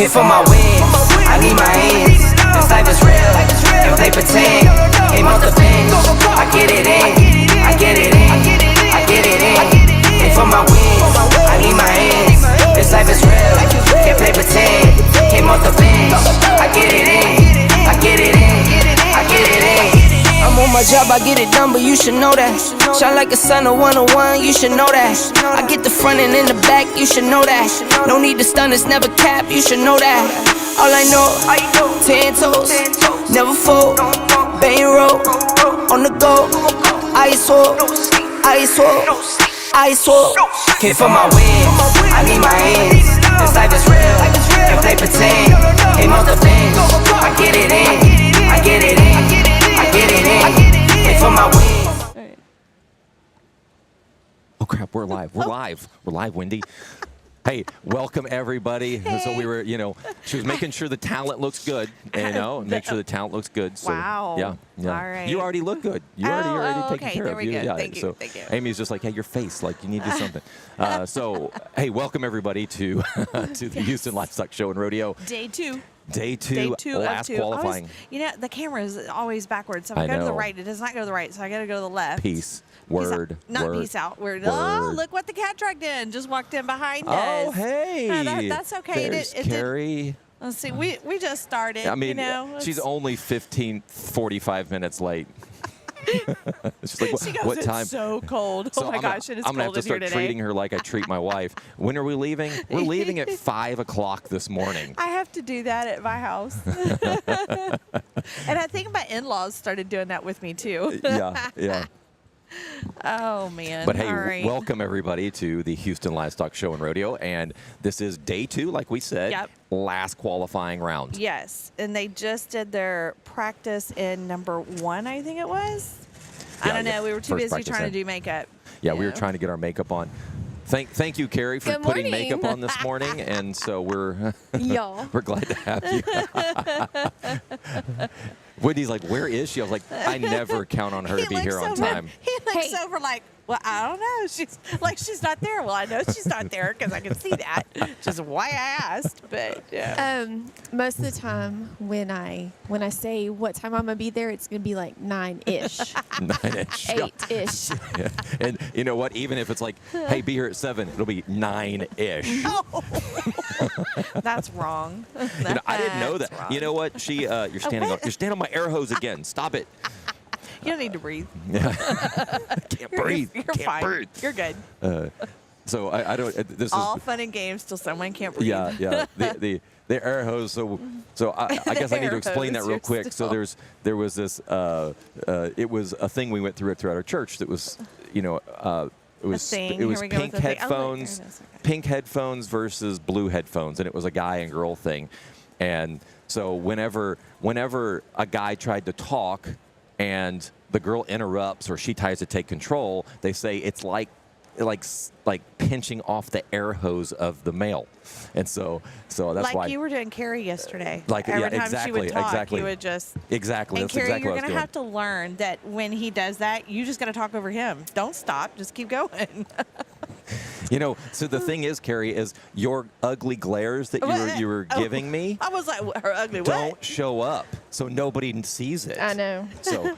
Came for my wins, I need my ends. This life is real, if they pretend. Came off the bench, I get it in, I get it in, I get it in. Came for my wins, I need my ends. This life is real, can't play pretend. Came off the bench, I get it in, I get it in, I get it in. I'm on my job, I get it done, but you should know that. Shine like a sun, a 101, you should know that. I get the front and in the back, you should know that. No need to stun, it's never cap, you should know that. All I know, 10 toes, never fold, bang roll, on the go, ice wall, ice wall, ice wall. Came for my wins, I need my ends. This life is real, if they pretend. Came off the bench, I get it in, I get it in, I get it in. Came for my wins. Oh crap, we're live. We're live. We're live, Wendy. Hey, welcome everybody. Hey. So we were, she was making sure the talent looks good, make sure the talent looks good. So, wow. Yeah. All right. You already look good. You already taken okay, care there of. we go. Yeah. Thank you. So Thank you. Amy's just like, hey, your face, like you need to do something. So, hey, welcome everybody to the Houston Livestock Show and Rodeo. Day two. Day two, last of 2. qualifying. The camera is always backwards. So if I go to the right, it does not go to the right. So I got to go to the left. Peace. Word. Not word, peace out. Word. Word. Oh, look what the cat dragged in. Just walked in behind us. Oh, hey. That's okay. There's Carrie. Let's see. We just started. I mean, she's only 45 minutes late. She's like, she goes, what time? It's so cold. So oh my gosh, it is I'm gonna have cold to in here start today. treating her like I treat my wife. When are we leaving? We're leaving at 5 o'clock this morning. I have to do that at my house. And I think my in-laws started doing that with me too. Yeah. Oh, man. But hey, all right. welcome everybody to the Houston Livestock Show and Rodeo. And this is day 2, like we said, last qualifying round. Yes. And they just did their practice in number 1, I think it was. Yeah, I don't know. We were too busy trying to do makeup. Yeah, we were trying to get our makeup on. Thank you, Carrie, for putting makeup on this morning. And so we're we're glad to have you. Wendy's like, where is she? I was like, I never count on her to be here on time. He looks over like, well, I don't know. She's not there. Well, I know she's not there because I can see that, which is why I asked. But most of the time when I say what time I'm gonna be there, it's gonna be like 9-ish. 9-ish. 8-ish. Yeah. And you know what? Even if it's like, hey, be here at 7, it'll be 9-ish. Oh. That's wrong. I didn't know that. Wrong. You know what? You're standing on my air hose again. Stop it. You don't need to breathe. Can't breathe. You're Can't fine. breathe. You're good. So I don't. This all is fun and games till someone can't breathe. Yeah. The air hose. So I guess I need to explain that real quick. So there was this. It was a thing we went throughout our church. That was it was pink headphones, pink headphones versus blue headphones, and it was a guy and girl thing. And so whenever a guy tried to talk and the girl interrupts or she tries to take control, they say it's like pinching off the air hose of the male. And so that's why. Like you were doing Carrie yesterday. Like, every time exactly, she would talk, exactly. you would just. Exactly. And That's Carrie, exactly you're what I was gonna doing. have to learn that when he does that, you just got to talk over him. Don't stop. Just keep going. So the thing is, Carrie, is your ugly glares that you were giving me. I was like, her ugly what? Don't show up, so nobody sees it. I know. So.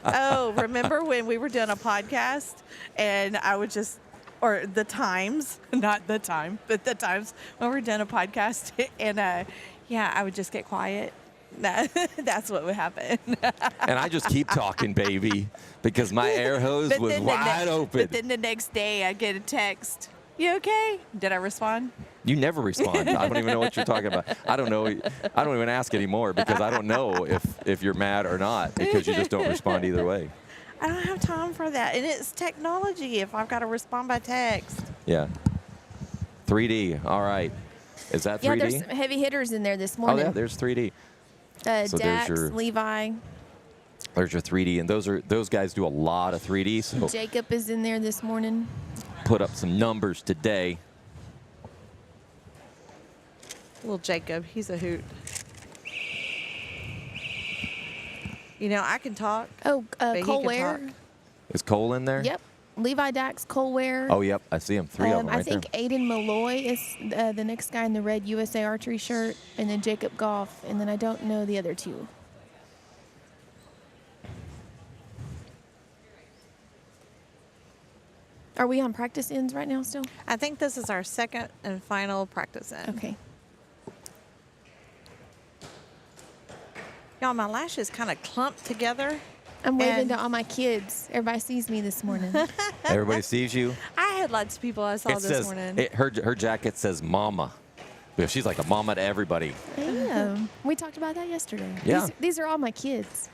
Oh, remember when we were doing a podcast and I would just, or the times, not the time, but the times when we were doing a podcast and I would just get quiet. That's what would happen. And I just keep talking, baby, because my air hose was wide open. But then the next day, I get a text. You okay? Did I respond? You never respond. I don't even know what you're talking about. I don't know. I don't even ask anymore because I don't know if you're mad or not because you just don't respond either way. I don't have time for that. And it's technology if I've got to respond by text. Yeah. 3D. All right. Is that 3D? Yeah, there's some heavy hitters in there this morning. Oh, yeah, there's 3D. So Dax, there's Levi. There's your 3D, and those guys do a lot of 3D. So Jacob is in there this morning. Put up some numbers today. Little Jacob, he's a hoot. I can talk. Oh, but he Cole can Ware. talk. Is Cole in there? Yep. Levi Dax, Cole Ware. Oh, yep. I see him. 3 of them right I think Aiden Malloy is the next guy in the red USA archery shirt, and then Jacob Goff, and then I don't know the other two. Are we on practice ends right now still? I think this is our second and final practice end. Okay. Y'all, my lashes kind of clumped together. I'm waving And- to all my kids. Everybody sees me this morning. there. Everybody sees you. I had lots of people I saw It this says, morning. her jacket says mama. Yeah, she's like a mama to everybody. I am. We talked about that yesterday. Yeah. These are all my kids.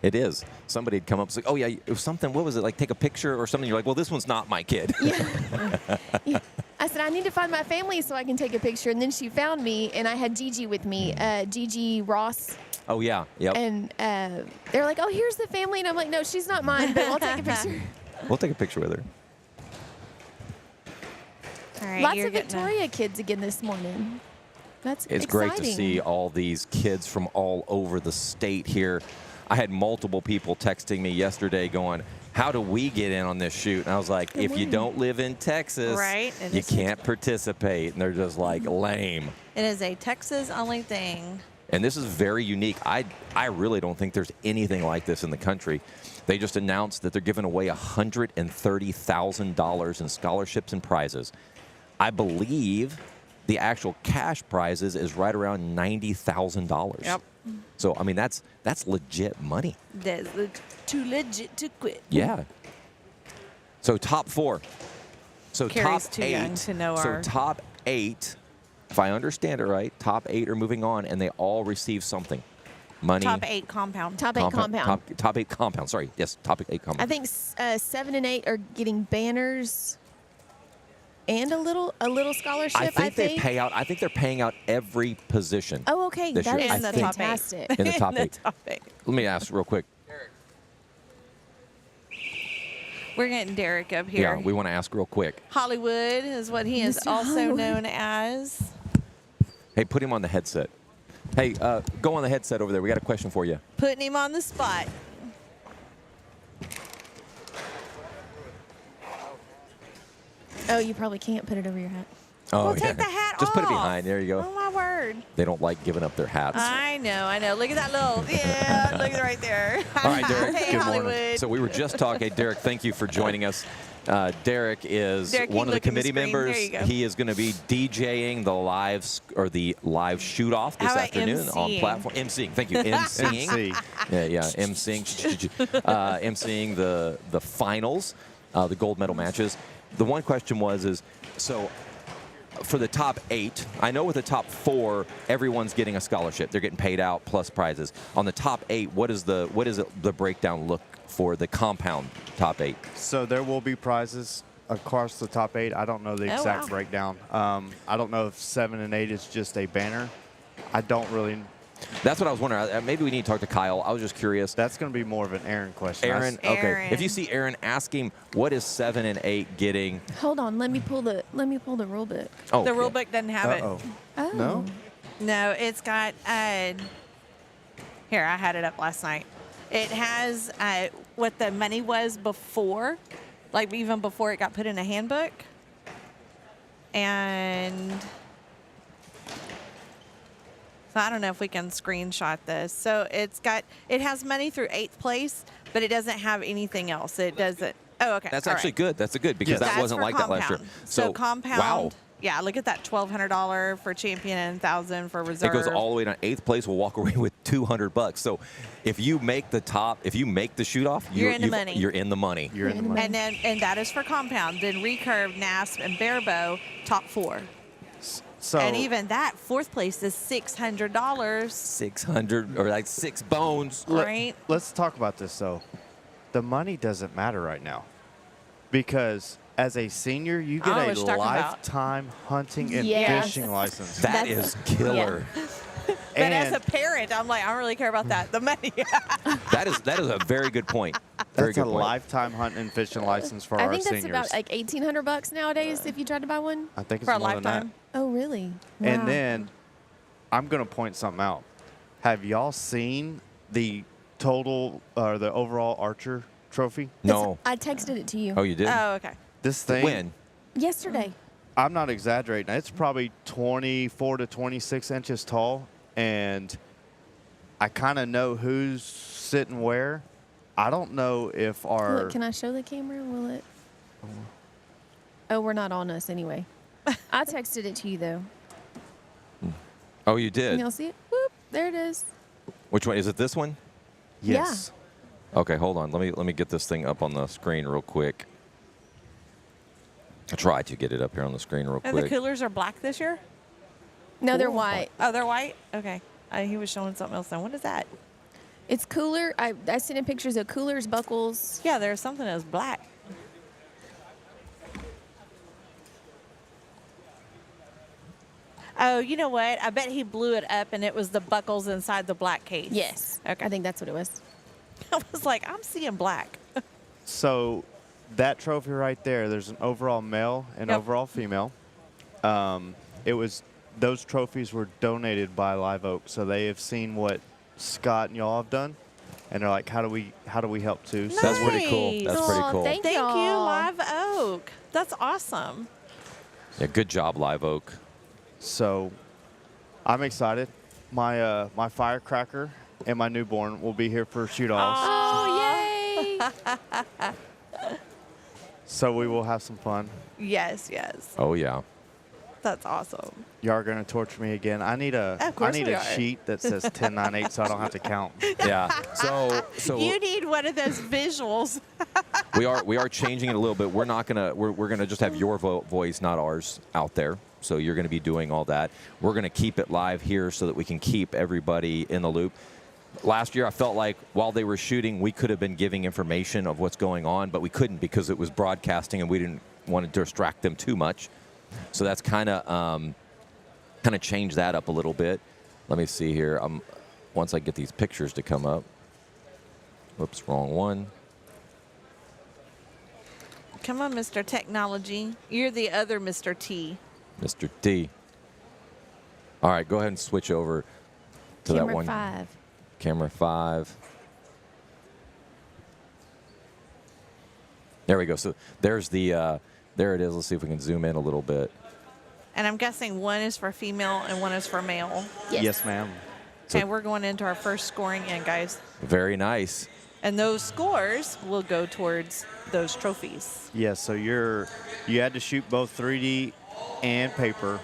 It is. Somebody had come up and said, oh, yeah, it was something. What was it? Like take a picture or something. You're like, well, this one's not my kid. Yeah. I said, I need to find my family so I can take a picture. And then she found me, and I had Gigi with me, Gigi Ross. Oh, yeah. Yep. And they're like, oh, here's the family. And I'm like, no, she's not mine, but we'll take a picture. We'll take a picture with her. All right, Lots you're of getting Victoria kids again this morning. That's It's exciting. great to see all these kids from all over the state here. I had multiple people texting me yesterday going, how do we get in on this shoot? And I was like, Good if you morning. don't live in Texas, Right, it you is- can't participate. And they're just like, lame. It is a Texas-only thing. And this is very unique. I really don't think there's anything like this in the country. They just announced that they're giving away $130,000 in scholarships and prizes. I believe the actual cash prizes is right around $90,000. Yep. So, I mean, that's legit money. That's too legit to quit. Yeah. So top 4. So Carrie's top too 8. young to know so our- top 8, if I understand it right, top 8 are moving on, and they all receive something. Money. Top 8 compound. Top 8 compound. Top 8 compound. Sorry. Yes, top 8 compound. I think 7 and 8 are getting banners and a little scholarship. I think they pay out. I think they're paying out every position. Oh, okay. this That year. is In the top 8. fantastic. In the top 8. top 8. Let me ask real quick. We're getting Derek up here. Yeah, we want to ask real quick. Hollywood is what he is Mr. also Hollywood. known as. Hey, put him on the headset. Hey, go on the headset over there. We got a question for you. Putting him on the spot. Oh, you probably can't put it over your hat. Oh, Well, take the hat Just put it off. behind. There you go. Oh, my word. They don't like giving up their hats. I know. Look at that little, yeah, look at it right there. All right, Derek. Hey, good Hollywood. morning. So we were just talking. Derek, thank you for joining us. Derek is Derek, one you of the look in the committee screen. members. There you go. He is going to be DJing the live shoot off this How about afternoon on emceeing? platform. MCing. Thank you. MCing. Yeah. MCing. MCing the finals, the gold medal matches. The one question is so. For the top 8, I know with the top 4, everyone's getting a scholarship. They're getting paid out plus prizes. On the top 8, what is the breakdown look for the compound top 8? So there will be prizes across the top 8. I don't know the Oh, exact wow. breakdown. I don't know if 7 and 8 is just a banner. I don't really. That's what I was wondering. Maybe we need to talk to Kyle. I was just curious. That's going to be more of an Aaron question. Aaron, okay. Aaron. If you see Aaron, ask him what is 7 and 8 getting. Hold on, let me pull the rule book. Oh, The yeah. rule book doesn't have Uh-oh. Oh. No? No, it's got, here, I had it up last night. It has what the money was before, like even before it got put in a handbook. And so I don't know if we can screenshot this. So it has money through 8th place, but it doesn't have anything else. It doesn't. Oh, okay. That's all actually right. good. That's a good because Yes. that That's wasn't for like that last year. compound. So compound. Wow. Yeah, look at that $1,200 for champion and $1,000 for It reserve. goes all the way down. 8th place will walk away with $200. So if you make the shoot off, You're in the money. You're in the money. You're in the money. And that is for compound. Then recurve, NASP, and barebow, top 4. So And even that 4th place is $600. 600 or like 6 bones. Right. Let's talk about this, though. The money doesn't matter right now because as a senior, you I get know a what you're talking about. lifetime hunting and Yes. fishing license. That is killer. But as a parent, I'm like, I don't really care about that. The money. That is a very good point. Very That's good a point. lifetime hunting and fishing license for I our think that's seniors. about like $1,800 nowadays if you try to buy one. I think it's For a more than that. lifetime. Oh, really? Wow. And then I'm going to point something out. Have y'all seen the total or the overall archer trophy? No. I texted it to you. Oh, you did? Oh, okay. This thing. When? Yesterday. I'm not exaggerating. It's probably 24 to 26 inches tall, and I kind of know who's sitting where. I don't know if our. Look, can I show the camera? Will it? Oh, we're not on us anyway. I texted it to you though. Oh, you Can did? y'all see it? Whoop, there it is. Which one? Is it this one? Yes. Okay, hold on. Let me get this thing up on the screen real quick. I tried to get it up here on the screen real And quick. the coolers are black this year? No, they're Cool. white. Oh, they're white? Okay. He was showing something else then. What is that? It's cooler. I sent in pictures of coolers, buckles. Yeah, there's something that was black. Oh, you know what? I bet he blew it up and it was the buckles inside the black case. Yes. Okay. I think that's what it was. I was like, I'm seeing black. So that trophy right there, there's an overall male and Yep. overall female. Those trophies were donated by Live Oak, so they have seen what Scott and y'all have done, and they're like, how do we help too? So That's pretty cool. Nice. That's pretty Aw, cool. thank Thank you, y'all. Live Oak. That's awesome. Yeah, good job, Live Oak. So I'm excited. My firecracker and my newborn will be here for shoot-offs, Oh, yay! so we will have some fun. Yes, yes. Oh, yeah. That's awesome. Y'all are gonna torture me again. I need Of a course we are. sheet that says 1098 so I don't have to count. Yeah. So You need one of those visuals. we are changing it a little bit. We're not gonna we're gonna just have your voice, not ours, out there. So you're gonna be doing all that. We're gonna keep it live here so that we can keep everybody in the loop. Last year, I felt like while they were shooting, we could have been giving information of what's going on, but we couldn't because it was broadcasting and we didn't want to distract them too much. So that's kind of changed that up a little bit. Let me see here. Once I get these pictures to come up. Whoops, wrong one. Come on, Mr. Technology. You're the other Mr. T. Mr. D. All right, go ahead and switch over to that Camera one. 5. Camera 5. There we go. So there's the, there it is. Let's see if we can zoom in a little bit. And I'm guessing one is for female and one is for male. Yes. Ma'am. So- Okay, we're going into our first scoring in, guys. Very nice. And those scores will go towards those trophies. Yes, so you had to shoot both 3D and paper,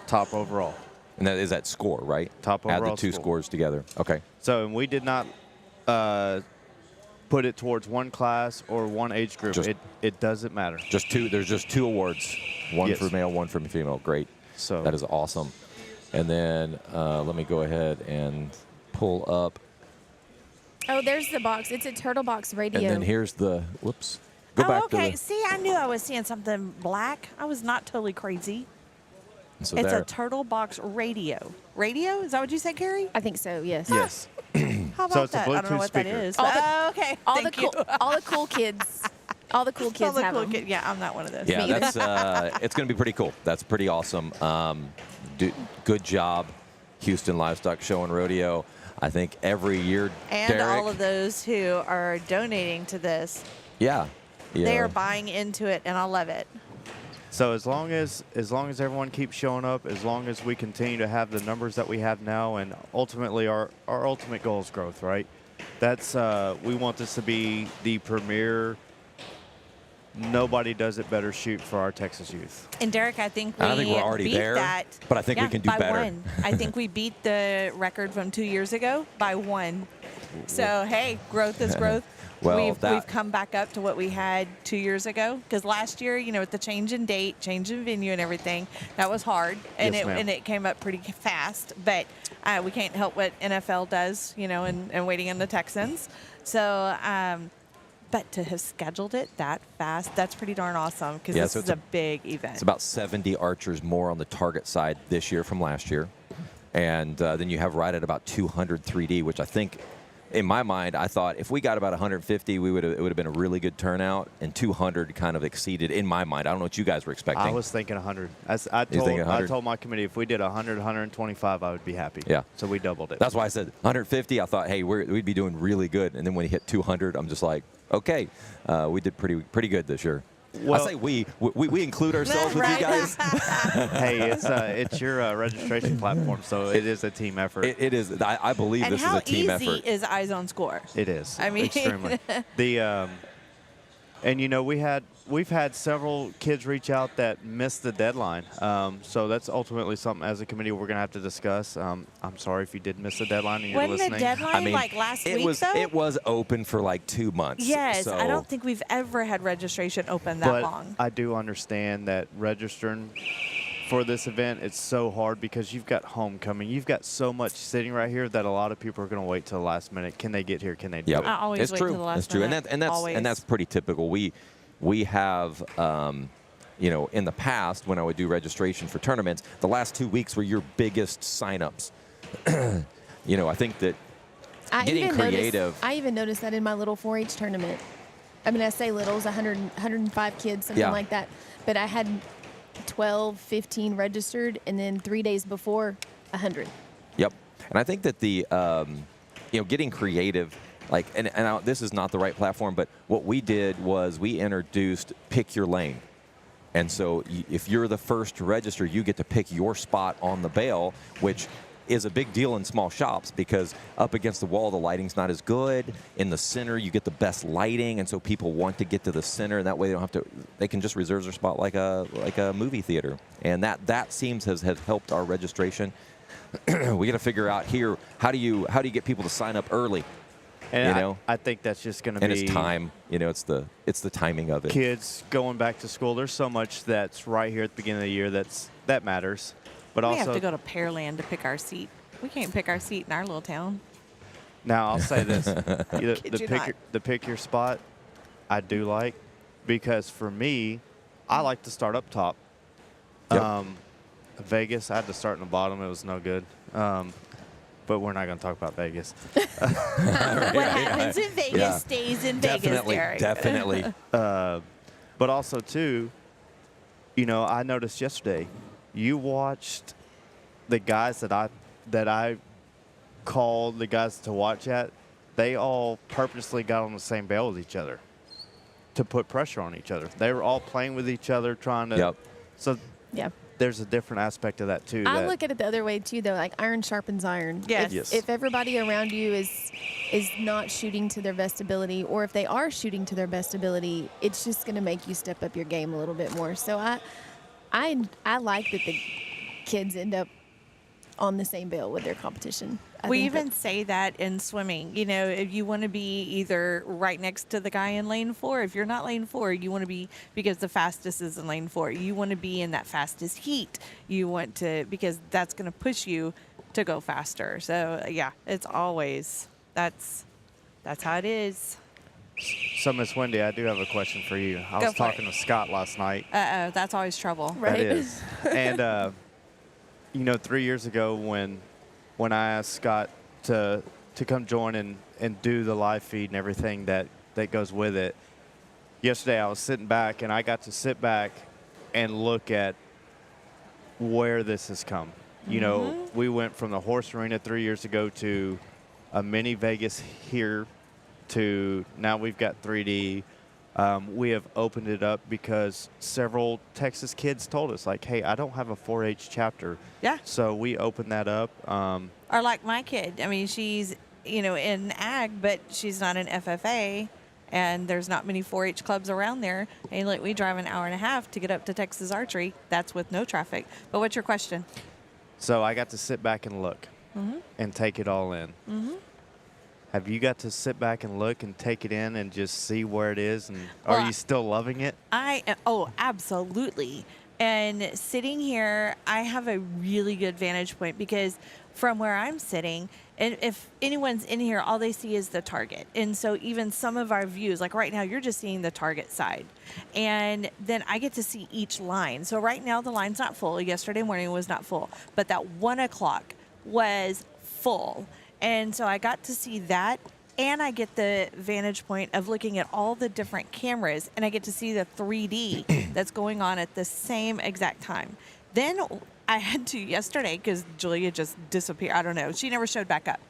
top overall. And that is that score, right? Top Add the overall two score. scores together. Okay. So and we did not put it towards one class or one age group. Just- It doesn't matter. Just two. There's just two awards. One Yes. for male, one for female. Great. So That is awesome. And then let me go ahead and pull up. Oh, there's the box. It's a Turtle Box radio. And then here's the, whoops. Go back okay. to the, See, I knew I was seeing something black. I was not totally crazy. so It's there. a Turtle Box radio. Radio? Is that what you said, Carrie? I think so. Yes. yes. How about So it's a that? I don't know Bluetooth what that speaker. is. All the- Oh, okay. All Thank the you. cool, all the cool kids. All the cool kids All the have cool them. kid- Yeah, I'm not one of those. Yeah, Me either. that's it's going to be pretty cool. That's pretty awesome. Good job, Houston Livestock Show and Rodeo. I think every year, And Derek, all of those who are donating to this, yeah, they are buying into it, and I love it. So as long as everyone keeps showing up, as long as we continue to have the numbers that we have now, and ultimately our ultimate goal is growth, right? That's we want this to be the premier. Nobody does it better shoot for our Texas youth. And Derek, I think I don't think we're already beat there, that. but I think we can do by better. One. I think we beat the record from 2 years ago by 1. So hey, growth is growth. Well, we've come back up to what we had 2 years ago. Because last year, with the change in date, change in venue, and everything, that was hard, and Yes, ma'am. it came up pretty fast. But we can't help what NFL does, and waiting on the Texans. So. But to have scheduled it that fast, that's pretty darn awesome because Yeah, this so is it's a big event. It's about 70 archers more on the target side this year from last year. And then you have right at about 200 3D, which I think, in my mind, I thought if we got about 150, it would have been a really good turnout. And 200 kind of exceeded, in my mind. I don't know what you guys were expecting. I was thinking 100. I thinking 100? told my committee if we did 100, 125, I would be happy. Yeah. So we doubled it. That's why I said 150. I thought, hey, we'd be doing really good. And then when he hit 200, I'm just like, Okay, we did pretty good this year. Well- I say we include ourselves with you guys. Hey, it's your registration platform, so it is a team effort. It is. I believe And this is how a team easy effort. is Eyes on Score? It is. I mean- extremely. And you know, we've had several kids reach out that missed the deadline. So that's ultimately something as a committee we're gonna have to discuss. I'm sorry if you did miss the deadline and you're Wasn't listening. the deadline I mean, like last it week, was though? it was open for like 2 months. Yes, so I don't think we've ever had registration open that but long. I do understand that registering for this event, it's so hard because you've got homecoming. You've got so much sitting right here that a lot of people are going to wait till the last minute. Can they get here? Can they do Yep. it? I always it's wait true. till the last It's true, minute. and Always. that's pretty typical. We have. You know, in the past, when I would do registration for tournaments, the last 2 weeks were your biggest signups. You know, I think that getting creative. I even noticed that in my little 4-H tournament. I mean, I say little, it was 105 kids, something Yeah. like that. But I had 12, 15 registered, and then 3 days before, 100. Yep. And I think that the, you know, getting creative, like, this is not the right platform, but what we did was we introduced Pick Your Lane. And so if you're the first to register, you get to pick your spot on the bale, which is a big deal in small shops because up against the wall, the lighting's not as good. In the center, you get the best lighting, and so people want to get to the center, and that way they don't have to. They can just reserve their spot like a movie theater, and that seems has helped our registration. We got to figure out here how do you get people to sign up early. And you know? I think that's just going to And be it's time. You know, it's the timing of it. kids going back to school. There's so much that's right here at the beginning of the year that matters. But we also, have to go to Pearland to pick our seat. We can't pick our seat in our little town. now I'll say this: Kid you not. the pick your spot, I do like, because for me, I like to start up top. Yep. Vegas, I had to start in the bottom. It was no good. But we're not going to talk about Vegas. What happens in Vegas Yeah. stays in Definitely, Vegas, Derek. definitely. But also, too, you know, I noticed yesterday, you watched the guys that I called the guys to watch at, they all purposely got on the same bale with each other to put pressure on each other. They were all playing with each other, trying to. Yep. So Yeah. there's a different aspect of that, too. I that- look at it the other way too, though. Like iron sharpens iron. Yes. Yes. If everybody around you is not shooting to their best ability, or if they are shooting to their best ability, it's just going to make you step up your game a little bit more. So I like that the kids end up on the same bill with their competition. We think even say that in swimming. You know, if you want to be either right next to the guy in lane 4, if you're not lane 4, you want to be, because the fastest is in lane 4, you want to be in that fastest heat. You want to, because that's going to push you to go faster. So, yeah, it's always, that's how it is. So, Miss Wendy, I do have a question for you. I Go was for talking to Scott last night. Uh-oh, that's always trouble. Right. That is. And, you know, 3 years ago when I asked Scott to come join and do the live feed and everything that goes with it, yesterday I was sitting back and I got to sit back and look at where this has come. You know, we went from the horse arena 3 years ago to a mini Vegas here to now we've got 3D. We have opened it up because several Texas kids told us, like, hey, I don't have a 4-H chapter. Yeah. So we opened that up. Or like my kid. I mean, she's, you know, in ag, but she's not in FFA, and there's not many 4-H clubs around there. And like, we drive an hour and a half to get up to Texas Archery. That's with no traffic. But what's your question? So I got to sit back and look and take it all in. Have you got to sit back and look and take it in and just see where it is? And Well, are you still loving it? Absolutely. And sitting here, I have a really good vantage point because from where I'm sitting, and if anyone's in here, all they see is the target. And so even some of our views, like right now, you're just seeing the target side. And then I get to see each line. So right now, the line's not full. Yesterday morning it was not full. But that 1 o'clock was full. And so I got to see that. And I get the vantage point of looking at all the different cameras, and I get to see the 3D that's going on at the same exact time. Then I had to yesterday because Julia just disappeared. I don't know. She never showed back up.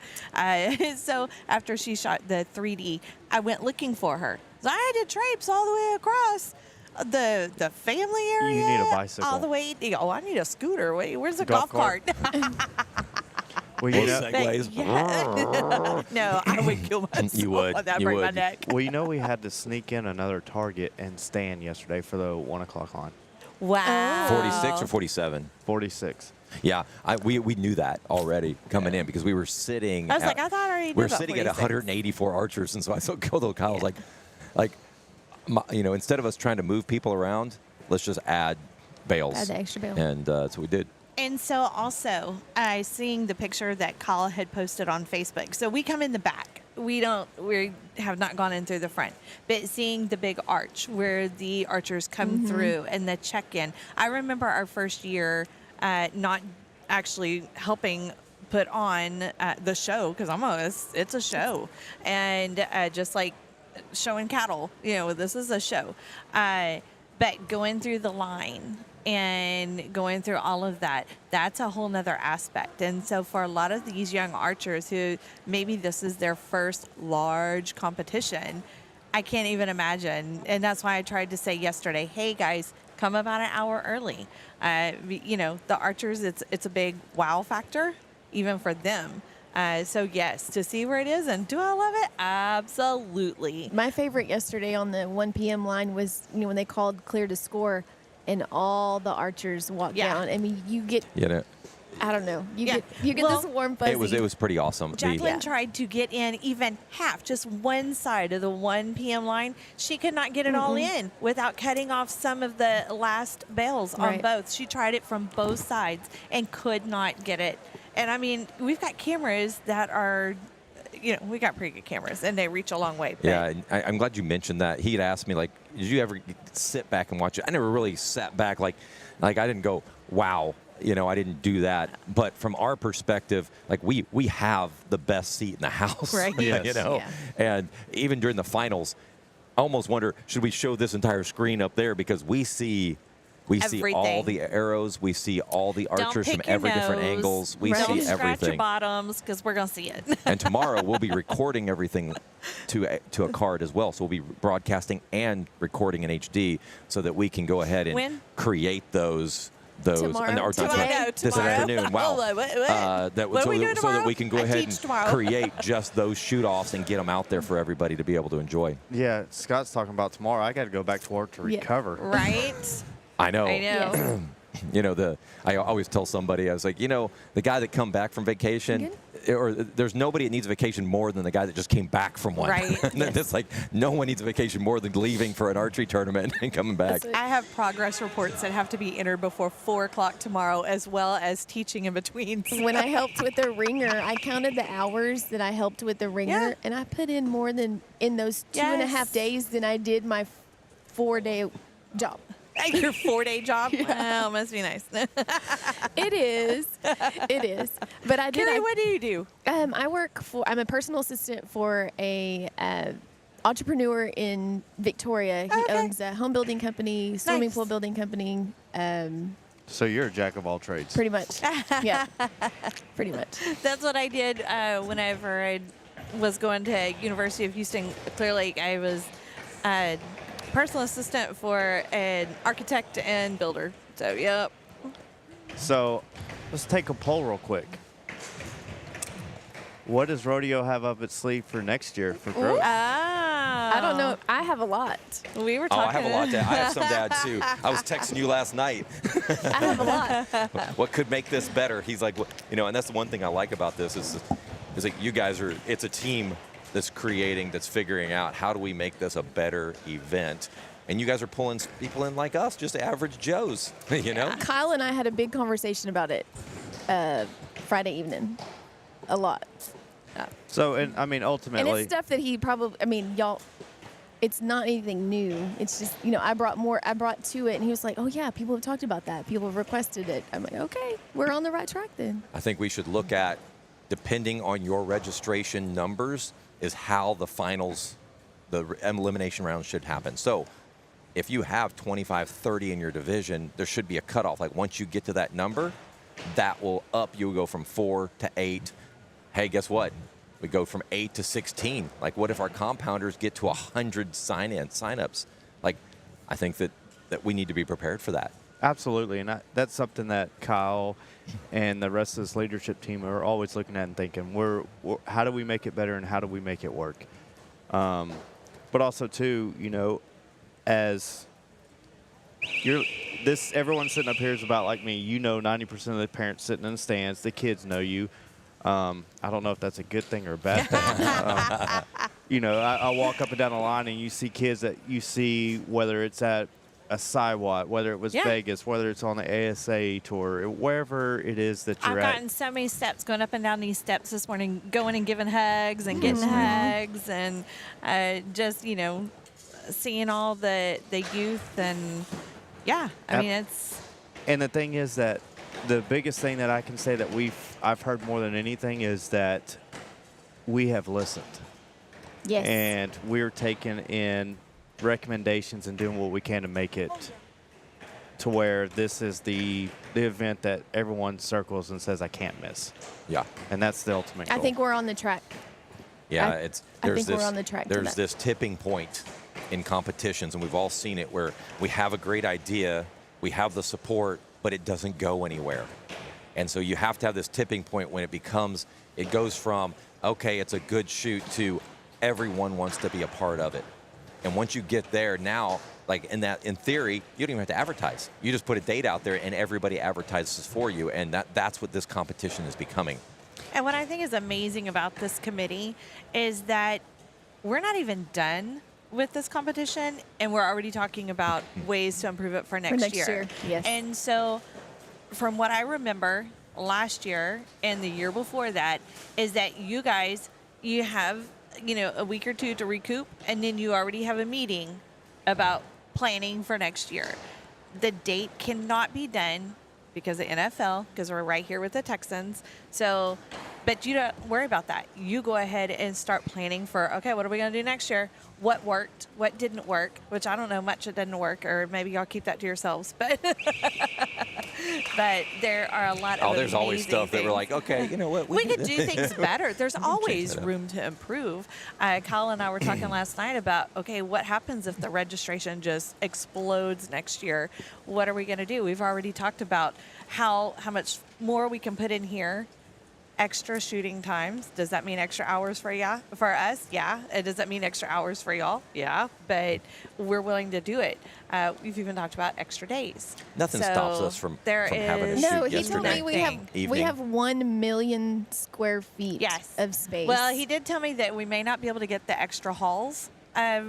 So after she shot the 3D, I went looking for her. So I had to traipse all the way across the family area. You need a bicycle. All the way. Oh, I need a scooter. Wait, where's the Golf golf cart? Well, you know, Segways. Yeah. No, I would kill myself. You would. That'd You break my would. neck. well, you know, we had to sneak in another target and stand yesterday for the 1 o'clock line. Wow. 46 or 47. 46. Yeah, we knew that already coming in because we were sitting. I was like, I thought I already knew we were about sitting at 46. 184 archers, and so I told Kyle, was like, instead of us trying to move people around, let's just add bales. Add the extra bale. And that's what we did. And so also, seeing the picture that Kyle had posted on Facebook. So we come in the back. We have not gone in through the front. But seeing the big arch where the archers come through and the check-in. I remember our first year not actually helping put on the show because it's a show. And just like showing cattle, this is a show. But going through the line and going through all of that, that's a whole nother aspect. And so for a lot of these young archers who maybe this is their first large competition, I can't even imagine. And that's why I tried to say yesterday, hey guys, come about an hour early. The archers, it's a big wow factor, even for them. So yes, to see where it is and do I love it? Absolutely. My favorite yesterday on the 1 p.m. line was when they called clear to score and all the archers walked down. I mean, you get, I don't know, you get this warm fuzzy. It was pretty awesome. Jacqueline tried to get in even half, just one side of the 1 p.m. line. She could not get it all in without cutting off some of the last bales on both. She tried it from both sides and could not get it. And I mean, we've got cameras that are, we got pretty good cameras and they reach a long way. Yeah, I'm glad you mentioned that. He'd asked me, like, did you ever sit back and watch it? I never really sat back, like I didn't go, wow, I didn't do that. But from our perspective, like we have the best seat in the house, right? Yes. And even during the finals, I almost wonder, should we show this entire screen up there because we see all the arrows, we see all the archers from every different angles, we see Don't scratch your everything. bottoms because we're gonna see it. And tomorrow we'll be recording everything to a card as well. So we'll be broadcasting and recording in HD so that we can go ahead and create those. Tomorrow? This afternoon. Wow. What are we doing so tomorrow? that we can go I ahead teach and tomorrow. create just those shoot-offs and get them out there for everybody to be able to enjoy. Yeah, Scott's talking about tomorrow. I got to go back to work to recover. Right? I know. Yes. I always tell somebody, I was like, the guy that come back from vacation, or there's nobody that needs a vacation more than the guy that just came back from one. Right. It's like no one needs a vacation more than leaving for an archery tournament and coming back. I have progress reports that have to be entered before 4 o'clock tomorrow, as well as teaching in between. When I helped with the ringer, I counted the hours that I helped with the ringer, and I put in more than in those 2.5 days than I did my 4-day job. Your 4-day job? Wow, must be nice. It is. It is. But I did. Carrie, what do you do? I'm a personal assistant for a entrepreneur in Victoria. He owns a home building company, swimming pool building company. So you're a jack of all trades. Pretty much. Yeah. Pretty much. That's what I did whenever I was going to University of Houston Clear Lake. I was personal assistant for an architect and builder. So, yep. So let's take a poll real quick. What does Rodeo have up its sleeve for next year for growth? I don't know. I have a lot. We were Oh, talking. I have a lot, Dad. I have some, Dad, too. I was texting you last night. I have a lot. What could make this better? He's like, and that's the one thing I like about this is that you guys it's a team that's creating, that's figuring out how do we make this a better event. And you guys are pulling people in like us, just average Joes, Kyle and I had a big conversation about it Friday evening. A lot. So, and I mean, ultimately. And it's stuff that he probably, y'all, it's not anything new. It's just, I brought to it, and he was like, oh, yeah, people have talked about that. People have requested it. I'm like, okay, we're on the right track then. I think we should look at, depending on your registration numbers, is how the finals, the elimination round should happen. So if you have 25, 30 in your division, there should be a cutoff. Like once you get to that number, that will up. You'll go from 4 to 8. Hey, guess what? We go from 8 to 16. Like, what if our compounders get to 100 sign-ups? Like, I think that we need to be prepared for that. Absolutely, and that's something that Kyle and the rest of this leadership team are always looking at and thinking, how do we make it better and how do we make it work? But also, too, you know, as everyone sitting up here is about like me. You know, 90% of the parents sitting in the stands, the kids know you. I don't know if that's a good thing or a bad thing. You know, I walk up and down the line and you see kids that you see, whether it's at a SciWatt, whether it was Vegas, whether it's on the ASA tour, wherever it is that you're I've at. gotten so many steps going up and down these steps this morning, going and giving hugs and getting hugs, and just, you know, seeing all the youth, and I mean, it's. And the thing is that the biggest thing that I can say that I've heard more than anything is that we have listened. Yes. And we're taking in recommendations and doing what we can to make it to where this is the event that everyone circles and says, I can't miss. Yeah. And that's the ultimate goal. I think we're on the track. Yeah, I think we're on the track to There's that. this tipping point in competitions, and we've all seen it, where we have a great idea, we have the support, but it doesn't go anywhere. And so you have to have this tipping point when it goes from, okay, it's a good shoot, to everyone wants to be a part of it. And once you get there, now, like in theory, you don't even have to advertise. You just put a date out there and everybody advertises for you, and that's what this competition is becoming. And what I think is amazing about this committee is that we're not even done with this competition, and we're already talking about ways to improve it for next year. Yes. And so from what I remember last year and the year before that, is that you guys, you have, you know, a week or two to recoup, and then you already have a meeting about planning for next year. The date cannot be done because of NFL, because we're right here with the Texans. So, but you don't worry about that. You go ahead and start planning for, okay, what are we going to do next year? What worked? What didn't work? Which I don't know much that didn't work, or maybe y'all keep that to yourselves. But but there are a lot of there's always amazing stuff that we're things. like, okay, you know what? We could do things better. There's always that up. room to improve. Kyle and I were talking last night about, okay, what happens if the registration just explodes next year? What are we going to do? We've already talked about how much more we can put in here. Extra shooting times. Does that mean extra hours for us? Yeah. Does that mean extra hours for y'all? Yeah. But we're willing to do it. We've even talked about extra days. Nothing stops us from having a shoot No, he yesterday. told me we have 1 million square feet of space. Well, he did tell me that we may not be able to get the extra halls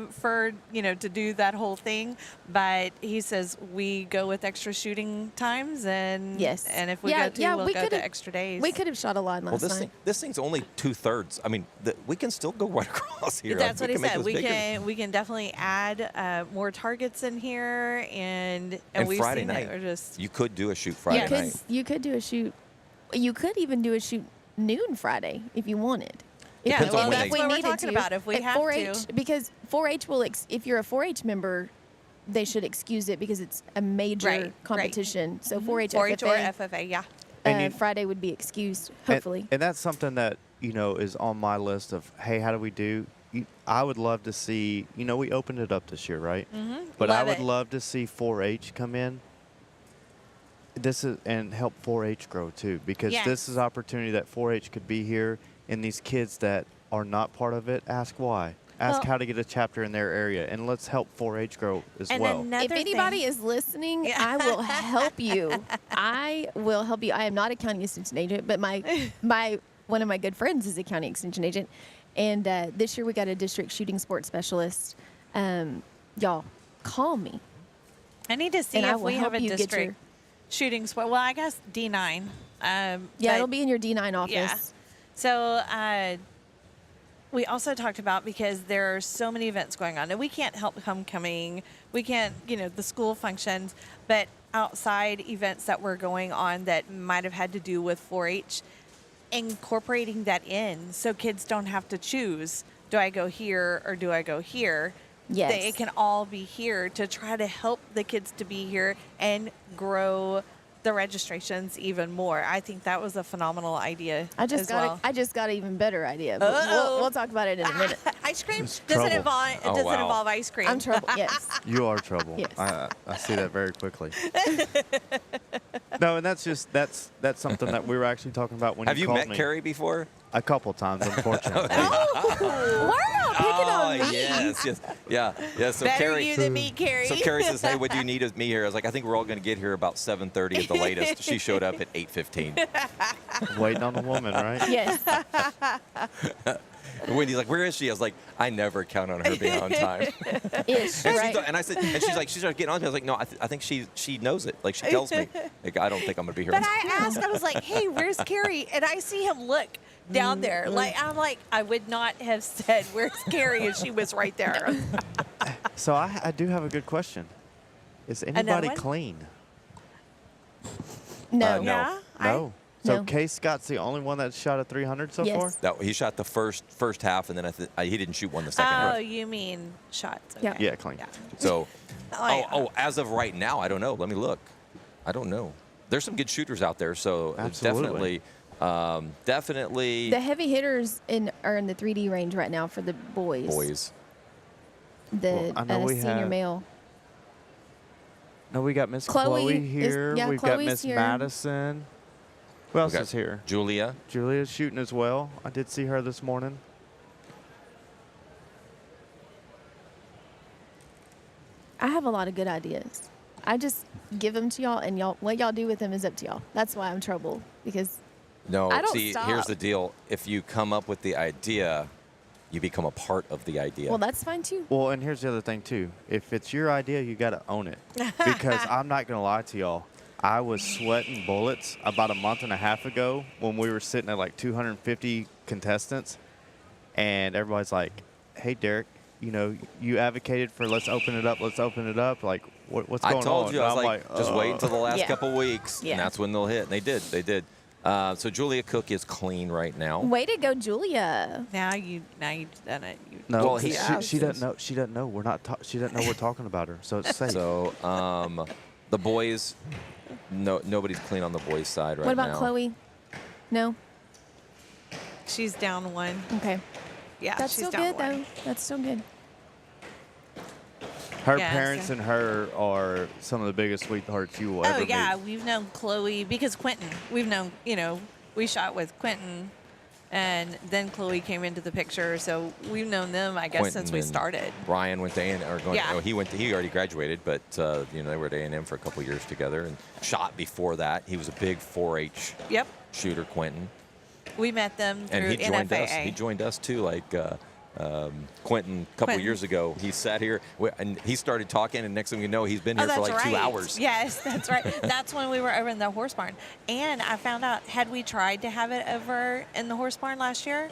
for, you know, to do that whole thing, but he says we go with extra shooting times, and and if we we'll go the extra days. We could have shot a line last night. This thing's only 2/3. I mean, we can still go right across here. That's what he said. We can definitely add more targets in here, and we've Friday seen night, it. We're just, you could do a shoot Friday night. You could do a shoot. You could even do a shoot noon Friday if you wanted. Depends on when that's what we're talking about. If we have 4-H, to, because 4-H will, if you're a 4-H member, they should excuse it because it's a major competition. So 4-H, 4-H or FFA, yeah. Friday would be excused, hopefully. And that's something that, you know, is on my list of, hey, how do we do? I would love to see, you know, we opened it up this year, right? Mm-hmm. But I would love to see 4-H come in. And help 4-H grow too, because this is opportunity that 4-H could be here. And these kids that are not part of it, ask why. Ask how to get a chapter in their area, and let's help 4-H grow as well. If anybody is listening, I will help you. I will help you. I am not a county extension agent, but one of my good friends is a county extension agent. And this year we got a district shooting sports specialist. Y'all, call me. I need to see if we have a district shooting sport. Well, I guess D9. It'll be in your D9 office. Yeah. So we also talked about, because there are so many events going on, and we can't help homecoming. We can't, the school functions, but outside events that were going on that might have had to do with 4-H, incorporating that in so kids don't have to choose, do I go here or do I go here? Yes. It can all be here to try to help the kids to be here and grow the registrations even more. I think that was a phenomenal idea. I just got an even better idea. But we'll talk about it in a minute. Ice cream? It's Does it trouble. involve? Oh, Does it wow. involve ice cream? I'm trouble. Yes. You are trouble. Yes. I see that very quickly. No, and that's something that we were actually talking about when Have you called met me. Carrie before? A couple times, unfortunately. Wow, picking on me. Yes. Yeah. So Better Carrie. you than me, Carrie. So Carrie says, "Hey, what do you need of me here?" I was like, "I think we're all going to get here about 7:30 at the latest." She showed up at 8:15. Waiting on the woman, right? Yes. And Wendy's like, "Where is she?" I was like, "I never count on her being on time." Ish, And, right? and I said, and she's like, she started getting on to me. I was like, "No, I think she knows it. Like she tells me. Like I don't think I'm going to be here." But I asked, I was like, hey, where's Carrie? And I see him look down there. I'm like, I would not have said, where's Carrie? And she was right there. So I do have a good question. Is anybody one? clean? No. No. Yeah? No. So No. Case Scott's the only one that shot a 300 so Yes. far? No, he shot the first half, and then he didn't shoot one the second Oh, half. you mean shots. Yeah. Okay. Yeah, clean. Yeah. So, yeah. as of right now, I don't know. Let me look. I don't know. There's some good shooters out there, so Absolutely. definitely The heavy hitters are in the 3D range right now for the boys. boys. The Well, I know we senior have- male. No, we got Miss Chloe Chloe is- here. yeah, We've Chloe's got Miss here. Madison. Who else Okay. is here? Julia. Julia's shooting as well. I did see her this morning. I have a lot of good ideas. I just give them to y'all, and what y'all do with them is up to y'all. That's why I'm trouble, because No, I don't see, stop. here's the deal. If you come up with the idea, you become a part of the idea. well, that's fine too. Well, and here's the other thing, too. If it's your idea, you got to own it. Because I'm not going to lie to y'all. I was sweating bullets about a month and a half ago when we were sitting at like 250 contestants. And everybody's like, hey, Derek, you advocated for let's open it up. Like, what's going on? I told you, I And was I'm like, just wait until the last Yeah. couple weeks, Yeah. and that's when they'll hit. And they did. So Julia Cook is clean right now. Way to go, Julia. Now you've done it. No, Well, 'cause he she asked doesn't us. know. She doesn't know. She doesn't know we're talking about her. So it's safe. So the boys, nobody's clean on the boys' side right now. What about Chloe? No? She's down one. Okay. Yeah, That's she's still down good, one. though. That's still good. Her Yeah, parents so- and her are some of the biggest sweethearts you will ever Oh, yeah. meet. We've known Chloe because Quentin. We've known, we shot with Quentin, and then Chloe came into the picture. So we've known them, I guess, since we Quentin and started. Ryan went to A&M, or going. Yeah. Oh, he already graduated, but they were at A&M for a couple years together and shot before that. He was a big 4-H Yep. shooter, Quentin, We met them through and he joined NFAA. us. He joined us too, like. Quentin, a couple Quentin. years ago, he sat here and he started talking, and next thing you know, he's been here for like 2 hours. Yes, that's right. That's when we were over in the horse barn. And I found out, had we tried to have it over in the horse barn last year,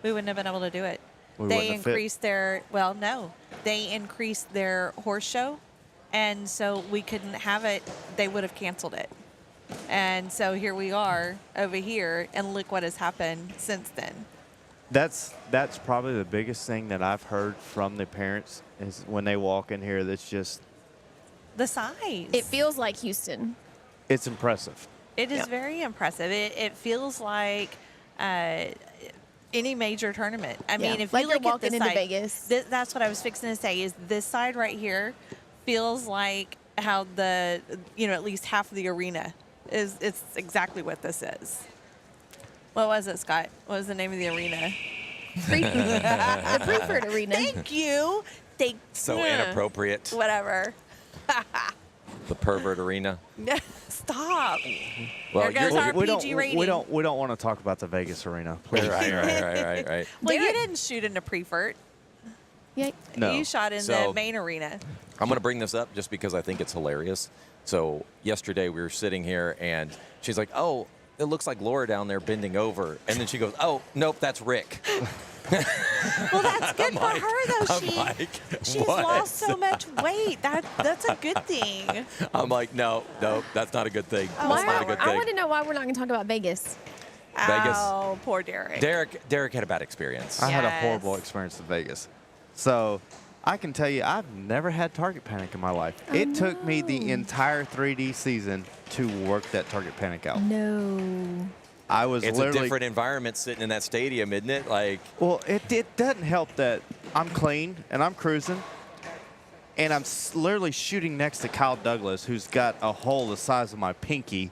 we wouldn't have been able to do it. We wouldn't They have fit. increased they increased their horse show. And so we couldn't have it. They would have canceled it. And so here we are over here, and look what has happened since then. That's probably the biggest thing that I've heard from the parents is when they walk in here. That's just The size. It feels like Houston. it's impressive. It is very impressive. It feels like any major tournament. I Yeah, mean, if like you you're look at walking this into side, Vegas. That's what I was fixing to say. Is this side right here feels like how the at least half of the arena is. It's exactly what this is. What was it, Scott? What was the name of the arena? The Preferred Arena. Thank you. So inappropriate. Whatever. The pervert arena. Stop. Well, There goes our we PG rating. don't want to talk about the Vegas arena, please. right. Well, you Derek- didn't shoot in the Prefert. Yeah. No. You shot in So- the main arena. I'm going to bring this up just because I think it's hilarious. So yesterday we were sitting here and she's like, "Oh, it looks like Laura down there bending over," and then she goes, "Oh, nope, that's Rick." Well, that's good for her, though. She's "What?" lost so much weight. That's a good thing. I'm like, no, that's not a good thing. Oh, That's why- not a good I want thing. to know why we're not going to talk about Vegas. Vegas. Oh, poor Derek. Derek had a bad experience. I had a Yes. horrible experience in Vegas. So I can tell you, I've never had target panic in my life. It took me the entire 3D season to work that target panic out. No. I was It's a literally different environment sitting in that stadium, isn't it? Like, well, it doesn't help that I'm clean and I'm cruising, and I'm literally shooting next to Kyle Douglas, who's got a hole the size of my pinky,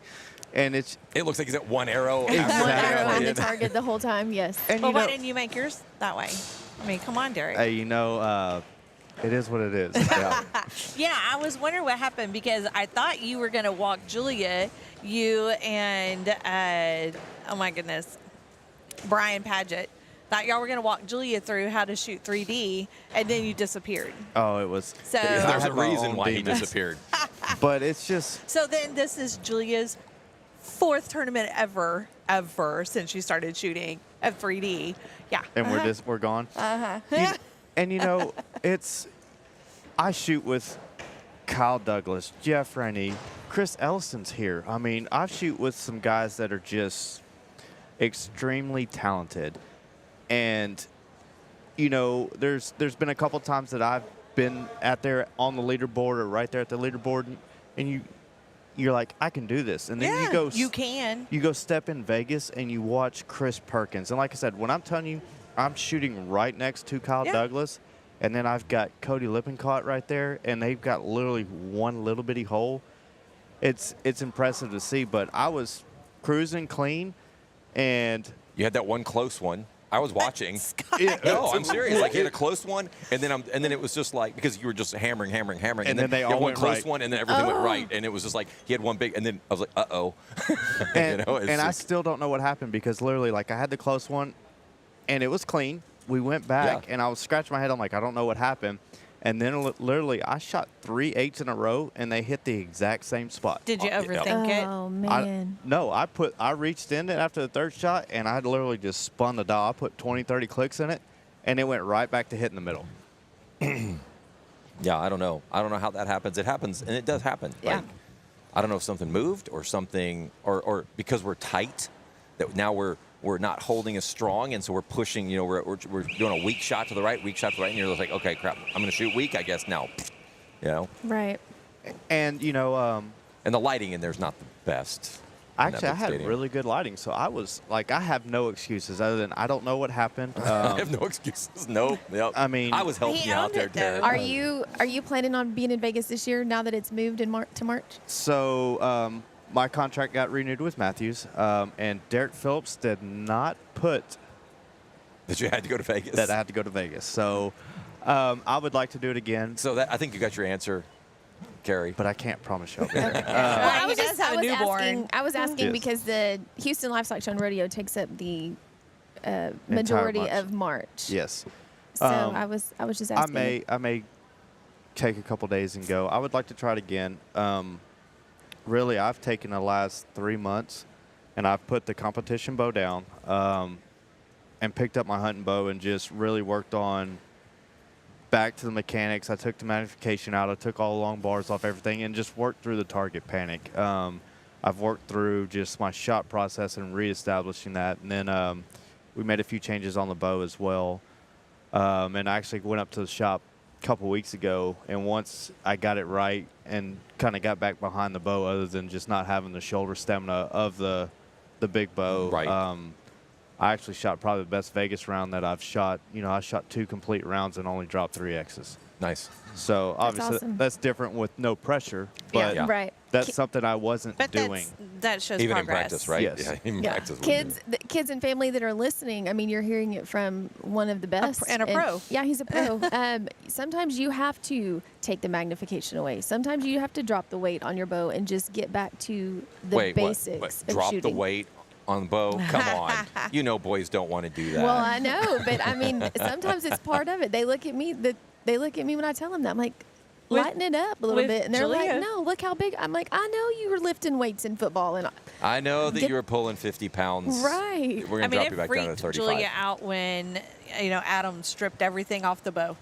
and it looks like he's at one arrow. One arrow on the Exactly. target the whole time, yes. and Well, you know, why didn't you make yours that way? I mean, come on, Derek. hey, it is what it is. Yeah. Yeah, I was wondering what happened because I thought you were going to walk Julia, you and, oh my goodness, Brian Paget. Thought y'all were going to walk Julia through how to shoot 3D, and then you disappeared. Oh, it was. So, There's had a my reason own why he demons. disappeared. But it's just. so then this is Julia's 4th tournament ever since she started shooting at 3D. Yeah. And we're gone. And I shoot with Kyle Douglas, Jeff Rennie, Chris Ellison's here. I mean, I shoot with some guys that are just extremely talented. And, there's been a couple times that I've been out there on the leaderboard or right there at the leaderboard, and you're like, I can do this. And then you can. You go step in Vegas and you watch Chris Perkins. And like I said, when I'm telling you, I'm shooting right next to Kyle Douglas, and then I've got Cody Lippincott right there, and they've got literally one little bitty hole. It's impressive to see, but I was cruising clean, and You had that one close one. I was watching. No, I'm serious. Like, he had a close one, and then it was just like, because you were just hammering, And then they you all had one went close right. one, and then everything went right, and it was just like he had one big, and then I was like, uh-oh. and, it's and I just- still don't know what happened, because literally, like, I had the close one, and it was clean. We went back, Yeah. and I was scratching my head. I'm like, I don't know what happened. And then literally, I shot 3 8s in a row, and they hit the exact same spot. Did you overthink it? Oh, man. I reached in it after the third shot, and I literally just spun the dial. I put 20, 30 clicks in it, and it went right back to hitting the middle. Yeah, I don't know. I don't know how that happens. It happens, and it does happen. Yeah. Like, I don't know if something moved or something, or because we're tight, that now we're not holding as strong, and so we're pushing. We're doing a weak shot to the right, and you're just like, okay, crap, I'm going to shoot weak, I guess now. Right. And And the lighting in there's not the best. in that actually, I big had stadium. really good lighting, so I was like, I have no excuses other than I don't know what happened. I have no excuses. Nope. Yep. I mean- I was helping He you out owned there, it, though. Derek. Are you planning on being in Vegas this year now that it's moved to March? So my contract got renewed with Matthews, and Derek Phillips did not put That you had to go to Vegas. that I had to go to Vegas. So I would like to do it again, So I think you got your answer, Carrie. but I can't promise you. I'll be there. Well, I he does have a newborn. I was asking Yes. because the Houston Livestock Show and Rodeo takes up the majority March. of March. Yes. So I was just asking. I may take a couple days and go. I would like to try it again. Really, I've taken the last 3 months, and I've put the competition bow down, and picked up my hunting bow and just really worked on back to the mechanics. I took the magnification out. I took all the long bars off everything and just worked through the target panic. I've worked through just my shot process and reestablishing that. And then we made a few changes on the bow as well. And I actually went up to the shop a couple weeks ago, and once I got it right and kind of got back behind the bow, other than just not having the shoulder stamina of the big bow, Right. I actually shot probably the best Vegas round that I've shot. I shot 2 complete rounds and only dropped 3 X's. Nice. So obviously awesome. that's different with no pressure, but Yeah. Right. that's something I wasn't But doing. that shows Even progress. in practice, right? Yes. Yeah, even Yeah. practice. Kids and family that are listening, I mean, you're hearing it from one of the best. and a pro. Yeah, he's a pro. Sometimes you have to take the magnification away. Sometimes you have to drop the weight on your bow and just get back to the basics of Drop shooting. the weight on the bow? Come on. Boys don't want to do that. Well, I know, but I mean, sometimes it's part of it. They look at me. They look at me when I tell them that. I'm like, With- lighten it up a little with bit, and they're Julia. like, no, look how big. I'm like, I know you were lifting weights in football, and I know that Get- you were pulling 50 pounds. Right. We're I going to mean, drop it you back down to freaked 35. Julia out when Adam stripped everything off the bow.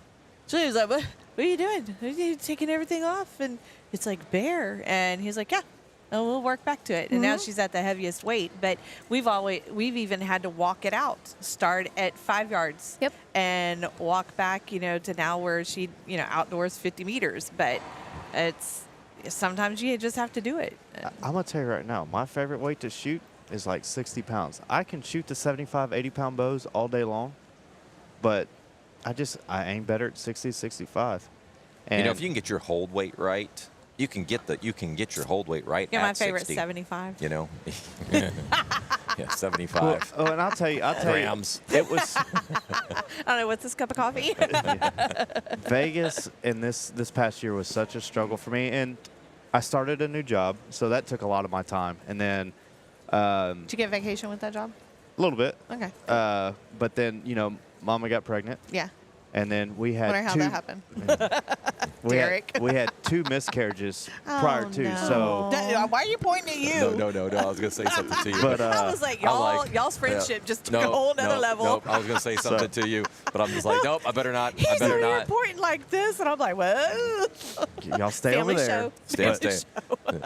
Julia was like, "What are you doing? Are you taking everything off?" And it's like, "Bear," and he's like, "Yeah, and we'll work back to it. And now she's at the heaviest weight, but we've even had to walk it out. Start at 5 yards, Yep. and walk back, to now where she, outdoors 50 meters. But sometimes you just have to do it. I'm going to tell you right now, my favorite weight to shoot is like 60 pounds. I can shoot the 75, 80-pound bows all day long, but I aim better at 60, 65. And if you can get your hold weight right, you can get your hold weight right. Yeah, at my favorite 60, 75. Yeah, 75 Oh, and I'll tell you, grams. it was I don't know, what's this cup of coffee? Vegas, and this past year was such a struggle for me. And I started a new job, so that took a lot of my time. And then Did you get vacation with that job? a little bit. Okay. But then, Mama got pregnant. Yeah. And then we had Wonder how that happened. Derek. We had 2 miscarriages prior to. no. So Why are you pointing at you? No. I was gonna say something to you. But I was like, y'all's friendship just took a whole nother level. Nope. I was gonna say something to you, but I'm just like, nope. I better not. He's I better over here not. pointing like this, and I'm like, what? y'all stay Family over there. show. Stay.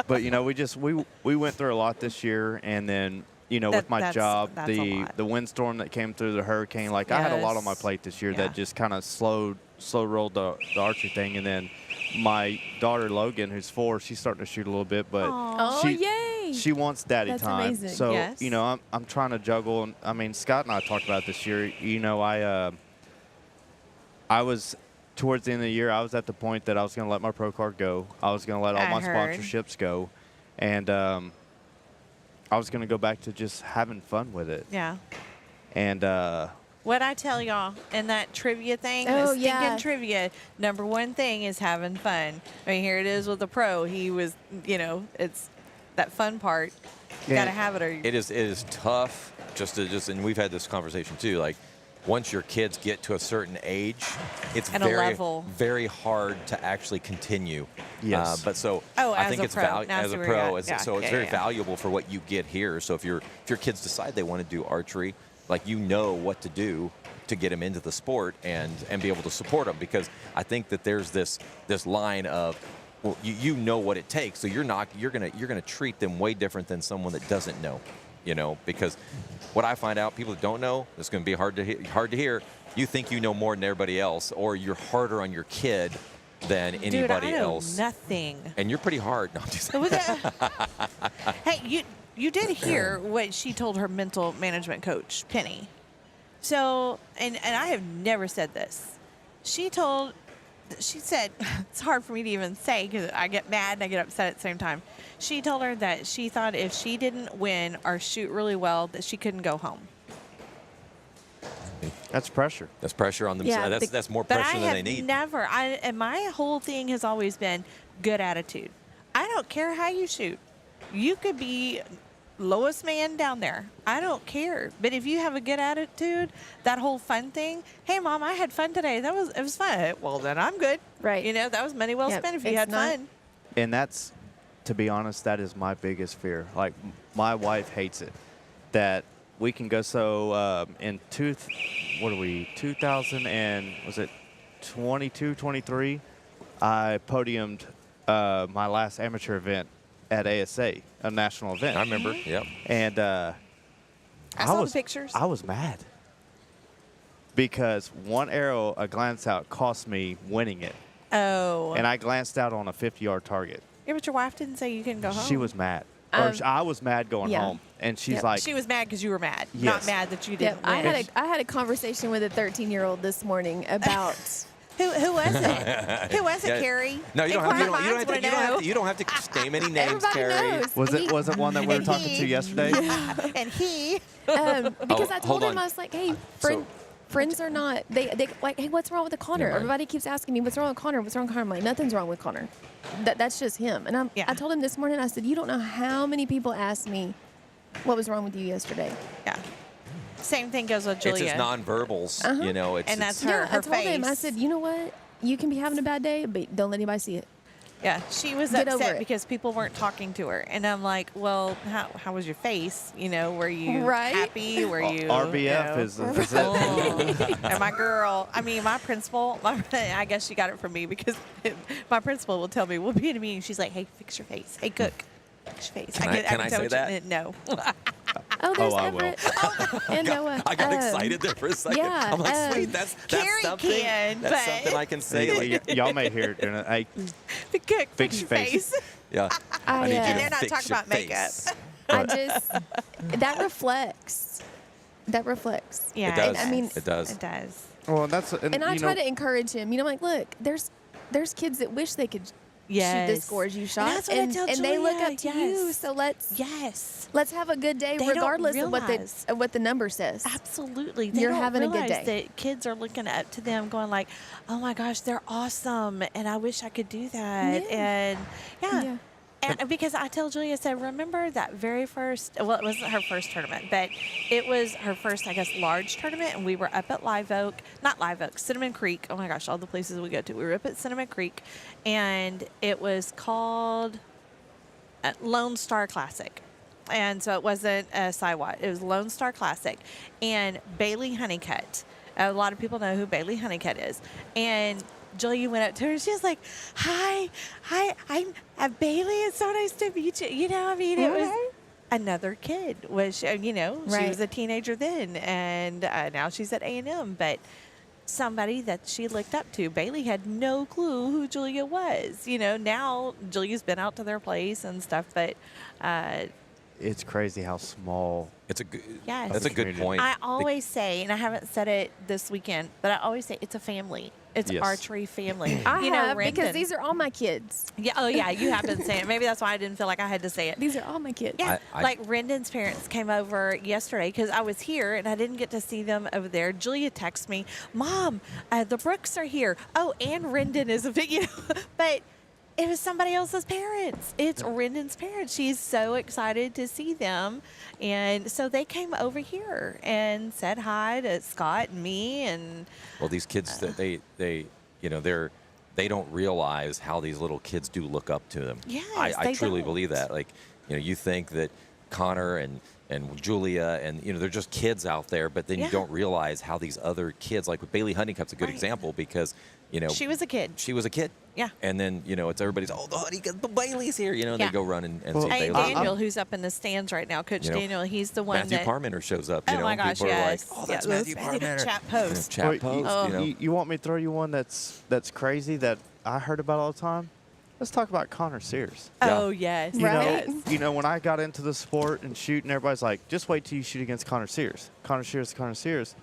But we went through a lot this year, and then with my job, that's a lot. the windstorm that came through, the hurricane, I had a lot on my Yes. plate this year Yeah. that just kind of slow rolled the archery thing. And then my daughter Logan, who's 4, she's starting to shoot a little bit, but Oh, yay. she wants daddy That's time. amazing. So Yes. I'm trying to juggle. And I mean, Scott and I talked about it this year. I was towards the end of the year, I was at the point that I was going to let my pro card go. I was going to let all I my heard. sponsorships go, and I was going to go back to just having fun with it. Yeah. And What I tell y'all in that trivia thing, Oh, that stinking yeah. trivia, number one thing is having fun. I mean, here it is with the pro. He was, it's that fun part. You Yeah. got to have it, or you It is tough and we've had this conversation too. Like, once your kids get to a certain age, it's And a level. very hard to actually continue. Yes. But so Oh, I as think a it's pro. Now I as see a where you're pro. at. It's, Yeah, so it's yeah, very yeah. valuable for what you get here. So if your kids decide they want to do archery, like, what to do to get them into the sport and be able to support them, because I think that there's this line of, well, you know what it takes, so you're gonna treat them way different than someone that doesn't know, because what I find out, people that don't know, it's going to be hard to hear. You think you know more than everybody else, or you're harder on your kid than anybody Dude, I know else. nothing. And you're pretty hard. No, I'm just Look at- Hey, you did hear what she told her mental management coach, Penny. So, and I have never said this. She said, it's hard for me to even say because I get mad and I get upset at the same time. She told her that she thought if she didn't win or shoot really well, that she couldn't go home. that's pressure. That's pressure on them. Yeah, That's more But I pressure than they have need. never, and my whole thing has always been good attitude. I don't care how you shoot. You could be lowest man down there. I don't care. But if you have a good attitude, that whole fun thing, hey, Mom, I had fun today. It was fun. Well, then I'm good. Right. That was money well Yep, spent if you it's had not- fun. And that's, to be honest, that is my biggest fear. Like, my wife hates it. That we can go in 2000 and was it 22, 23? I podiumed my last amateur event at ASA, a national event. I remember. Yep. And I saw the was pictures. I was mad because one arrow, a glance out, cost me winning it, Oh. and I glanced out on a 50-yard target. Yeah, but your wife didn't say you couldn't go home. She was mad. I was mad going yeah. home, and she's Yep. like, She was mad because you were mad, Yes. not mad that you Yep. didn't win. I had a conversation with a 13-year-old this morning about Who was it? Who was it, Yeah. Carrie? No, you don't have Inquiring minds wanna know. you don't have to name any names, everybody Carrie. knows. was it one that we were And talking to he- yesterday? And he. because I hold told him, on. I was like, hey, So- friends are not, they like, hey, what's wrong with the Connor? Never mind. Everybody keeps asking me, what's wrong with Connor? What's wrong with Connor? I'm like, nothing's wrong with Connor. That's just him. And Yeah. I told him this morning, I said, you don't know how many people asked me what was wrong with you yesterday. Yeah. Same thing goes with It's Julia. his nonverbals, Uh-huh. It's, And that's it's- her. Yeah, I told him, I face. said, you know what? You can be having a bad day, but don't let anybody see it. Yeah, she was Get over upset it. because people weren't talking to her, and I'm like, well, how was your face? Were you Right? happy? Were you RBF is it. Oh. And my girl, my principal, I guess she got it from me because my principal will tell me, we'll be in a meeting. She's like, hey, fix your face. Hey, cook. Fish face. Can I say that? No. Oh, there's I will. Everett. And Noah. I got excited there for a second. yeah, I'm like, sweet, that's Carrie something. can, That's but- something I can say. Like, Y'all may hear it. Hey, The good Fish face. yeah. I, need you to And they're not fix talking your about makeup. face. I just that reflects. That reflects. Yeah, It does. I mean, it does. It does. well, that's And I you try know, to encourage him. You know, like, look, there's kids that wish they could shoot the Yes. scores you shot, that's what I tell and they look Julia, up to you. yes. So let's have a good day, They don't regardless of realize. what the number says. Absolutely. They You're don't having a good realize day. that kids are looking up to them going like, oh my gosh, they're awesome. And I wish I could do that. Yeah. And Yeah. And because I tell Julia, I said, remember that very first, well, it wasn't her first tournament, but it was her first, I guess, large tournament. And we were up at Cinnamon Creek. Oh my gosh, all the places we go to. We were up at Cinnamon Creek, and it was called Lone Star Classic. And so it wasn't a Siwat. It was Lone Star Classic. And Bailey Honeycutt. A lot of people know who Bailey Honeycutt is. And Julia went up to her and she was like, hi, I'm Bailey. It's so nice to meet you. You know, I mean, it was another kid. She Right. was a teenager then. And now she's at A&M. But somebody that she looked up to. Bailey had no clue who Julia was. You know, now Julia's been out to their place and stuff. But it's crazy how small. It's a good. Yes. That's a good Community. point. I always say, and I haven't said it this weekend, but I always say it's a family. It's Yes. archery family. I have because Renton- these are all my kids. Yeah. Oh, yeah. You have been saying it. Maybe that's why I didn't feel like I had to say it. These are all my kids. Yeah, I- like Rendon's parents came over yesterday because I was here and I didn't get to see them over there. Julia texted me, "Mom, the Brooks are here." Oh, and Rendon is a video, but it was somebody else's parents. It's Rendon's parents. She's so excited to see them, and so they came over here and said hi to Scott and me. And Well, these kids, that they they don't realize how these little kids do look up to them. Yes, I they truly don't. believe that. Like, you think that Connor and Julia and they're just kids out there, but then Yeah. you don't realize how these other kids, like with Bailey Honeycutt's a good Right. example because she was a kid. she was a kid. Yeah. And then it's everybody's the Bailey's here. And Yeah. they go run and Well, see Hey, Bailey. Daniel, who's up in the stands right now, Coach Daniel, he's the one Matthew that. Parmenter shows up. Oh my gosh, people yes. are like, oh, that's Yes. Matthew Parmenter. Chat post. Chat Wait, post. you want me to throw you one that's crazy that I heard about all the time? Let's talk about Connor Sears. Yeah. Oh yes, You know, yes. when I got into the sport and shooting, everybody's like, just wait till you shoot against Connor Sears. Connor Sears, Connor Sears.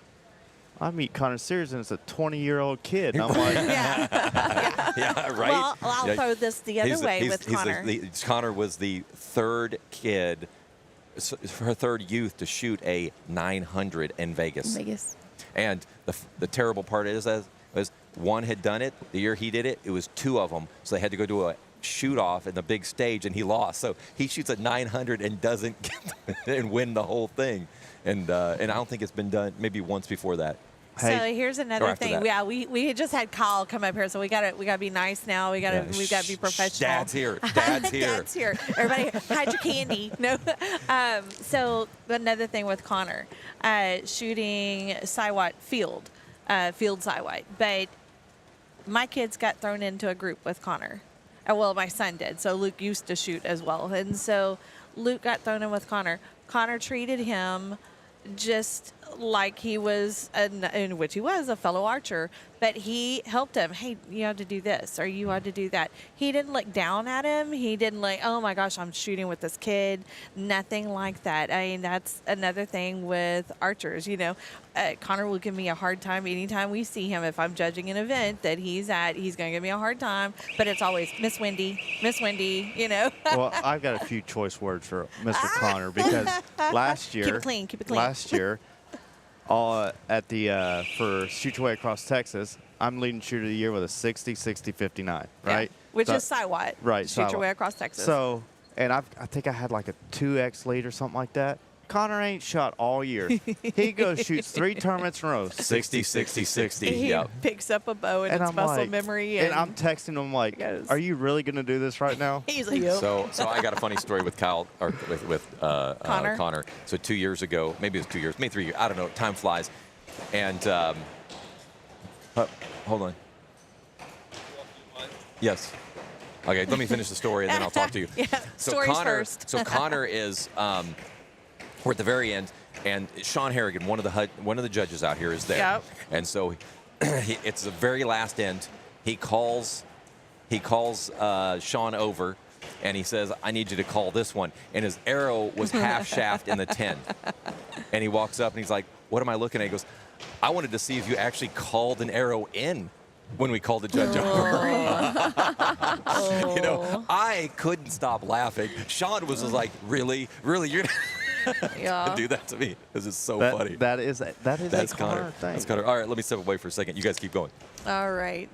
I meet Connor Sears and it's a 20-year-old kid. And I'm like, Yeah. Yeah, right. Well, I'll Yeah. throw this the other way with Connor. Connor was the third kid, her third youth to shoot a 900 in Vegas. Vegas. And the terrible part is one had done it the year he did it. It was two of them, so they had to go do a shoot off in the big stage, and he lost. So he shoots a 900 and doesn't and win the whole thing. And I don't think it's been done maybe once before that. So hey, here's Or another after thing. that. Yeah, we had just had Kyle come up here, so we gotta be nice now. We've got to be professional. Dad's here. Dad's here. Dad's here. Everybody, hide your candy. No. So another thing with Connor, shooting Siwat field Siwat, but my kids got thrown into a group with Connor. Well, my son did. So Luke used to shoot as well, and so Luke got thrown in with Connor. Connor treated him just like he was, in which he was a fellow archer, but he helped him. Hey, you had to do this, or you had to do that. He didn't look down at him. He didn't like, oh my gosh, I'm shooting with this kid. Nothing like that. I mean, that's another thing with archers. Connor will give me a hard time anytime we see him. If I'm judging an event that he's at, he's going to give me a hard time. But it's always Miss Wendy. well, I've got a few choice words for Mr. Connor because last year, Keep it clean. Last year, at the for Shoot Your Way Across Texas, I'm leading shooter of the year with a 60-60-59, right? Which So- is Siwat. Right, Shoot your Siwat. way across Texas. So, and I think I had like a 2x lead or something like that. Connor ain't shot all year. He goes shoots 3 tournaments in a row. 60, 60, 60. he Yep. picks up a bow and, And it's I'm muscle like, memory. and I'm texting him like, goes. "Are you really gonna do this right now?" he's like, yep. So I got a funny story with Kyle, or with Connor? Connor. So 2 years ago, maybe it was 2 years, maybe 3 years. I don't know. Time flies. And hold on. Yes. Okay, let me finish the story and then I'll talk to you. Yeah, So stories Connor, first. so Connor is, we're at the very end, and Sean Harrigan, one of the judges out here, is there. Yep. And so it's the very last end. He calls Sean over, and he says, "I need you to call this one." And his arrow was half shaft in the 10. And he walks up and he's like, "What am I looking at?" He goes, "I wanted to see if you actually called an arrow in when we called the judge over." You know, I couldn't stop laughing. Sean was just like, "Really, really, you're Yeah. do that to me?" This is so funny. That is That's a Connor. thing. That's Connor. All right, let me step away for a second. You guys keep going. All right.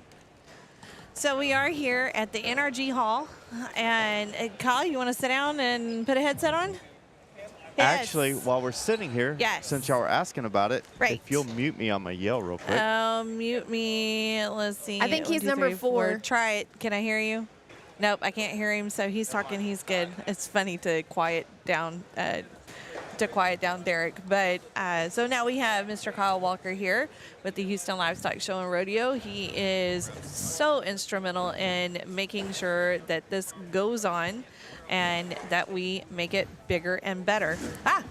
So we are here at the NRG Hall, and Kyle, you want to sit down and put a headset on? Yes. Actually, while we're sitting here, Yes. since y'all were asking about it, Right. if you'll mute me, I'm going to yell real quick. Mute me. Let's see. I think 1, he's 2, number 3, 4. Try it. Can I hear you? Nope, I can't hear him. So he's talking. He's good. It's funny to quiet down Derek. But so now we have Mr. Kyle Walker here with the Houston Livestock Show and Rodeo. He is so instrumental in making sure that this goes on and that we make it bigger and better.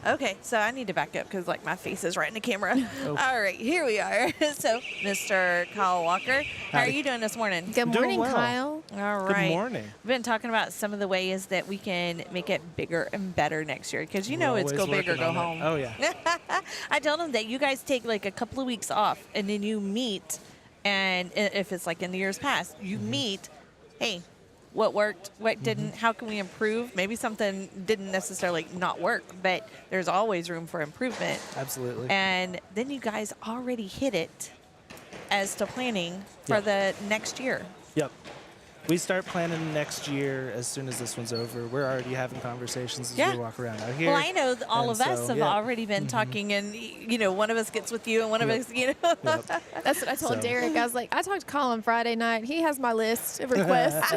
Okay. So I need to back up because like my face is right in the camera. All right, here we are. So Mr. Kyle Walker, how are you doing this morning? Good morning, well. Kyle. All right. Good morning. We've been talking about some of the ways that we can make it bigger and better next year because you know We're it's go always big or working go on home. it. Oh, yeah. I told them that you guys take like a couple of weeks off and then you meet, and if it's like in the years past, you meet, hey, what worked, what didn't, how can we improve? Maybe something didn't necessarily not work, but there's always room for improvement. Absolutely. And then you guys already hit it as to planning for Yeah. the next year. Yep. We start planning next year as soon as this one's over. We're already having conversations as Yeah. we walk around out here. Well, I know all And of us so, have yeah. already been talking, and you know, one of us gets with you, and one of Yep. us, you know. Yep. That's what I told So- Derek. I was like, I talked to Colin Friday night. He has my list of requests.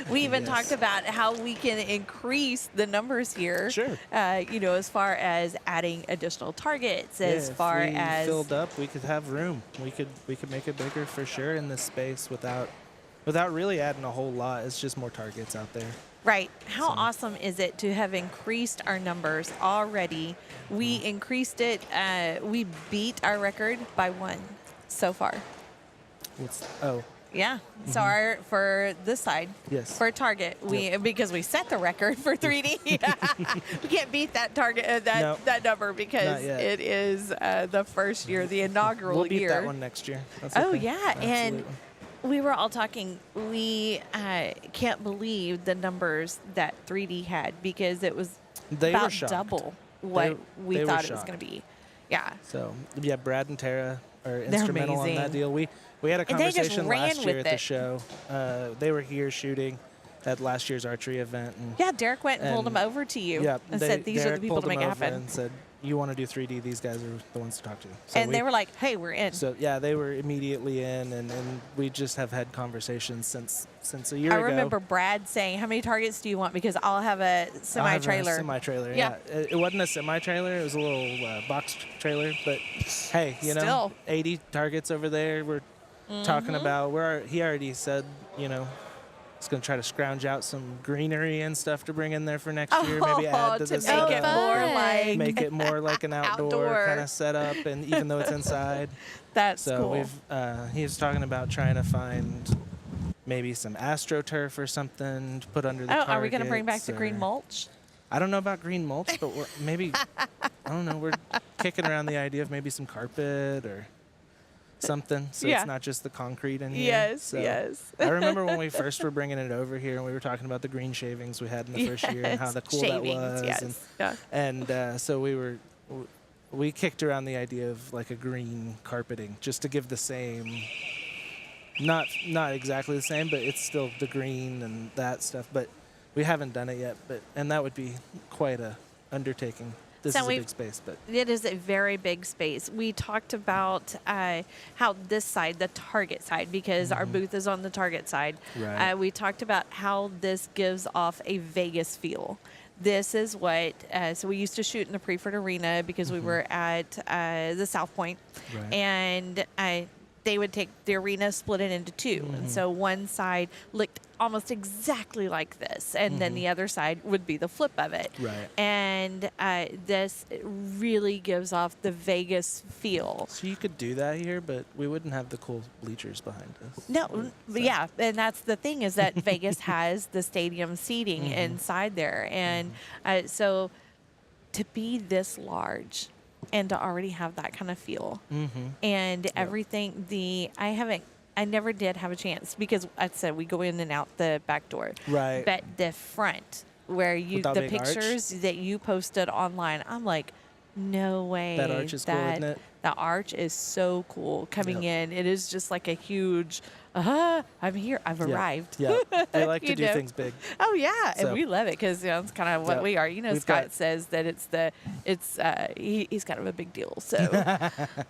We even Yes. talked about how we can increase the numbers here. Sure. You know, as far as adding additional targets, Yeah, as far if we as filled up, we could have room. We could make it bigger for sure in this space without really adding a whole lot. It's just more targets out there. right. How So- awesome is it to have increased our numbers already? We increased it. We beat our record by 1 so far. Yeah. So for this side, Yes. for target, because we set the record for 3D. We can't beat that target, No. that number because Not yet. it is the first year, the inaugural We'll get year. that one next year. That's Oh okay. yeah, and Absolutely. we were all talking. We can't believe the numbers that 3D had because it was They were about shocked. double what we they were thought it was shocked. going to be. Yeah. So yeah, Brad and Tara are They're instrumental on that amazing. deal. We had a And they just conversation ran last year with at the it. show. They were here shooting at last year's archery event. And Yeah, Derek went and pulled And- them over to you yeah, and they- said, these are the Derek people pulled to make them it over happen. and said, you want to do 3D? These guys are the ones to talk to. So And they were like, hey, we're in. So yeah, they were immediately in, and we just have had conversations since a year I ago. remember Brad saying, how many targets do you want? Because I'll have a semi-trailer. Semi-trailer. Yeah. Yeah. It wasn't a semi-trailer. It was a little box trailer. But hey, you know, Still. 80 targets over there. We're talking about. He already said, you know, he's going to try to scrounge out some greenery and stuff to bring in there for next year. Maybe add to to the make it setup. more fun. like Make it more like an outdoor, Outdoor. kind of setup, and even though it's inside. that's So cool. he was talking about trying to find maybe some AstroTurf or something to put under the Oh, are we going to bring back targets the green or- mulch? I don't know about green mulch, but maybe I don't know. We're kicking around the idea of maybe some carpet or something, so Yeah. it's not just the concrete in here. Yes, So yes. I remember when we first were bringing it over here, and we were talking about the green shavings we had in the first year and how the cool Shavings, that was. yes. Yeah. And so we kicked around the idea of like a green carpeting just to give the same. Not exactly the same, but it's still the green and that stuff. But we haven't done it yet. And that would be quite a undertaking. This So is a we've- big space, but It is a very big space. We talked about how this side, the target side, because our booth is on the target side. Right. We talked about how this gives off a Vegas feel. This is what, so we used to shoot in the Preford Arena because we were at the South Point. Right. And they would take the arena, split it into two. Mm-hmm. And so one side looked almost exactly like this, and then the other side would be the flip of it. Right. And this really gives off the Vegas feel. So you could do that here, but we wouldn't have the cool bleachers behind us. No, yeah, and that's the thing is that Vegas has the stadium seating Mm-hmm. inside there, and so to be this large and to already have that kind of feel, Mm-hmm. and everything. I never did have a chance because I said we go in and out the back door, Right. but the front where With that the big arch? pictures that you posted online, I'm like, no way. That arch is cool, isn't it? The arch is so cool coming Yep. in. It is just like a huge, I'm here. I've Yeah. arrived. Yeah. They like to You do know? things big. Oh yeah, and So- we love it because it's kind of what Yep. we are. You know, We've Scott got- says that he's kind of a big deal. So,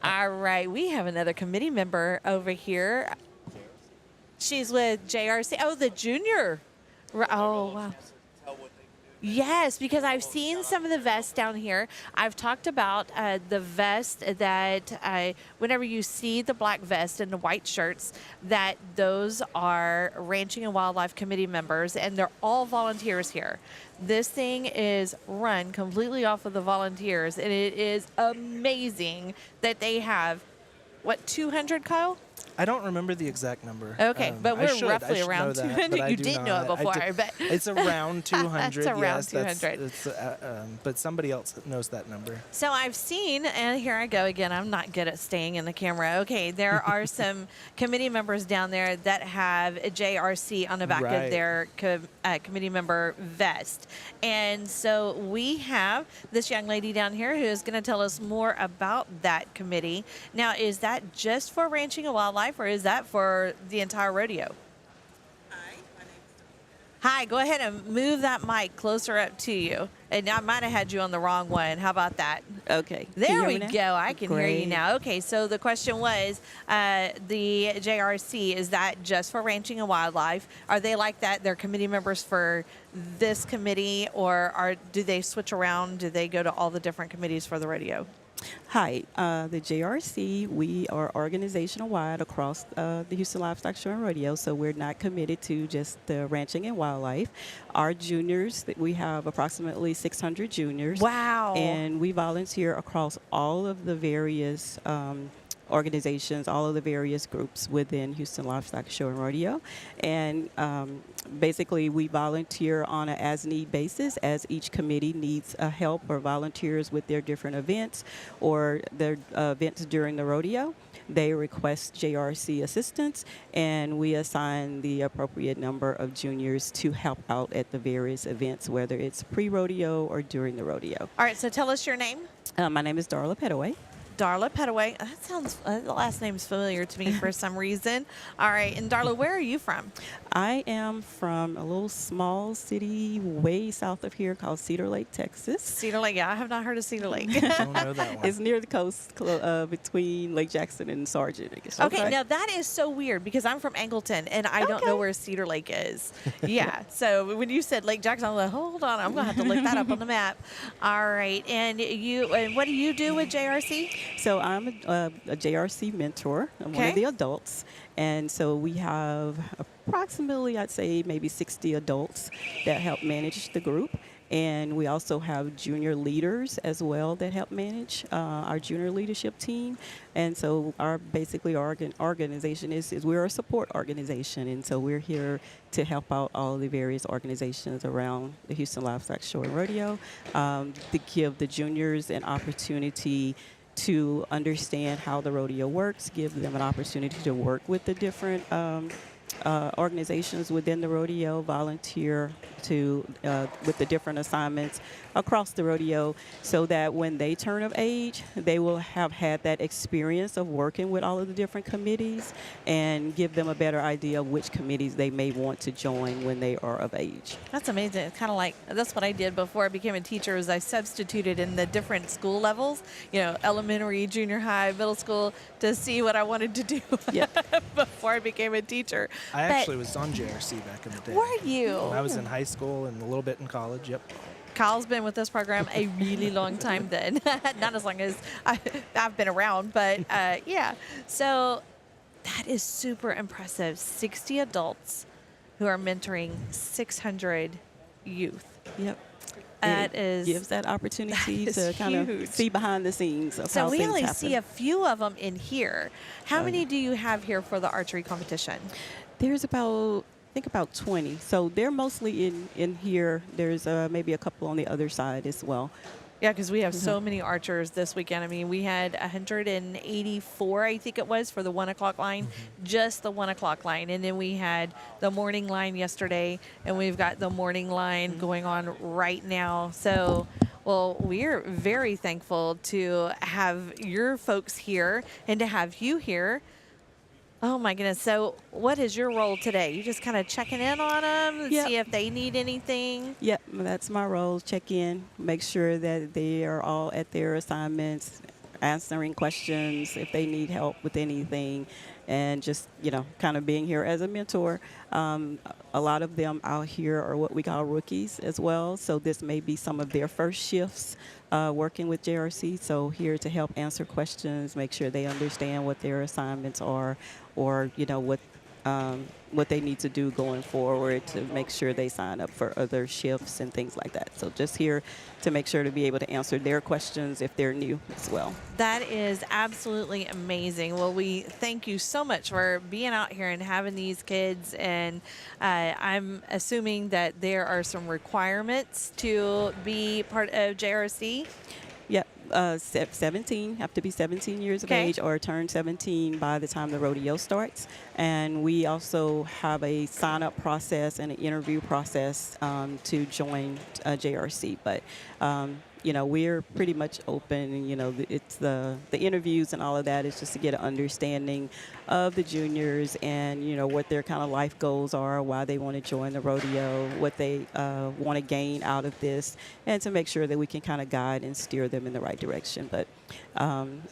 all right, we have another committee member over here. She's with JRC. Oh, the junior. Oh wow. Yes, because I've seen some of the vests down here. I've talked about the vest that whenever you see the black vest and the white shirts, that those are Ranching and Wildlife Committee members, and they're all volunteers here. This thing is run completely off of the volunteers, and it is amazing that they have, 200, Kyle? I don't remember the exact number. Okay, but I we're should. roughly I should around know that, 200. but I You do did know it not. before, I do- but it's around 200. It's around yes, 200. But somebody else knows that number. So I've seen, and here I go again, I'm not good at staying in the camera. Okay, there are some committee members down there that have a JRC on the back of Right. their committee member vest. And so we have this young lady down here who is going to tell us more about that committee. Now, is that just for Ranching and Wildlife, or is that for the entire rodeo? Hi, go ahead and move that mic closer up to you. And I might have had you on the wrong one. How about that? Okay. Can you There hear we me now? go. I can hear you Great. now. Okay, so the question was, the JRC, is that just for Ranching and Wildlife? Are they like that? They're committee members for this committee, or do they switch around? Do they go to all the different committees for the rodeo? Hi, the JRC, we are organizational wide across the Houston Livestock Show and Rodeo, so we're not committed to just the ranching and wildlife. Our juniors, we have approximately 600 juniors. Wow. And we volunteer across all of the various organizations, all of the various groups within Houston Livestock Show and Rodeo. And basically, we volunteer on an as-need basis as each committee needs help or volunteers with their different events or their events during the rodeo. They request JRC assistance, and we assign the appropriate number of juniors to help out at the various events, whether it's pre-rodeo or during the rodeo. All right, so tell us your name. My name is Darla Petaway. Darla Petaway. That sounds, the last name's familiar to me for some reason. All right, and Darla, where are you from? I am from a little small city way south of here called Cedar Lake, Texas. Cedar Lake. Yeah, I have not heard of Cedar Lake. Don't know that one. It's near the coast, between Lake Jackson and Sargent, I guess. Okay, now that is so weird because I'm from Angleton and I don't know Okay. where Cedar Lake is. Yeah, so when you said Lake Jackson, I'm like, hold on, I'm gonna have to look that up on the map. All right, and what do you do with JRC? So I'm a JRC mentor. I'm one Okay. of the adults. And so we have approximately, I'd say, maybe 60 adults that help manage the group. And we also have junior leaders as well that help manage our junior leadership team. And so our organization is we're a support organization. And so we're here to help out all the various organizations around the Houston Livestock Show and Rodeo to give the juniors an opportunity to understand how the rodeo works, give them an opportunity to work with the different organizations within the rodeo, volunteer with the different assignments across the rodeo, so that when they turn of age, they will have had that experience of working with all of the different committees and give them a better idea of which committees they may want to join when they are of age. That's amazing. It's kind of like, that's what I did before I became a teacher, is I substituted in the different school levels, elementary, junior high, middle school, to see what I wanted to do before I became a teacher. I actually was on JRC back in the day. Were you? When I was in high school and a little bit in college. Yep. Kyle's been with this program a really long time then. Not as long as I've been around, but yeah. So That is super impressive. 60 adults who are mentoring 600 youth. Yep. That It gives that opportunity to kind huge. of see behind the scenes of So how we things only happen. see a few of them in here. How many do you have here for the archery competition? There's about, I think about 20. So they're mostly in here. There's maybe a couple on the other side as well. Yeah, because we have so many archers this weekend. I mean, we had 184, I think it was, for the 1 o'clock line, just the 1 o'clock line. And then we had the morning line yesterday, and we've got the morning line going on right now. So, well, we're very thankful to have your folks here and to have you here. Oh, my goodness. So what is your role today? You just kind of checking in on them, Yep. see if they need anything? Yep, that's my role. Check in, make sure that they are all at their assignments, answering questions if they need help with anything, and just, kind of being here as a mentor. A lot of them out here are what we call rookies as well. So this may be some of their first shifts working with JRC. So here to help answer questions, make sure they understand what their assignments are, or, what they need to do going forward to make sure they sign up for other shifts and things like that. So just here to make sure to be able to answer their questions if they're new as well. That is absolutely amazing. Well, we thank you so much for being out here and having these kids. And I'm assuming that there are some requirements to be part of JRC. Yep, 17, have to be 17 years of Okay. age or turn 17 by the time the rodeo starts. And we also have a sign-up process and an interview process to join JRC. But, we're pretty much open. And, it's the interviews and all of that is just to get an understanding of the juniors and, what their kind of life goals are, why they want to join the rodeo, what they want to gain out of this, and to make sure that we can kind of guide and steer them in the right direction. But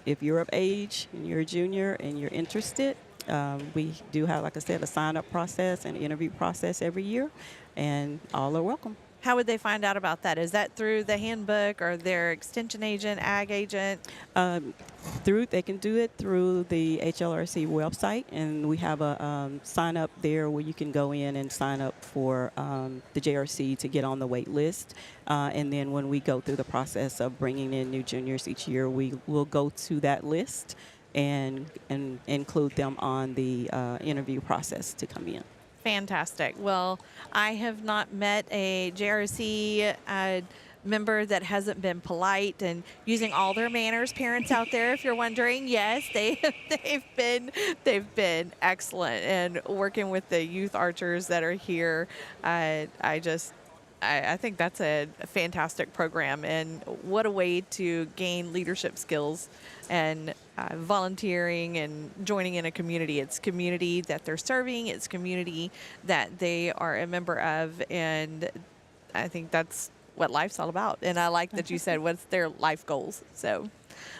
if you're of age and you're a junior and you're interested, we do have, like I said, a sign-up process and interview process every year, and all are welcome. How would they find out about that? Is that through the handbook or their extension agent, ag agent? They can do it through the HLRC website, and we have a sign up there where you can go in and sign up for the JRC to get on the wait list. And then when we go through the process of bringing in new juniors each year, we will go to that list and include them on the interview process to come in. Fantastic. Well, I have not met a JRC member that hasn't been polite and using all their manners. Parents out there, if you're wondering, yes, they've been excellent. And working with the youth archers that are here, I think that's a fantastic program, and what a way to gain leadership skills and volunteering and joining in a community. It's community that they're serving. It's community that they are a member of, and I think that's what life's all about. And I like that you said what's their life goals. So,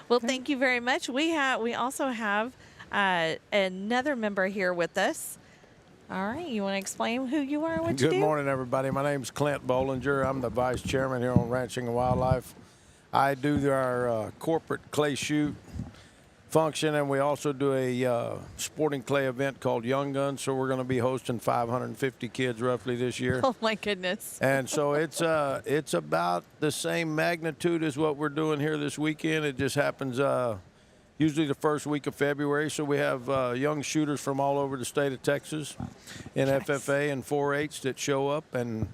well, thank you very much. We also have another member here with us. All right, you want to explain who you are, what you do? Good morning, everybody. My name's Clint Bollinger. I'm the vice chairman here on Ranching and Wildlife. I do our corporate clay shoot function, and we also do a sporting clay event called Young Guns. So we're going to be hosting 550 kids roughly this year. Oh my goodness! And so it's about the same magnitude as what we're doing here this weekend. It just happens usually the first week of February. So we have young shooters from all over the state of Texas in FFA and 4-H that show up, and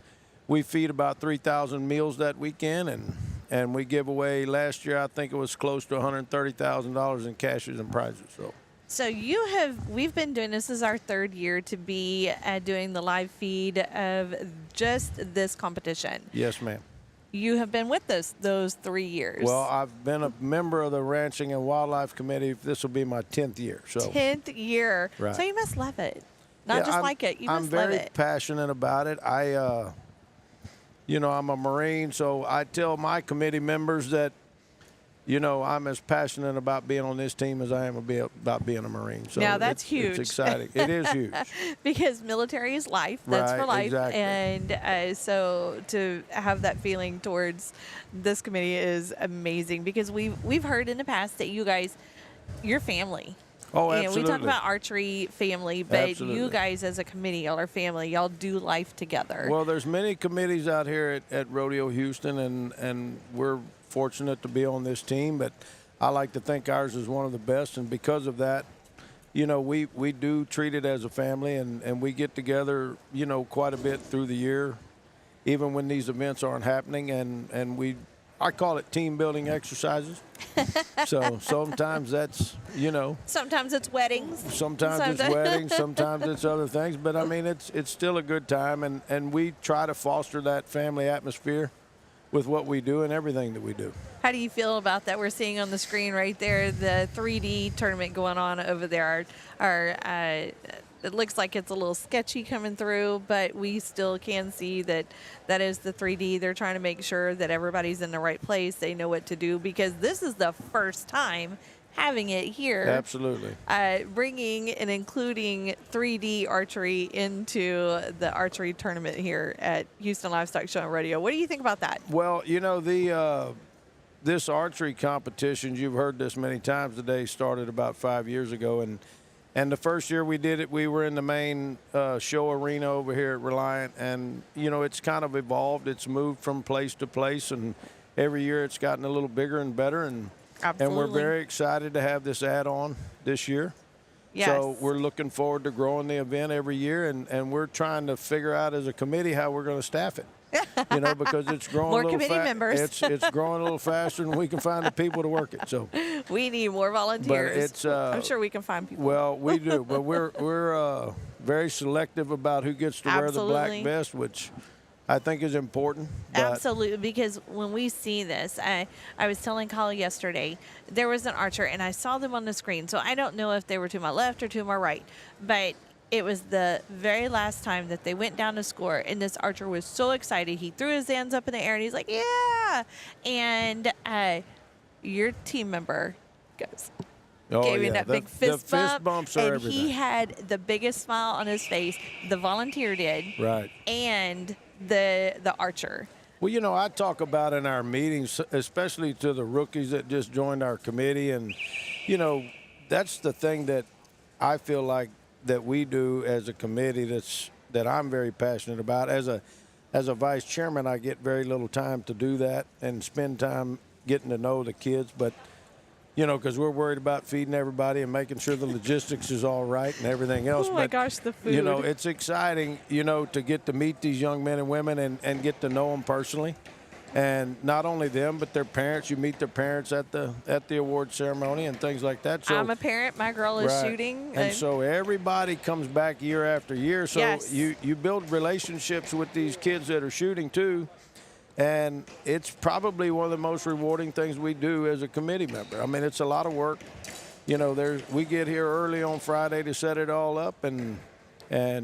we feed about 3,000 meals that weekend, and we give away, last year I think it was close to $130,000 in cashes and prizes. So we've been doing, this is our third year to be doing the live feed of just this competition. Yes, ma'am. You have been with us those 3 years. Well, I've been a member of the Ranching and Wildlife Committee. This will be my 10th year. So 10th year. Right. So you must love it. Not just like it, you must love I'm very it. passionate about it. I'm a Marine, so I tell my committee members that, I'm as passionate about being on this team as I am about being a Marine. So now that's huge. It's exciting. It is huge. Because military is life. That's Right, for life. exactly. And so to have that feeling towards this committee is amazing, because we've heard in the past that you guys, your family. Oh, We talk absolutely. about archery family, but Absolutely. you guys as a committee, y'all are family. Y'all do life together. Well, there's many committees out here at Rodeo Houston, and we're fortunate to be on this team, but I like to think ours is one of the best, and because of that, you know, we do treat it as a family, and we get together, you know, quite a bit through the year, even when these events aren't happening, and I call it team building exercises. So sometimes that's, you know. Sometimes it's weddings. Sometimes it's weddings, sometimes it's other things, but I mean, it's still a good time, and we try to foster that family atmosphere with what we do and everything that we do. How do you feel about that? We're seeing on the screen right there the 3D tournament going on over there. It looks like it's a little sketchy coming through, but we still can see that is the 3D. They're trying to make sure that everybody's in the right place. They know what to do because this is the first time having it here. Absolutely. Bringing and including 3D archery into the archery tournament here at Houston Livestock Show and Rodeo. What do you think about that? Well, you know, this archery competition, you've heard this many times today, started about 5 years ago, and the first year we did it, we were in the main show arena over here at Reliant, and, you know, it's kind of evolved. It's moved from place to place, and every year it's gotten a little bigger and better, and we're very excited to have this add-on this year. Yes. So we're looking forward to growing the event every year, and we're trying to figure out as a committee how we're going to staff it. You know, because it's growing More a little committee members. It's growing a little faster than we can find the people to work it. So we need more volunteers. But it's, I'm sure we can find people. well, we do, but we're very selective about who gets to wear the black Absolutely. vest, which I think is important. But Absolutely, because when we see this, I was telling Kyle yesterday, there was an archer, and I saw them on the screen. So I don't know if they were to my left or to my right, but it was the very last time that they went down to score, and this archer was so excited. He threw his hands up in the air, and he's like, yeah! And your team member goes, gave him that big fist bump, fist bumps are and everything. he had the biggest smile on his face. The volunteer did, Right. and the archer. Well, you know, I talk about in our meetings, especially to the rookies that just joined our committee, and, you know, that's the thing that I feel like that we do as a committee that I'm very passionate about. As a vice chairman, I get very little time to do that and spend time getting to know the kids, but, you know, because we're worried about feeding everybody and making sure the logistics is all right and everything else. Oh my but, gosh, the food. You know, it's exciting, you know, to get to meet these young men and women and get to know them personally. And not only them, but their parents. You meet their parents at the award ceremony and things like that. So I'm a parent. My girl is right. shooting. And so everybody comes back year after year. So Yes. you build relationships with these kids that are shooting too. And it's probably one of the most rewarding things we do as a committee member. I mean, it's a lot of work. You know, we get here early on Friday to set it all up, and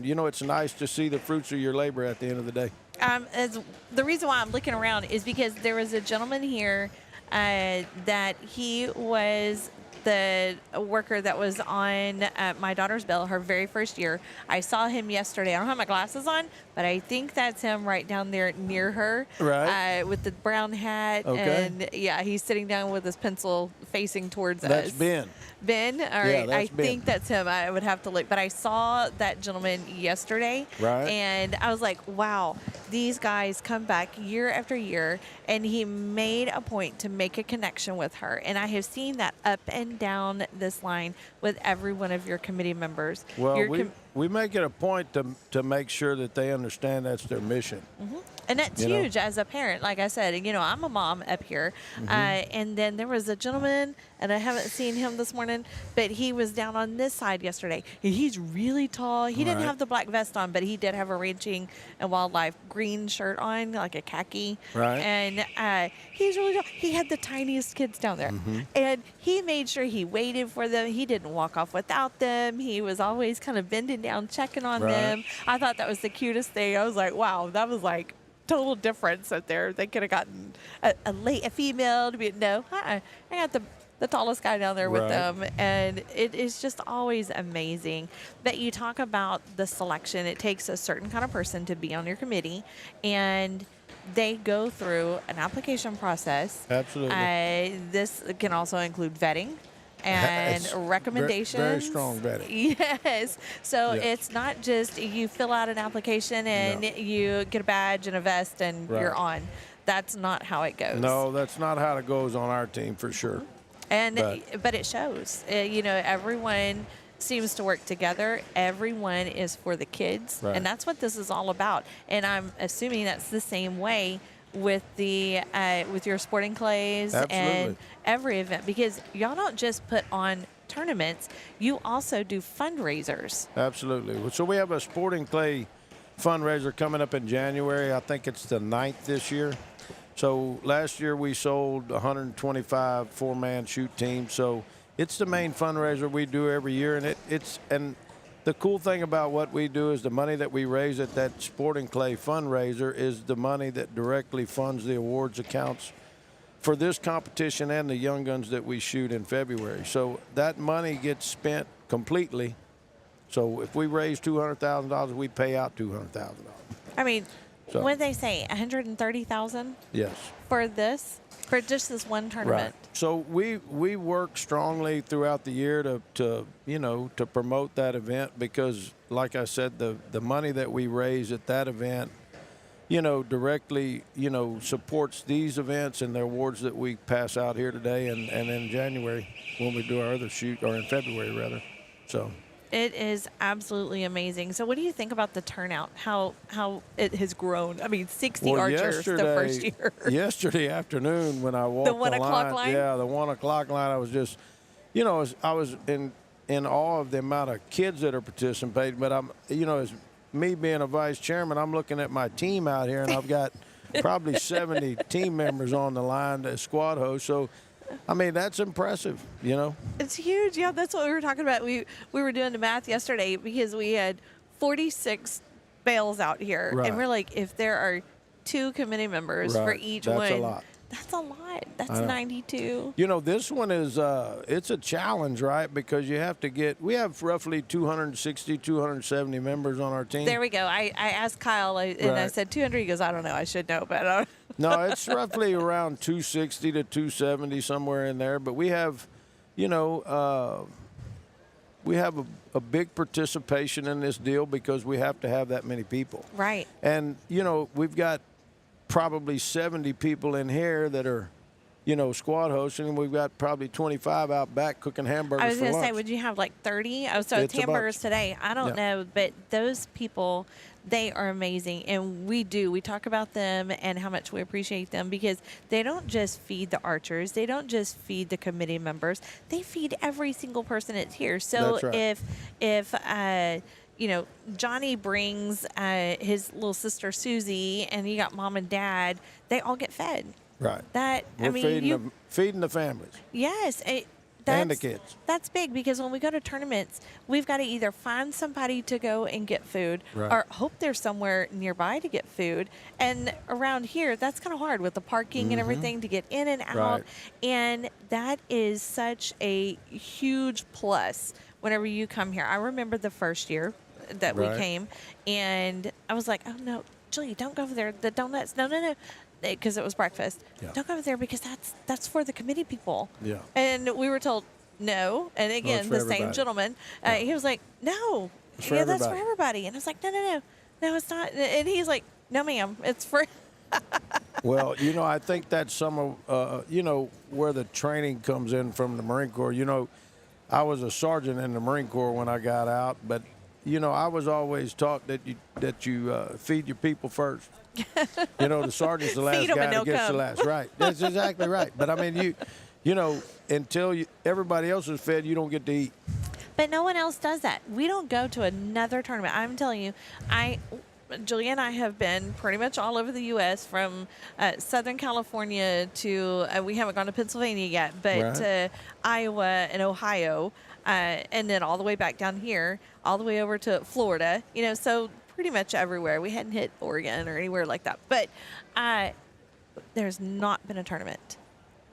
you know, it's nice to see the fruits of your labor at the end of the day. The reason why I'm looking around is because there was a gentleman here that he was the worker that was on my daughter's bell her very first year. I saw him yesterday. I don't have my glasses on, but I think that's him right down there near her. Right. With the brown hat. Okay. And, yeah, he's sitting down with his pencil facing towards us. That's Ben. Ben? All right. that's I Ben. think that's him. I would have to look. But I saw that gentleman yesterday. Right. And I was like, wow, these guys come back year after year. And he made a point to make a connection with her. And I have seen that up and down this line with every one of your committee members. Well, Your we make it a point to make sure that they understand that's their mission. Mm-hmm. And that's You know? huge as a parent. Like I said, you know, I'm a mom up here. And then there was a gentleman, and I haven't seen him this morning, but he was down on this side yesterday. And he's really tall. He didn't Right. have the black vest on, but he did have a ranching and wildlife green shirt on, like a khaki. Right. And he's really tall. He had the tiniest kids down there. And he made sure he waited for them. He didn't walk off without them. He was always kind of bending down, checking on Right. them. I thought that was the cutest thing. I was like, wow, that was like total difference out there. They could have gotten a female to be I got the tallest guy down there with Right. them, and it is just always amazing. But you talk about the selection. It takes a certain kind of person to be on your committee, and they go through an application process. Absolutely. This can also include vetting. and recommendations. Very strong vetting. Yes. So Yes. it's not just you fill out an application and No. you get a badge and a vest and Right. you're on. That's not how it goes. No, that's not how it goes on our team for sure. And But- but it shows. You know, everyone seems to work together. Everyone is for the kids, Right. and that's what this is all about. And I'm assuming that's the same way with the with your sporting clays and Absolutely. every event, because y'all don't just put on tournaments, you also do fundraisers. Absolutely. Well, so we have a sporting clay fundraiser coming up in January. I think it's the 9th this year. So last year we sold 125 four-man shoot teams. So it's the main fundraiser we do every year, and and the cool thing about what we do is the money that we raise at that sporting clay fundraiser is the money that directly funds the awards accounts for this competition and the young guns that we shoot in February. So that money gets spent completely. So if we raise $200,000, we pay out $200,000. I mean, So- what did they say? 130,000 Yes. for this, for just this one tournament. So we work strongly throughout the year to promote that event, because like I said, the money that we raise at that event, directly, supports these events and the awards that we pass out here today and in January when we do our other shoot, or in February rather. So It is absolutely amazing. So what do you think about the turnout? How it has grown? I mean, 60 archers the first year. Yesterday afternoon when I walked 1 o'clock line? Yeah, the 1 o'clock line, I was just, I was in awe of the amount of kids that are participating. But I'm, as me being a vice chairman, I'm looking at my team out here, and I've got probably 70 team members on the line as squad hosts. So, I mean, that's impressive, It's huge. Yeah, that's what we were talking about. We were doing the math yesterday because we had 46 bales out here. Right. And we're like, if there are 2 committee members for Right. each That's one, a lot. that's a lot. That's I know. 92. This one is, it's a challenge, right? Because we have roughly 260, 270 members on our team. There we go. I asked Kyle, and I Right. said 200. He goes, I don't know. I should know, but I don't. No, it's roughly around 260 to 270, somewhere in there. But we have, a big participation in this deal because we have to have that many people. Right. And, we've got probably 70 people in here that are, squad hosting, and we've got probably 25 out back cooking hamburgers I was for going to say, lunch. would you have like 30? Oh, so it's It's a hamburgers bunch. today. I don't Yeah. know, but those people, they are amazing. And we talk about them and how much we appreciate them, because they don't just feed the archers. They don't just feed the committee members. They feed every single person that's here. So That's right. if Johnny brings his little sister Susie, and you got mom and dad, they all get fed. Right. We're feeding the families. Yes. And the kids. That's big, because when we go to tournaments, we've got to either find somebody to go and get food, Right. or hope there's somewhere nearby to get food. And around here, that's kind of hard with the parking and everything to get in and out. Mm-hmm. Right. And that is such a huge plus whenever you come here. I remember the first year that we Right. came, and I was like, oh, no, Julie, don't go over there. The donuts, no. Because it was breakfast. Yeah. Don't go over there, because that's for the committee people. Yeah. And we were told no. And again, for the same everybody. gentleman, he was like, no, It's for that's for everybody. everybody. And I was like, no, it's not. And he's like, no, ma'am, it's for. Well, I think that's some of, where the training comes in from the Marine Corps. I was a sergeant in the Marine Corps when I got out, but, I was always taught that you feed your people first. The sergeant's the last Feed 'em guy and that they'll gets the come. last. Right. That's exactly right. But, I mean, until everybody else is fed, you don't get to eat. But no one else does that. We don't go to another tournament. I'm telling you, Julia and I have been pretty much all over the U.S. from Southern California to, we haven't gone to Pennsylvania yet, but Right. Iowa and Ohio, and then all the way back down here, all the way over to Florida, so pretty much everywhere. We hadn't hit Oregon or anywhere like that. But there's not been a tournament.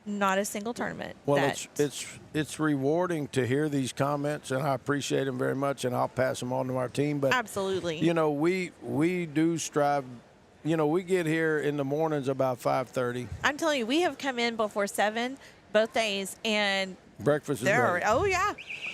Not a single tournament. Well, it's rewarding to hear these comments, and I appreciate them very much, and I'll pass them on to our team. But Absolutely. we do strive. We get here in the mornings about 5:30. I'm telling you, we have come in before 7 both days, and Breakfast is They're ready. already, oh, yeah.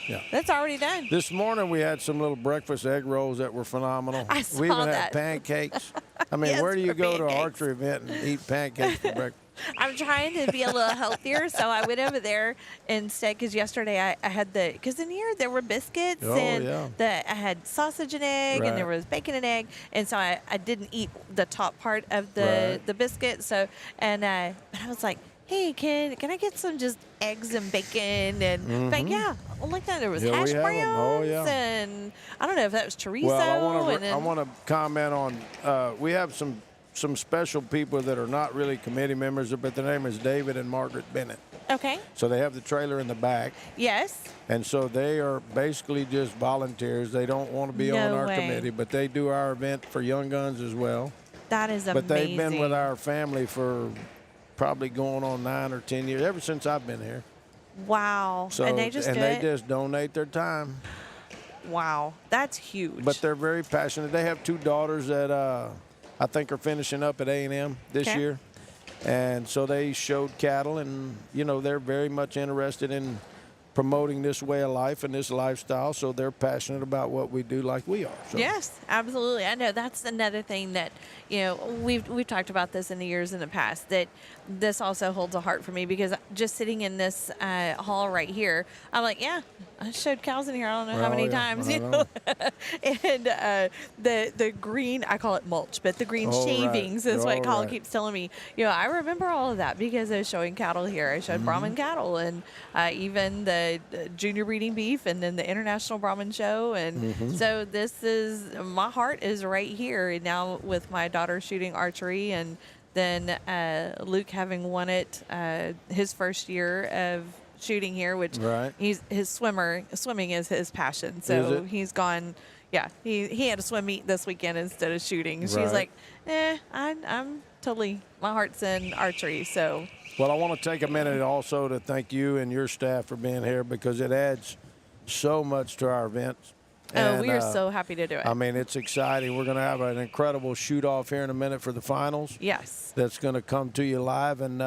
Yeah. That's already done. This morning we had some little breakfast egg rolls that were phenomenal. I saw we even that. had pancakes. I mean, Yes, where do you for go to an pancakes. archery event and eat pancakes for breakfast? I'm trying to be a little healthier, so I went over there instead. Because yesterday I had because in here there were biscuits Oh, and yeah. I had sausage and egg, and there Right. was bacon and egg, and so I didn't eat the top part of Right. the biscuit. So but I was like, hey, can I get some just eggs and bacon and like yeah, like that. There was Yeah, we hash have 'em. browns Oh, yeah. and I don't know if that was chorizo. Well, and then, I want to comment on. We have some special people that are not really committee members, but their name is David and Margaret Bennett. okay, So they have the trailer in the back, yes, and so they are basically just volunteers. They don't want to be on No our way. committee, but they do our event for Young Guns as well. that is amazing. But they've been with our family for probably going on 9 or 10 years, ever since I've been here. Wow, So and they just do it? just donate their time. Wow, that's huge. But they're very passionate. They have 2 daughters that I think are finishing up at A&M this Okay. year. And so they showed cattle, and, they're very much interested in promoting this way of life and this lifestyle. So they're passionate about what we do like we are. So. Yes, absolutely. I know that's another thing that, we've talked about this in the years in the past, that this also holds a heart for me, because just sitting in this hall right here, I'm like, yeah, I showed cows in here. I don't know how Oh, many yeah. times, I you know. And the green, I call it mulch, but the green Oh, right. shavings is what Oh, Colin right. keeps telling me. I remember all of that because I was showing cattle here. I Mm-hmm. showed Brahman cattle, and even the junior breeding beef, and then the International Brahman Show. And Mm-hmm. so this is, my heart is right here. And now with my daughter shooting archery, and then Luke having won it his first year of shooting here, which Right. swimming is his passion. Is So it? he's gone. Yeah, he had a swim meet this weekend instead of shooting. She's Right. like, I'm totally, my heart's in archery. So Well, I want to take a minute also to thank you and your staff for being here, because it adds so much to our events. And, we are so happy to do it. I mean, it's exciting. We're going to have an incredible shoot-off here in a minute for the finals. Yes. That's going to come to you live, and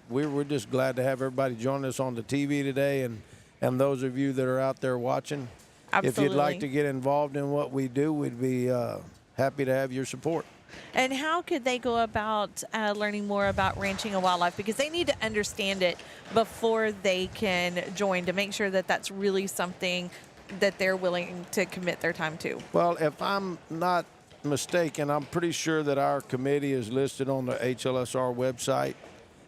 we're just glad to have everybody join us on the TV today, and those of you that are out there watching. Absolutely. If you'd like to get involved in what we do, we'd be happy to have your support. And how could they go about learning more about ranching and wildlife? Because they need to understand it before they can join, to make sure that that's really something that they're willing to commit their time to. Well, if I'm not mistaken, I'm pretty sure that our committee is listed on the HLSR website,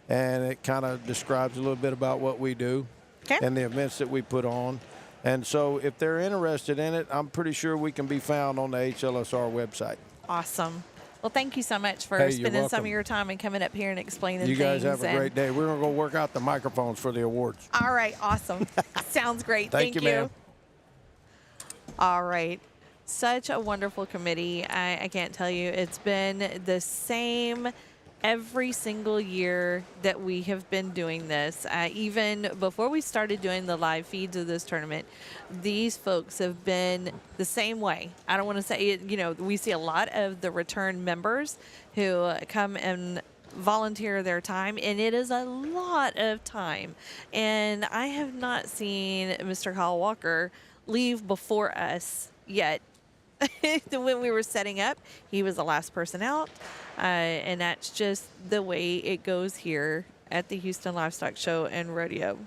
and it kind of describes a little bit about what we do Okay. and the events that we put on. And so if they're interested in it, I'm pretty sure we can be found on the HLSR website. Awesome. Well, thank you so much for Hey, you're spending some welcome. of your time and coming up here and explaining You things. guys have a and- great day. We're going to go work out the microphones for the awards. All right, awesome. Sounds great. Thank you, ma'am. All right. Such a wonderful committee. I can't tell you. It's been the same every single year that we have been doing this. Even before we started doing the live feeds of this tournament, these folks have been the same way. I don't want to say it, we see a lot of the return members who come and volunteer their time, and it is a lot of time. And I have not seen Mr. Kyle Walker leave before us yet. When we were setting up, he was the last person out, and that's just the way it goes here at the Houston Livestock Show and Rodeo.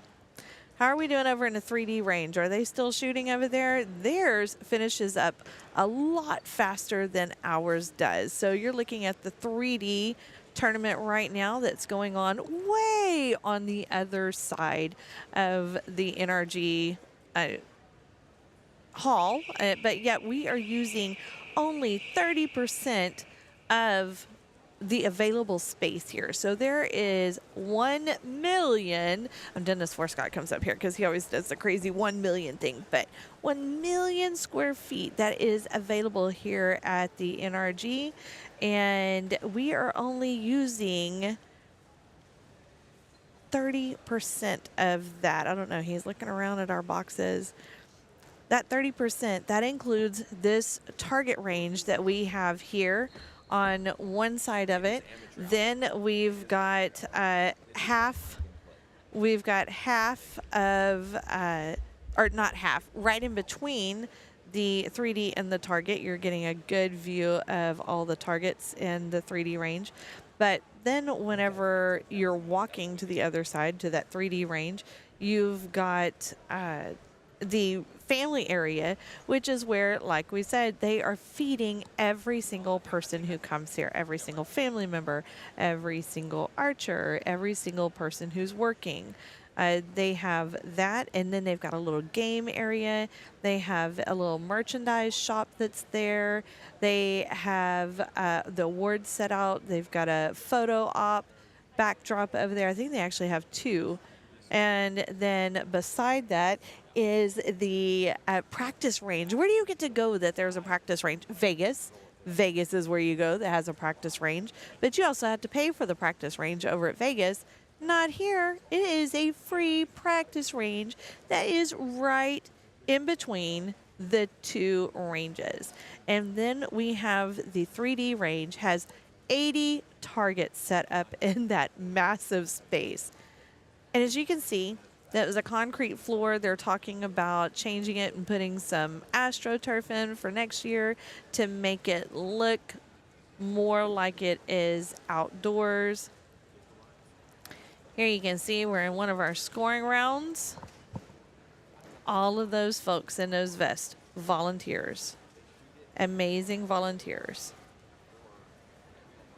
How are we doing over in the 3D range? Are they still shooting over there? Theirs finishes up a lot faster than ours does. So you're looking at the 3D tournament right now that's going on way on the other side of the NRG hall, but yet we are using only 30% of the available space here. So there is 1 million, I'm done this before Scott comes up here because he always does the crazy 1 million thing, but 1 million square feet that is available here at the NRG, and we are only using 30% of that. I don't know, he's looking around at our boxes. That 30%, that includes this target range that we have here on one side of it. Then we've got half we've got half of, or not half, right in between the 3D and the target. You're getting a good view of all the targets in the 3D range. But then whenever you're walking to the other side, to that 3D range, you've got the family area, which is where, like we said, they are feeding every single person who comes here, every single family member, every single archer, every single person who's working. They have that, and then they've got a little game area. They have a little merchandise shop that's there. They have the awards set out. They've got a photo op backdrop over there. I think they actually have two. And then beside that is the practice range. Where do you get to go that there's a practice range? Vegas. Vegas is where you go that has a practice range. But you also have to pay for the practice range over at Vegas. Not here. It is a free practice range that is right in between the two ranges. And then we have the 3D range has 80 targets set up in that massive space. And as you can see, that was a concrete floor. They're talking about changing it and putting some AstroTurf in for next year to make it look more like it is outdoors. Here you can see we're in one of our scoring rounds. All of those folks in those vests, volunteers, amazing volunteers.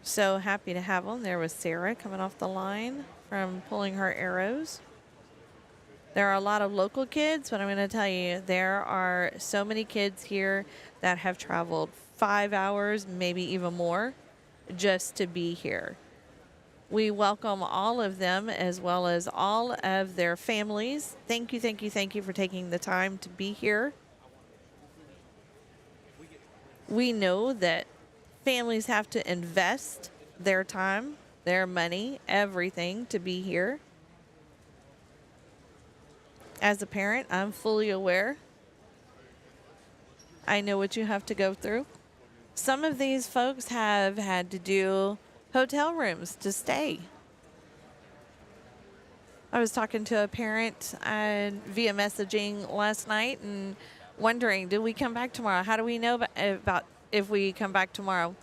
So happy to have them. There was Sarah coming off the line from pulling her arrows. There are a lot of local kids, but I'm going to tell you, there are so many kids here that have traveled 5 hours, maybe even more, just to be here. We welcome all of them as well as all of their families. Thank you, thank you, thank you for taking the time to be here. We know that families have to invest their time, their money, everything to be here. As a parent, I'm fully aware. I know what you have to go through. Some of these folks have had to do hotel rooms to stay. I was talking to a parent via messaging last night and wondering, do we come back tomorrow? How do we know about if we come back tomorrow?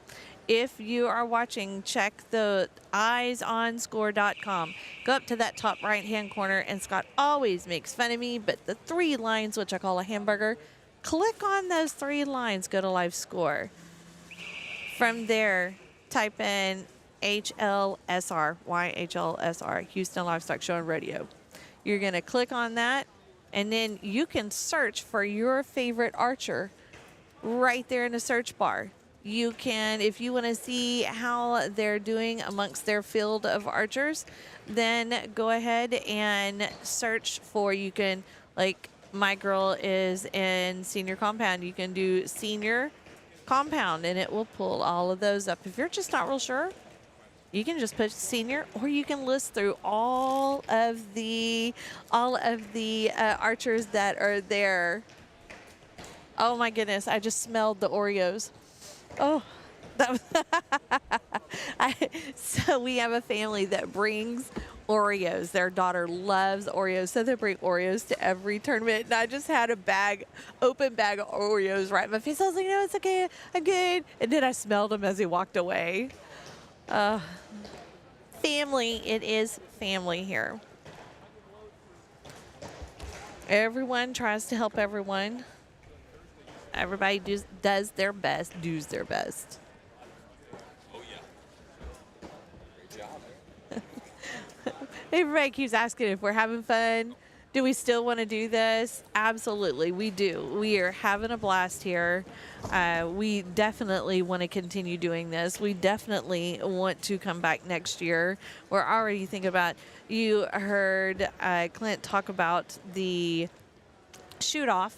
If you are watching, check the eyesonscore.com. Go up to that top right-hand corner, and Scott always makes fun of me, but the 3 lines, which I call a hamburger, click on those 3 lines, go to Live Score. From there, type in HLSR, YHLSR, Houston Livestock Show and Rodeo. You're going to click on that, and then you can search for your favorite archer right there in the search bar. You can, if you want to see how they're doing amongst their field of archers, then go ahead and search for, you can, like my girl is in senior compound, you can do senior compound and it will pull all of those up. If you're just not real sure, you can just put senior, or you can list through all of the archers that are there. Oh my goodness, I just smelled the Oreos. Oh, that was so we have a family that brings Oreos. Their daughter loves Oreos, so they bring Oreos to every tournament. And I just had a open bag of Oreos right in my face. I was like, no, it's okay, I'm good. And then I smelled them as he walked away. Family, it is family here. Everyone tries to help everyone. Everybody does their best, does their best. Oh, yeah. Great job. Everybody keeps asking if we're having fun. Do we still want to do this? Absolutely, we do. We are having a blast here. We definitely want to continue doing this. We definitely want to come back next year. We're already thinking about, you heard Clint talk about the shoot-off.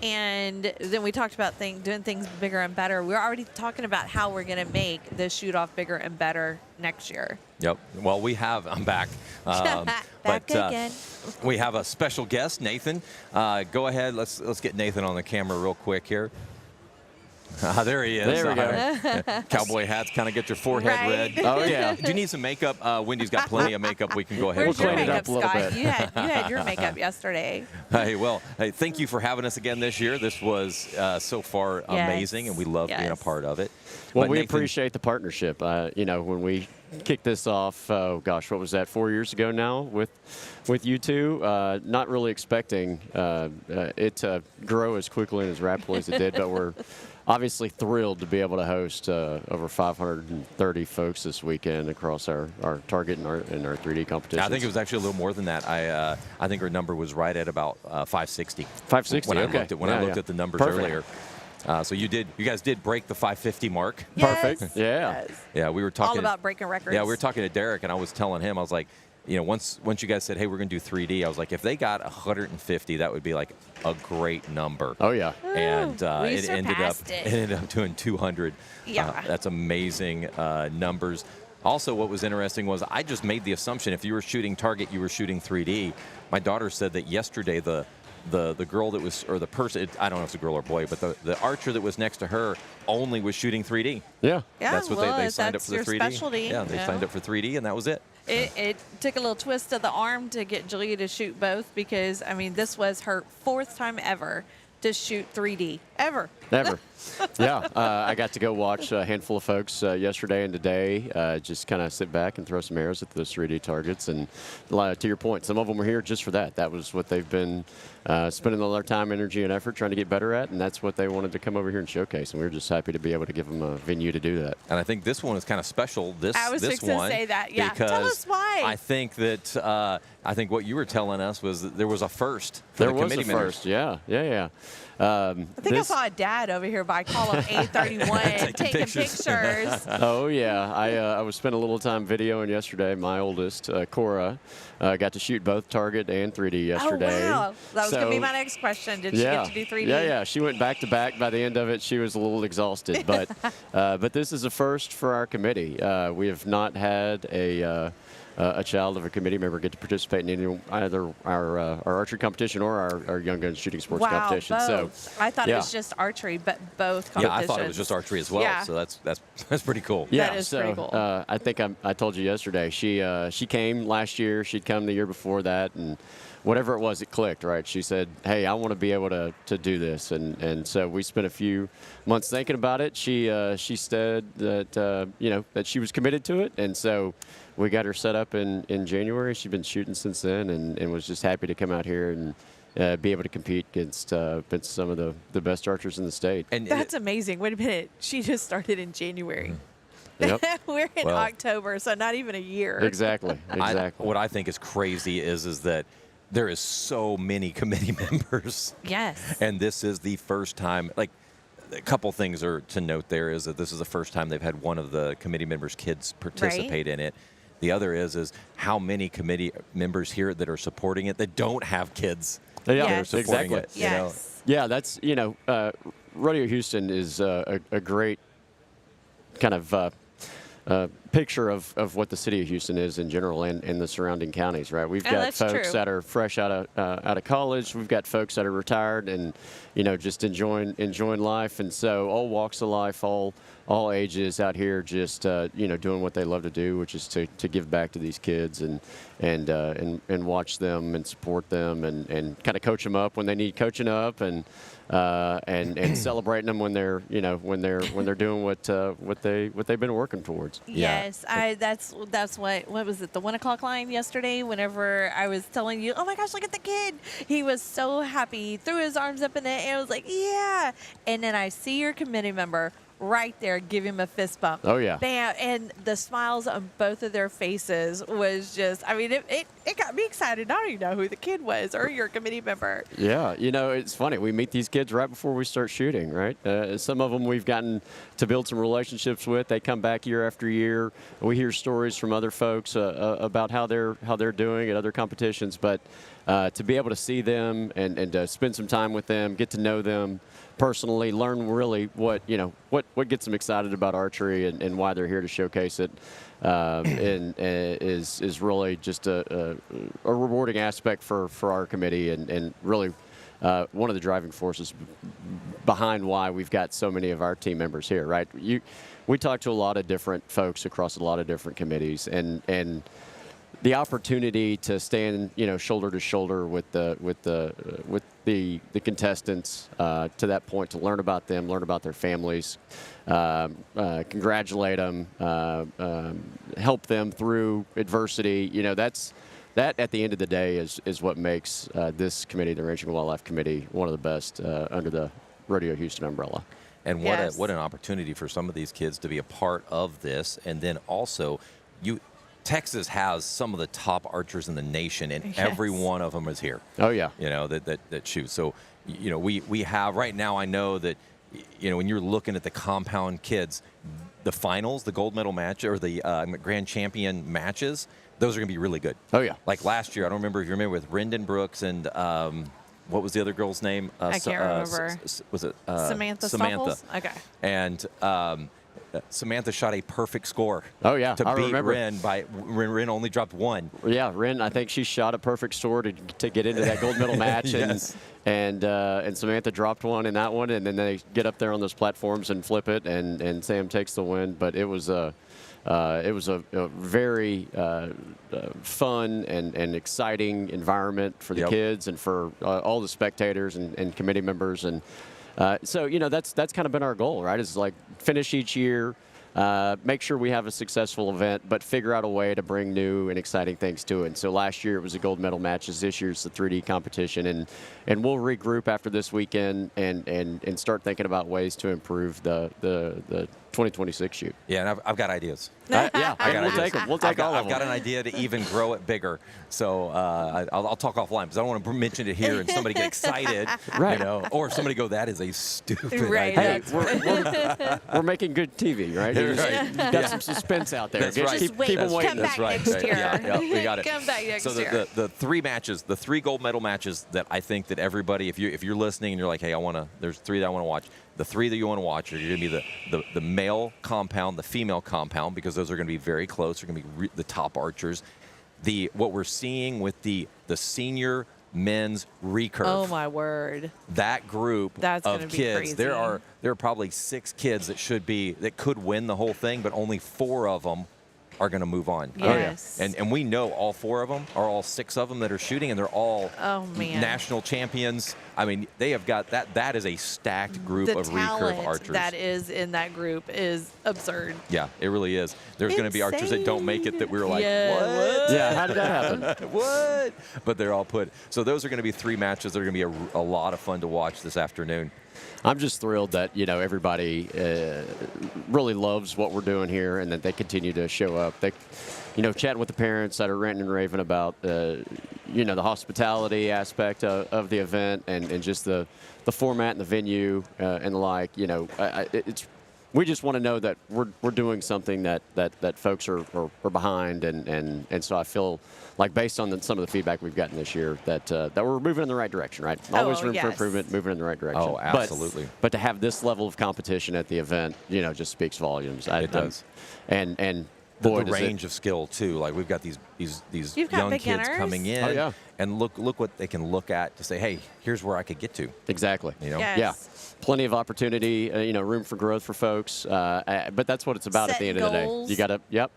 And then we talked about doing things bigger and better. We're already talking about how we're going to make the shoot-off bigger and better next year. Yep. Well, I'm back. Back again. We have a special guest, Nathan. Go ahead. Let's get Nathan on the camera real quick here. There he is. There we go. Cowboy hats kind of get your forehead Right. red. Oh, yeah. Do you need some makeup? Wendy's got plenty of makeup. We can go ahead Where's and your clean it makeup, up a little Scott? bit. You had your makeup yesterday. Hey, thank you for having us again this year. This was so far amazing, and we love being a Yes. part of it. Well, But we Nathan- appreciate the partnership. When we kicked this off, what was that, 4 years ago now with you two? Not really expecting it to grow as quickly and as rapidly as it did, but we're obviously thrilled to be able to host over 530 folks this weekend across our target and our 3D competition. I think it was actually a little more than that. I think our number was right at about 560. 560. When okay. I looked at the numbers Perfect. earlier. So you guys did break the 550 mark. Perfect. Yes. Yeah. Yes. Yeah, we were talking All about breaking records. Yeah, we were talking to Derek, and I was telling him, I was like, once you guys said, hey, we're going to do 3D, I was like, if they got 150, that would be like a great number. Oh, yeah. And we it surpassed it. ended up doing 200. Yeah. That's amazing numbers. Also, what was interesting was I just made the assumption if you were shooting target, you were shooting 3D. My daughter said that yesterday the girl that was, or the person, I don't know if it's a girl or boy, but the archer that was next to her only was shooting 3D. Yeah. Yeah, That's what well, they signed up that's for the your 3D. specialty. Yeah, they signed up for 3D, and that was it. It took a little twist of the arm to get Julia to shoot both because, I mean, this was her 4th time ever to shoot 3D. Ever. Never. Yeah. I got to go watch a handful of folks yesterday and today, just kind of sit back and throw some arrows at those 3D targets. And to your point, some of them were here just for that. That was what they've been spending all their time, energy, and effort trying to get better at, and that's what they wanted to come over here and showcase. And we were just happy to be able to give them a venue to do that. And I think this one is kind of special. I was this fixing to one, say that, yeah. Because Tell us why. I think that I think what you were telling us was that there was a first for There the was committee a members. first. Yeah. I think I saw a dad over here by column 831 taking pictures. pictures. Oh, yeah. I was spending a little time videoing yesterday. My oldest, Cora, got to shoot both target and 3D yesterday. Oh, wow. That was going to be So- my next question. Did she Yeah. get to do 3D? Yeah. She went back to back. By the end of it, she was a little exhausted. But this is a first for our committee. We have not had a child of a committee member get to participate in either our archery competition or our young guns shooting sports Wow, competition. both. So I thought yeah. it was just archery, but both Yeah, competitions. I thought it was just archery as well. Yeah. So that's pretty cool. yeah, That is so pretty cool. I think I told you yesterday. She came last year. She'd come the year before that, and whatever it was, it clicked. Right? She said, "Hey, I want to be able to do this," and so we spent a few months thinking about it. She said that that she was committed to it, and so we got her set up in January. She's been shooting since then, and was just happy to come out here and be able to compete against some of the best archers in the state. And That's amazing. Wait a minute. She just started in January. Yep. We're in Well- October, so not even a year. Exactly. what I think is crazy is that there is so many committee members. Yes. And this is the first time, like, a couple things are to note there is that this is the first time they've had one of the committee members' kids participate in it. The other is how many committee members here that are supporting it that don't have kids Yeah, Yes. that are supporting exactly. it. You know? Yes. Yeah, that's, Rodeo Houston is a great kind of picture of what the city of Houston is in general and the surrounding counties, right? We've Oh, got that's folks true. that are fresh out of college. We've got folks that are retired and, just enjoying life. And so all walks of life, all ages out here just, doing what they love to do, which is to give back to these kids and watch them and support them and kind of coach them up when they need coaching up and celebrating them when they're doing what they've been working towards. Yes, that's what was it, the 1 o'clock line yesterday whenever I was telling you, oh my gosh, look at the kid. He was so happy. He threw his arms up in the air. I was like, yeah. And then I see your committee member right there give him a fist bump. Oh, yeah. Bam. And the smiles on both of their faces was just, I mean, it got me excited. I don't even know who the kid was or your committee member. Yeah, it's funny. We meet these kids right before we start shooting, right? Some of them we've gotten to build some relationships with. They come back year after year. We hear stories from other folks about how they're doing at other competitions. But to be able to see them and to spend some time with them, get to know them personally, learn really what gets them excited about archery and why they're here to showcase it, and is really just a rewarding aspect for our committee and really one of the driving forces behind why we've got so many of our team members here, right? We talk to a lot of different folks across a lot of different committees, and the opportunity to stand, shoulder to shoulder with the contestants to that point, to learn about them, learn about their families, congratulate them, help them through adversity. That at the end of the day is what makes this committee, the Ranching and Wildlife Committee, one of the best under the Rodeo Houston umbrella. And what an opportunity for some of these kids to be a part of this, and then also Texas has some of the top archers in the nation, and every one of them is here. Oh yeah, that shoot. So we have right now. I know that when you're looking at the compound kids, the finals, the gold medal match, or the grand champion matches, those are going to be really good. Oh yeah. Like last year, I don't remember if you remember with Rendon Brooks and what was the other girl's name? I can't remember. Was it Samantha? Stoffels? Okay. And Samantha shot a perfect score. Oh yeah, to I beat remember. Ren only dropped one. Yeah, Ren, I think she shot a perfect score to get into that gold medal match, Yes. and Samantha dropped one in that one, and then they get up there on those platforms and flip it, and Sam takes the win. But it was a very fun and exciting environment for the kids and for all the spectators and committee members. And so, that's kind of been our goal, right? Is like finish each year, make sure we have a successful event, but figure out a way to bring new and exciting things to it. And so last year it was the gold medal matches. This year's the 3D competition, and we'll regroup after this weekend and start thinking about ways to improve the 2026 shoot. Yeah, and I've got ideas. Yeah, we'll take them. We'll take all of them. I've got an idea to even grow it bigger. So I'll talk offline because I don't want to mention it here and somebody get excited, Right. or somebody go, that is a stupid Right. idea. Hey, we're making good TV, right? You just got some suspense out there. That's right. Keep wait. them waiting. Come back That's right. next year. Yeah, we got it. Come back next so year. the three matches, the three gold medal matches that I think that everybody, if you're listening and you're like, hey, there's three that I want to watch. The three that you want to watch are going to be the male compound, the female compound, because those are going to be very close. They're going to be the top archers. What we're seeing with the senior men's recurve. Oh my word! That group That's of gonna be kids, crazy. there are probably 6 kids that could win the whole thing, but only 4 of them are going to move on. Yes. And we know all 4 of them, or all 6 of them that are shooting, and they're all national champions. I mean, they have got that. That is a stacked group The of talent recurve archers. that is in that group is absurd. Yeah, it really is. There's going to be archers that don't make it that we were like, Yeah, what? Yeah, how did that happen? What? But they're all put. So those are going to be 3 matches that are going to be a lot of fun to watch this afternoon. I'm just thrilled that everybody really loves what we're doing here, and that they continue to show up. They, chatting with the parents that are ranting and raving about the hospitality aspect of the event and just the format and the venue and the like. We just want to know that we're doing something that folks are behind, and so I feel like based on some of the feedback we've gotten this year that we're moving in the right direction, right? Always room for improvement, moving in the right direction. Oh, absolutely. But to have this level of competition at the event, just speaks volumes. It does. And boy, the range of skill too. Like we've got these You've got young kids beginners. coming in, Oh, yeah. and look what they can look at to say, hey, here's where I could get to. Exactly. Yes. Yeah. Plenty of opportunity, room for growth for folks. But that's what it's about at the end of the goals. day. You got to, yep.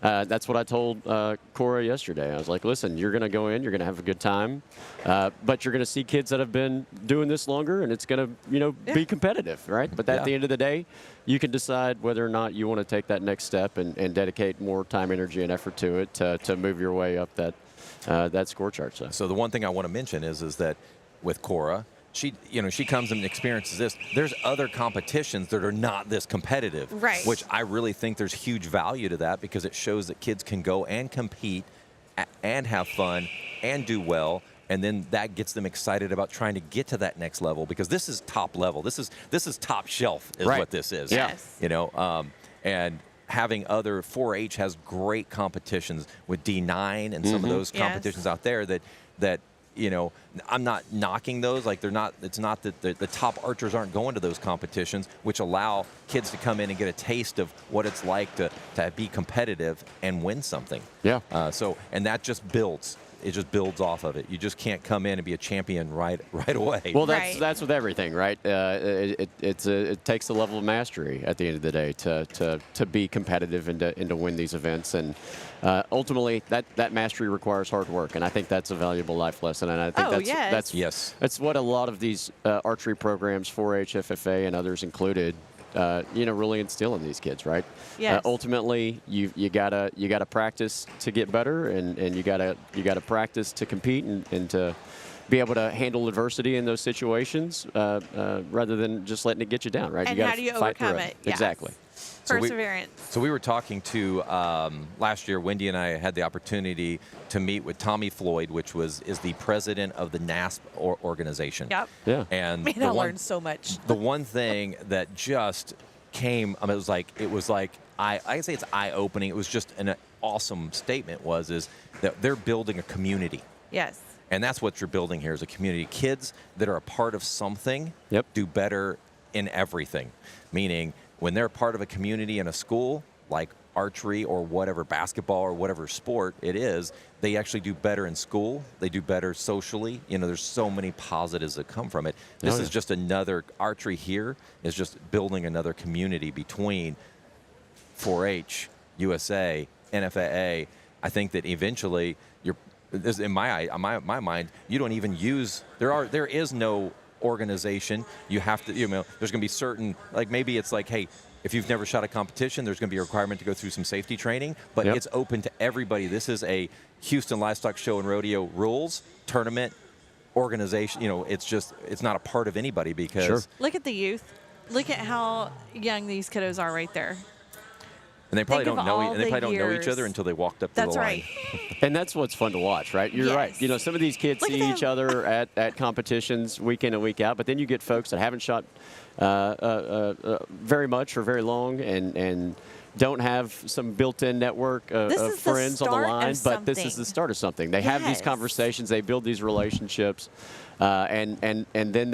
That's what I told Cora yesterday. I was like, listen, you're going to go in, you're going to have a good time, but you're going to see kids that have been doing this longer, and it's going to, be competitive, right? But at the end of the day, you can decide whether or not you want to take that next step and dedicate more time, energy, and effort to it to move your way up that score chart. So the one thing I want to mention is that with Cora, she comes and experiences this. There's other competitions that are not this competitive, right? Which I really think there's huge value to that, because it shows that kids can go and compete and have fun and do well, and then that gets them excited about trying to get to that next level, because this is top level. This is top shelf is Right. what this is. Yes. And having other 4-H has great competitions with D9 and some of those competitions out there that I'm not knocking those. Like it's not that the top archers aren't going to those competitions, which allow kids to come in and get a taste of what it's like to be competitive and win something. Yeah. And that just builds. just builds off of it. You just can't come in and be a champion right away. Well, Right. that's with everything, right? It takes a level of mastery at the end of the day to be competitive and to win these events, and ultimately that mastery requires hard work, and I think that's a valuable life lesson, and I think that's what a lot of these archery programs, 4-H, FFA, and others included, really instill in these kids, right? Yes. Ultimately, you gotta practice to get better, and you gotta practice to compete and to be able to handle adversity in those situations rather than just letting it get you down, right? And you gotta how do you fight through overcome it? Yes. Exactly. Perseverance. So we were talking to last year. Wendy and I had the opportunity to meet with Tommy Floyd, which is the president of the NASP organization. Yep. Yeah. And Man, I learned so much. The one thing that just came, it was like I can say it's eye-opening. It was just an awesome statement. Is that they're building a community. Yes. And that's what you're building here is a community. Kids that are a part of something do better in everything. Meaning, when they're part of a community in a school, like archery or whatever, basketball or whatever sport it is, they actually do better in school. They do better socially. There's so many positives that come from it. This is just another, archery here is just building another community between 4-H, USA, NFAA. I think that eventually, in my mind, you don't even use, there is no organization. You have to, there's going to be certain, like maybe it's like, hey, if you've never shot a competition, there's going to be a requirement to go through some safety training, but it's open to everybody. This is a Houston Livestock Show and Rodeo rules, tournament, organization. It's not a part of anybody because. Look at the youth. Look at how young these kiddos are right there. And they probably Think don't of know. all And they the probably don't know each years. other until they walked up to That's the line. right. And that's what's fun to watch, right? You're right. Some of these kids Look at see each them. other at competitions week in and week out, but then you get folks that haven't shot very much or very long and don't have some built-in network of is the friends on the start of line, but this is something. the start of something. They have these Yes. conversations, they build these relationships, and then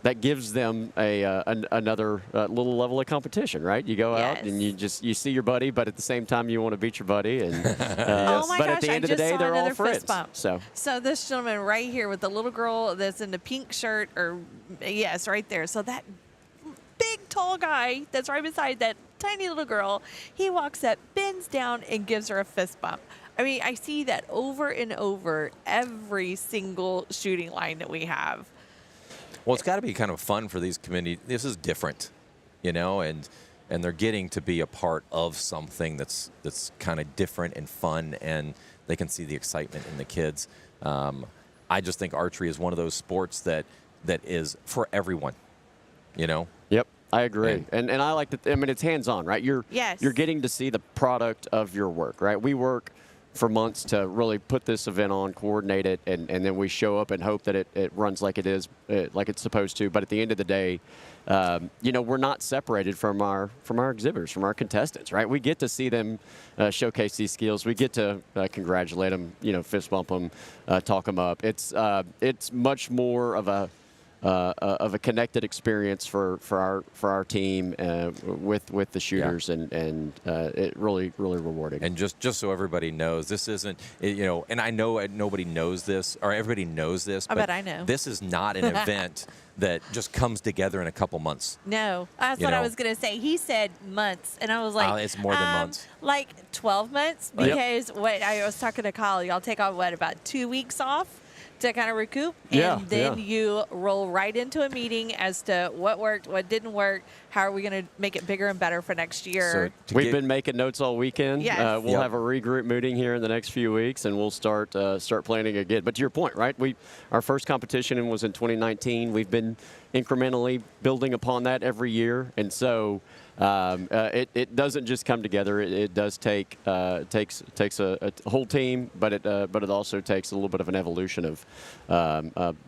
that gives them another little level of competition, right? You go out and you see your buddy, but at the same time you want to beat your buddy. And Oh my but gosh, at the I end of the just day, saw they're all another friends. fist bump. So this gentleman right here with the little girl that's in the pink shirt, right there. So that big tall guy that's right beside that tiny little girl, he walks up, bends down, and gives her a fist bump. I mean, I see that over and over every single shooting line that we have. Well, it's got to be kind of fun for these communities. This is different, and they're getting to be a part of something that's kind of different and fun, and they can see the excitement in the kids. I just think archery is one of those sports that is for everyone, Yep, I agree. And I like that. I mean, it's hands-on, right? You're getting to see the product of your work, right? We work for months to really put this event on, coordinate it, and then we show up and hope that it runs like it is, like it's supposed to. But at the end of the day, we're not separated from our exhibitors, from our contestants, right? We get to see them showcase these skills. We get to congratulate them, fist bump them, talk them up. It's much more of a connected experience for our team with the shooters, and it really rewarding. And just so everybody knows, this isn't, and I know nobody knows this, or everybody knows this. I but bet I know. This is not an event that just comes together in a couple months. No, that's what I was going to say. He said months, and I was like, it's more than months. Like 12 months, because I was talking to Kyle, y'all take on about 2 weeks off to kind of recoup, and then you roll right into a meeting as to what worked, what didn't work, how are we going to make it bigger and better for next year. So we've been making notes all weekend. Yes. We'll have a regroup meeting here in the next few weeks, and we'll start planning again. But to your point, right? Our first competition was in 2019. We've been incrementally building upon that every year, and so it doesn't just come together. It does takes a whole team, but it also takes a little bit of an evolution of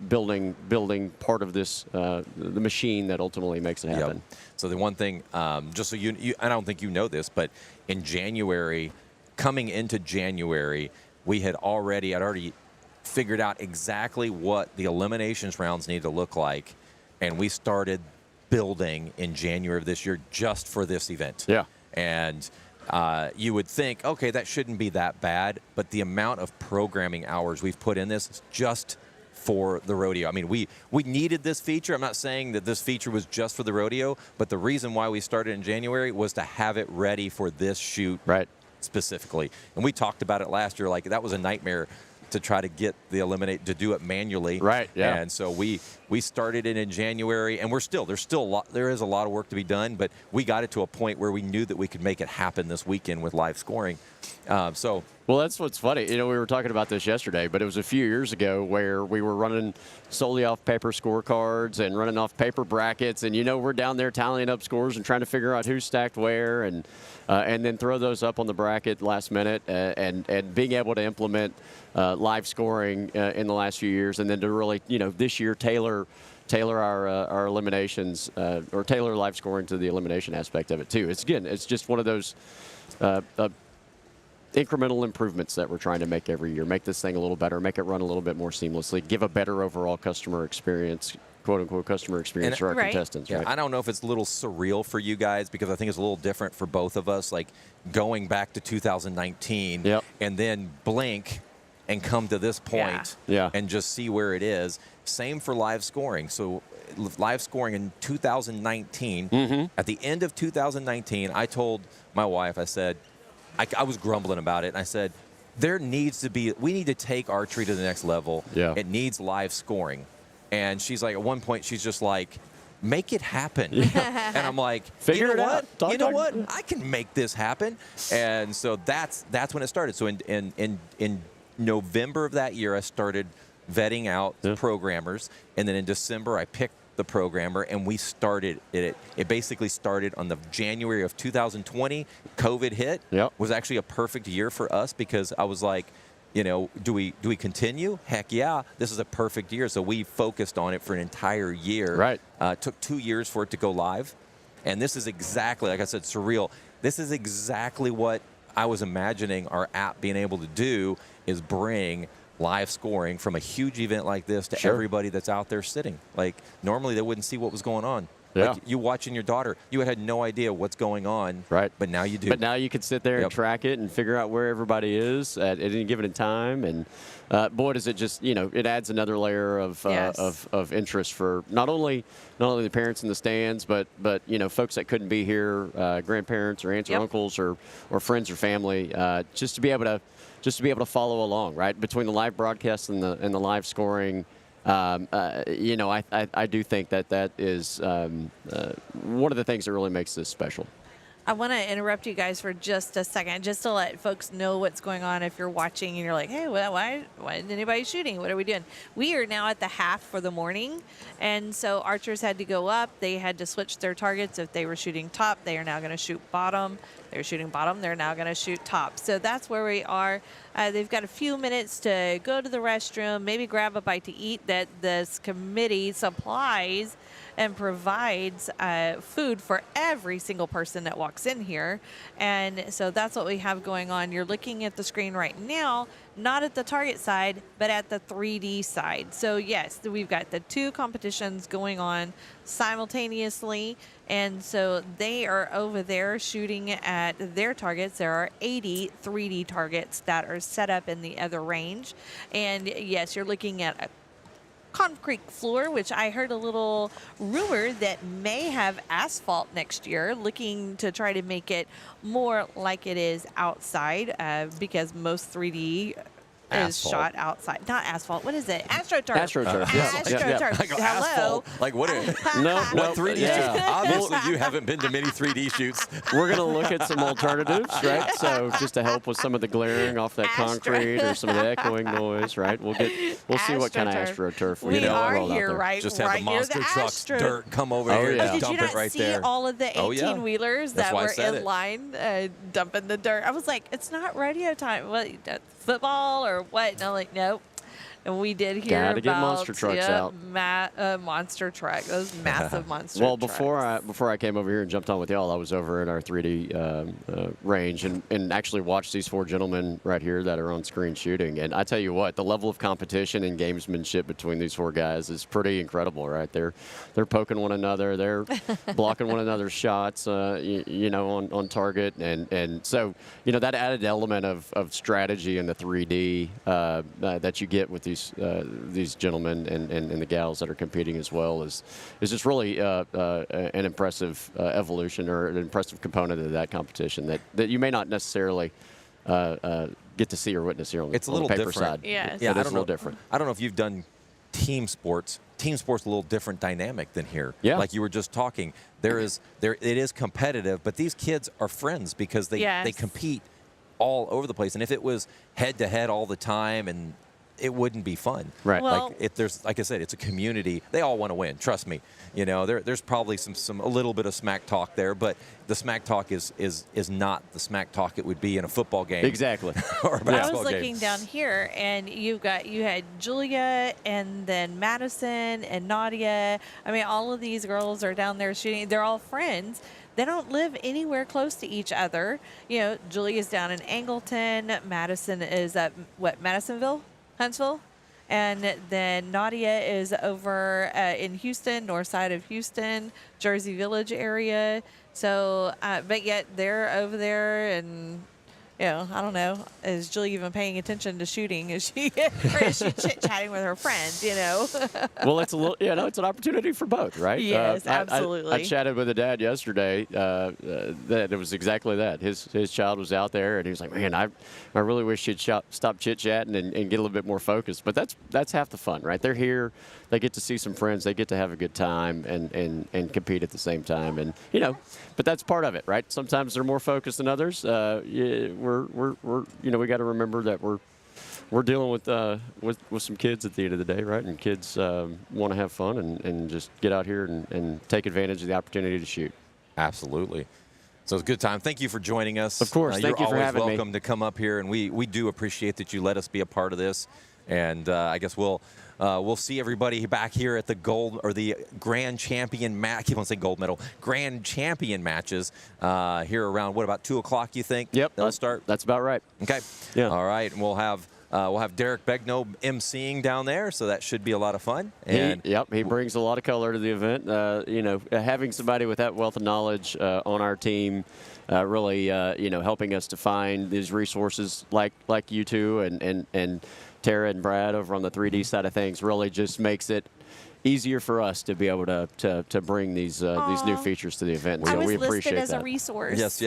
building part of this the machine that ultimately makes it happen. Yep. So the one thing, just so you, I don't think you know this, but in January, coming into January, I'd already figured out exactly what the eliminations rounds need to look like, and we started building in January of this year just for this event. Yeah. And you would think, okay, that shouldn't be that bad, but the amount of programming hours we've put in this is just for the rodeo. I mean, we needed this feature. I'm not saying that this feature was just for the rodeo, but the reason why we started in January was to have it ready for this shoot specifically. And we talked about it last year, like that was a nightmare to try to get to do it manually. Right, yeah. And so we started it in January, and there is a lot of work to be done, but we got it to a point where we knew that we could make it happen this weekend with live scoring. Well, that's what's funny. You know, we were talking about this yesterday, but it was a few years ago where we were running solely off paper scorecards and running off paper brackets, and we're down there tallying up scores and trying to figure out who stacked where, and then throw those up on the bracket last minute, and being able to implement live scoring in the last few years, and then to really, this year tailor our eliminations or tailor live scoring to the elimination aspect of it too. It's just one of those incremental improvements that we're trying to make every year. Make this thing a little better, make it run a little bit more seamlessly, give a better overall customer experience, quote-unquote customer experience for our contestants. Yeah, right? I don't know if it's a little surreal for you guys, because I think it's a little different for both of us, like going back to 2019 and then blink and come to this point and just see where it is. Same for live scoring. So live scoring in 2019, at the end of 2019, I told my wife, I said, I was grumbling about it, and I said, we need to take archery to the next level. Yeah. It needs live scoring. And she's like, at one point, she's just like, make it happen. And I'm like, Figure it out. You know what? I can make this happen. And so that's when it started. So in November of that year, I started vetting out programmers. And then in December, I picked the programmer, and we started it. It basically started on the January of 2020. COVID hit. Was actually a perfect year for us, because I was like, do we continue? Heck yeah, this is a perfect year. So we focused on it for an entire year. Right. It took 2 years for it to go live. And this is exactly, like I said, surreal. This is exactly what I was imagining our app being able to do, is bring live scoring from a huge event like this to everybody that's out there sitting. Like, normally they wouldn't see what was going on. Yeah. Like, you watching your daughter, you had no idea what's going on. Right. But now you do. But now you can sit there and track it and figure out where everybody is at any given time. And boy, does it just, it adds another layer of interest for not only the parents in the stands, but folks that couldn't be here, grandparents or aunts or uncles or friends or family, just to be able to follow along, right, between the live broadcast and the live scoring. I do think that is one of the things that really makes this special. I want to interrupt you guys for just a second, just to let folks know what's going on. If you're watching and you're like, hey, why isn't anybody shooting? What are we doing? We are now at the half for the morning, and so archers had to go up. They had to switch their targets. If they were shooting top, they are now going to shoot bottom. They're shooting bottom. They're now going to shoot top. So that's where we are. They've got a few minutes to go to the restroom, maybe grab a bite to eat that this committee supplies and provides food for every single person that walks in here. And so that's what we have going on. You're looking at the screen right now, not at the target side, but at the 3D side. So yes, we've got the two competitions going on simultaneously. And so they are over there shooting at their targets. There are 80 3D targets that are set up in the other range. And yes, you're looking at a concrete floor, which I heard a little rumor that may have asphalt next year, looking to try to make it more like it is outside, because most 3D is shot outside. Not asphalt. What is it? AstroTurf. AstroTurf. AstroTurf. I go, Hello. asphalt? Like, what? No, What 3D shoots? Obviously, you haven't been to many 3D shoots. We're going to look at some alternatives, right? So just to help with some of the glaring off that concrete or some of the echoing noise, right? We'll see what kind of AstroTurf we get are rolled out here, there. right? Just have right the monster near the trucks, Astro. dirt, come over Oh, here yeah. and Did dump you not it right see there. all of the 18-wheelers That's that why I were said in it. line dumping the dirt? I was like, it's not rodeo time. What, football or what? And I'm like, nope. And we did hear Gotta get about monster trucks out. monster truck, those massive monster Well, trucks. before I came over here and jumped on with y'all, I was over at our 3D range and actually watched these 4 gentlemen right here that are on screen shooting. And I tell you what, the level of competition and gamesmanship between these 4 guys is pretty incredible, right? They're poking one another, they're blocking one another's shots, on target, and so that added element of strategy in the 3D that you get with these gentlemen and the gals that are competing as well is just really an impressive evolution or an impressive component of that competition that you may not necessarily get to see or witness here on It's a on little the paper different. side. Yes. Yeah, It I is don't a little know. different. I don't know if you've done team sports. Team sports a little different dynamic than here. Yeah. Like you were just talking. It is competitive, but these kids are friends because they Yes. compete all over the place. And if it was head to head all the time, and it wouldn't be fun. Right. Well- like if there's, like I said, it's a community. They all want to win. Trust me. There's probably a little bit of smack talk there, but the smack talk is not the smack talk it would be in a football game. Exactly. Or a I basketball was game. looking down here, and you had Julia, and then Madison and Nadia. I mean, all of these girls are down there shooting. They're all friends. They don't live anywhere close to each other. Julia's down in Angleton. Madison is at Madisonville, Huntsville. And then Nadia is over in Houston, north side of Houston, Jersey Village area. So, but yet they're over there, and I don't know. Is Julie even paying attention to shooting? Is she chit chatting with her friends? Well, it's it's an opportunity for both, right? Yes, I absolutely. chatted with a dad yesterday that it was exactly that. His child was out there, and he was like, "Man, I really wish she'd stop chit chatting and get a little bit more focused." But that's half the fun, right? They're here, they get to see some friends, they get to have a good time and compete at the same time, and but that's part of it, right? Sometimes they're more focused than others. We got to remember that we're dealing with some kids at the end of the day, right? And kids want to have fun and just get out here and take advantage of the opportunity to shoot. Absolutely. So it's a good time. Thank you for joining us. Of course. Thank you for having me. You're always welcome to come up here, and we do appreciate that you let us be a part of this. And I guess we'll see everybody back here at the Grand Champion match. I keep on saying gold medal. Grand Champion matches here around, what, about 2 o'clock, you think? Yep. They'll start? That's about right. Okay. Yeah. All right. And we'll have Derek Begno emceeing down there, so that should be a lot of fun. And He brings a lot of color to the event. Having somebody with that wealth of knowledge on our team, really, helping us to find these resources like you two and Tara and Brad over on the 3D side of things really just makes it easier for us to be able to bring these new features to the event. And I so was we listed appreciate as that. a resource. Yes.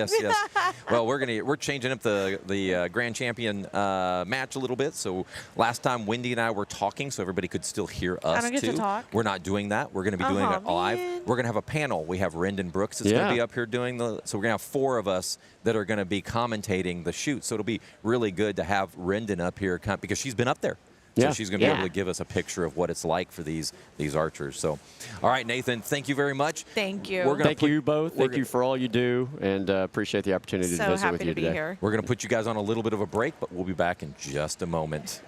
Well, we're changing up the Grand Champion match a little bit. So last time Wendy and I were talking, so everybody could still hear us I don't get too. to talk. We're not doing that. We're going to be doing it live. Man. We're going to have a panel. We have Rendon Brooks that's going to be up here doing so we're going to have 4 of us that are going to be commentating the shoot. So it'll be really good to have Rendon up here because she's been up there. So she's going to be able to give us a picture of what it's like for these archers. So, all right, Nathan, thank you very much. Thank you. Thank you both. Thank you for all you do, and appreciate the opportunity to visit with you today. So happy to be here. We're going to put you guys on a little bit of a break, but we'll be back in just a moment.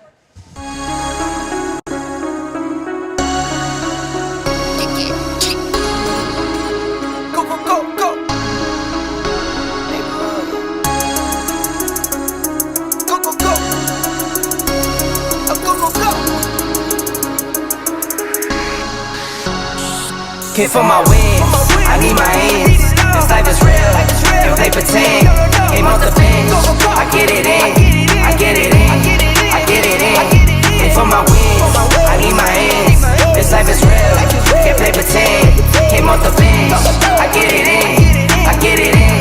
Came for my wins, I need my ends. This life is real, if they pretend. Came off the bench, I get it in, I get it in, I get it in. Came for my wins, I need my ends. This life is real, if they pretend. Came off the bench, I get it in, I get it in,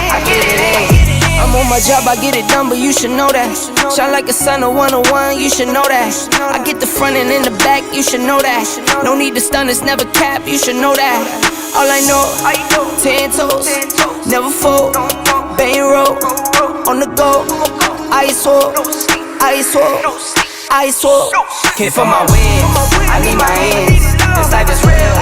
I get it in. I'm on my job, I get it done, but you should know that. Shine like a sun, a 101, you should know that. I get the front and in the back, you should know that. No need to stun, it's never cap, you should know that. All I know, 10 toes, never fold. Bang roll, on the go. Ice wall, ice wall, ice wall. Came for my wins, I need my ends. This life is real,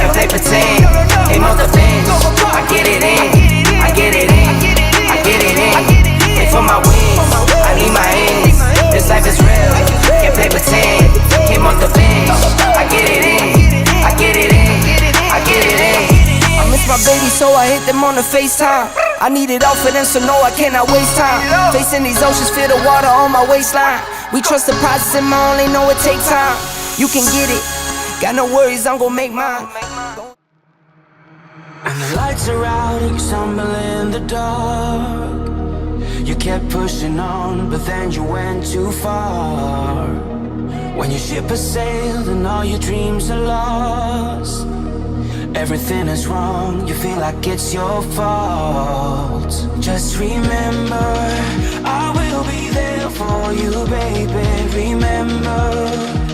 if they pretend. Came off the bench, I get it in, I get it in, I get it in. Came for my wins, I need my ends. This life is real, if they pretend. I hit them on the FaceTime. I need it all for them, so no, I cannot waste time. Facing these oceans, feel the water on my waistline. We trust the process and my only know it take time. You can get it, got no worries, I'm gon' make mine. And the lights are out and you stumble in the dark. You kept pushing on, but then you went too far. When your ship has sailed and all your dreams are lost, everything is wrong, you feel like it's your fault. Just remember, I will be there for you, baby. Remember,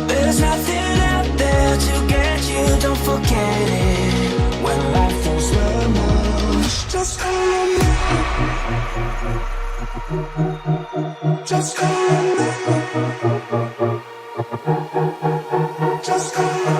there's nothing out there to get you, don't forget it. When life throws lemons, just remember. Just remember. Just remember.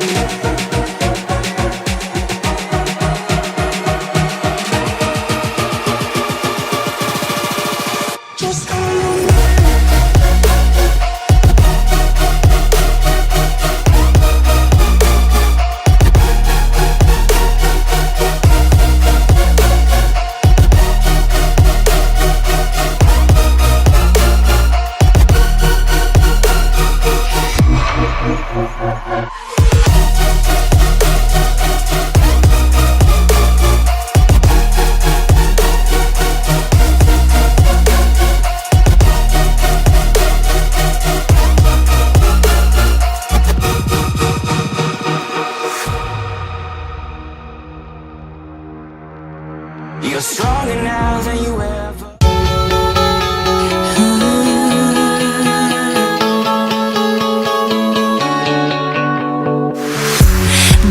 You're stronger now than you ever.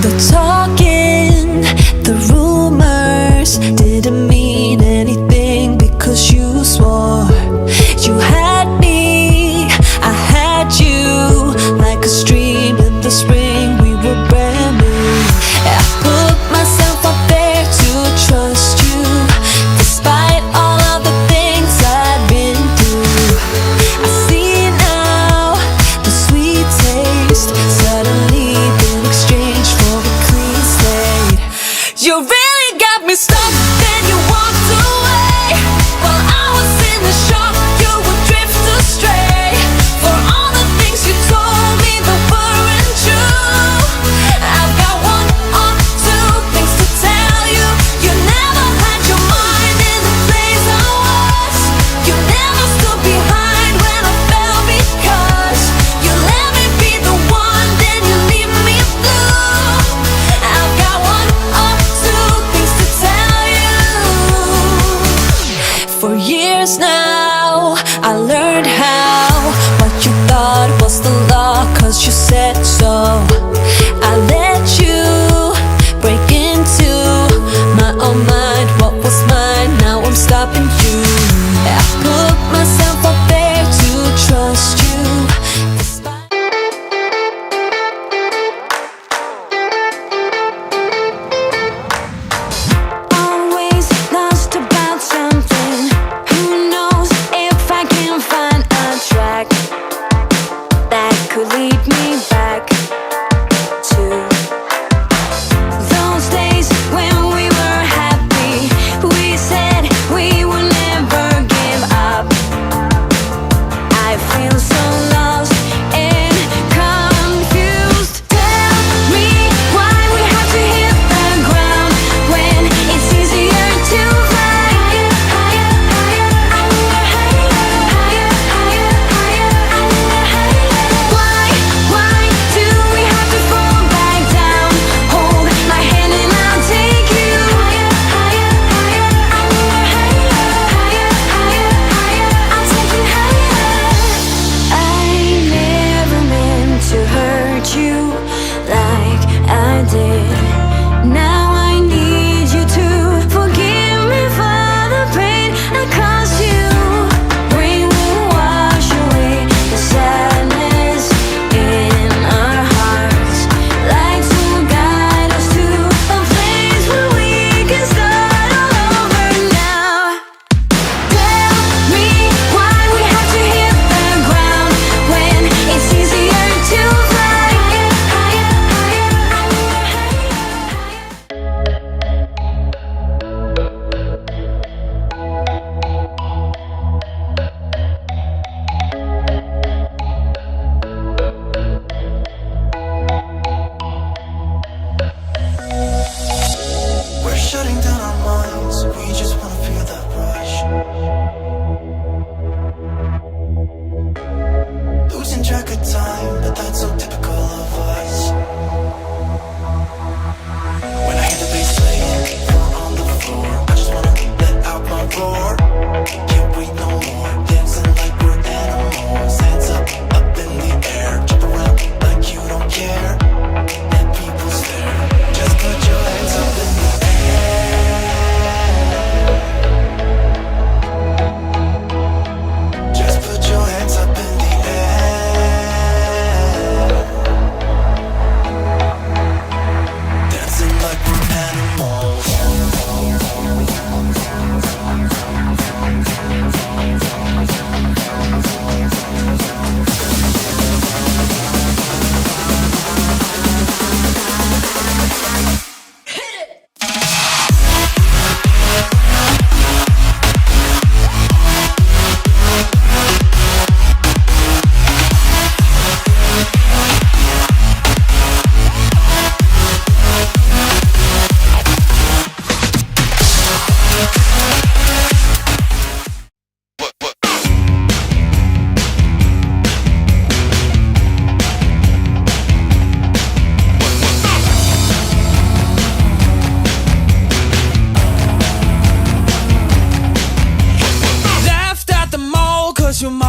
The talking, the rumors didn't mean anything because you swore you had me, I had you, like a stream in the spring. We were brand new. I put myself up there to trust you, despite all of the things I've been through. I see now the sweet taste suddenly been exchanged for a clean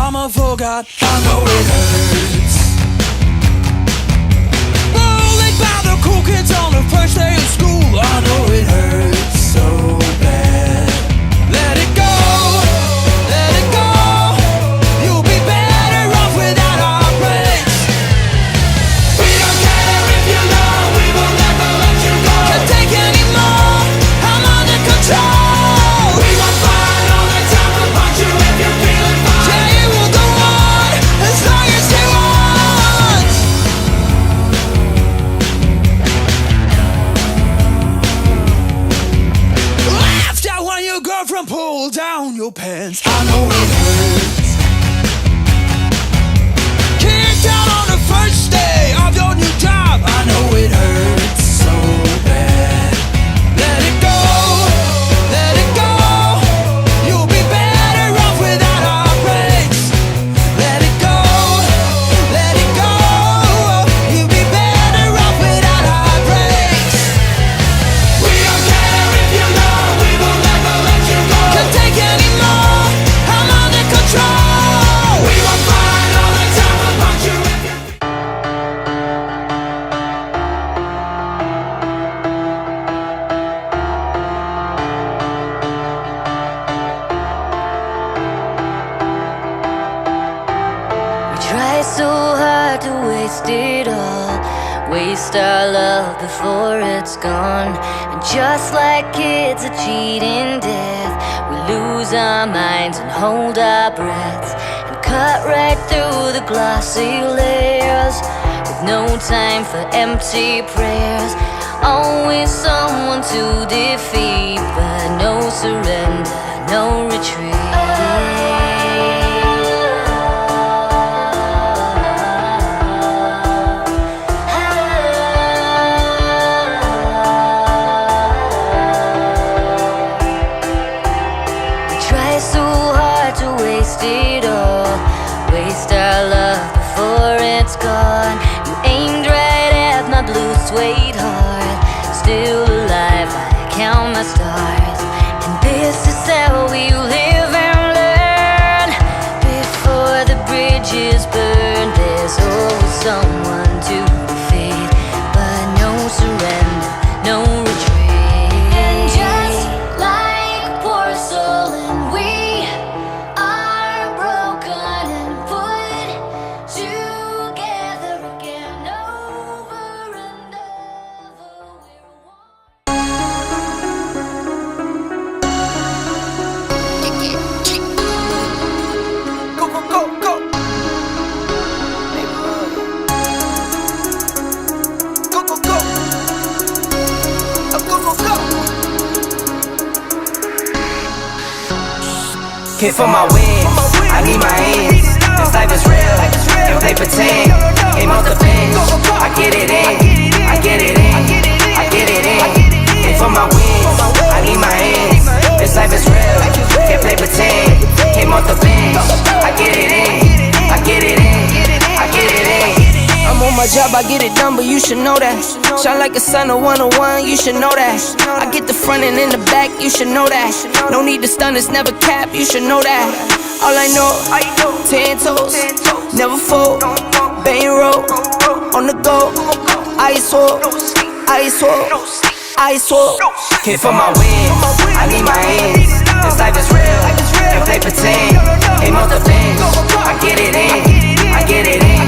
I'm a fool god, I know it hurts. Bullied by the cool kids on the first day of school, I know it hurts so bad. Let it go, let it go. You'll be better off without our breaks. We don't care if you know, we will never let you go. Can't take any more, I'm under control. We won't find all the time to punch you if you're feeling fine. Yeah, you will go on as long as you want. Laughed at when your girlfriend pulled down your pants. I know it hurts. Kicked out on the first day of your new job. I know it hurts so bad. Let it go, let it go. You'll be better off without our breaks. Let it go, let it go. You'll be better off without our breaks. We don't care if you know, we will never let you go. Can't take any more, I'm under control. We won't find all the time to punch you if you. We try so hard to waste it all, waste our love before it's gone. And just like kids are cheating death, we lose our minds and hold our breaths, and cut right through the glossy layers, with no time for empty prayers. Always someone to defeat, but no surrender, no retreat. Try so hard to waste it all, waste our love before it's gone. You aimed right at my blue suede heart, still alive, I count my stars. And this is how we live and learn. Before the bridges burn, there's always someone to defeat, but no surrender, no retreat. And just like porcelain, we are broken and put together again, over and over. We're one. Go, go, go, go. Go, go, go. Go, go, go. Came for my wins, I need my ends. This life is real, if they pretend. Came off the bench, I get it in, I get it in, I get it in. Came for my wins, I need my ends. This life is real, if they pretend. Came off the bench, I get it in, I get it in, I get it in. I'm on my job, I get it done, but you should know that. Shine like a sun, a 101, you should know that. I get the front and in the back, you should know that. No need to stun, it's never cap, you should know that. All I know, 10 toes, never fold, bang roll, on the go, ice wall, ice wall, ice wall. Came for my wins, I need my ends. This life is real, if they pretend. Came off the bench, I get it in, I get it in,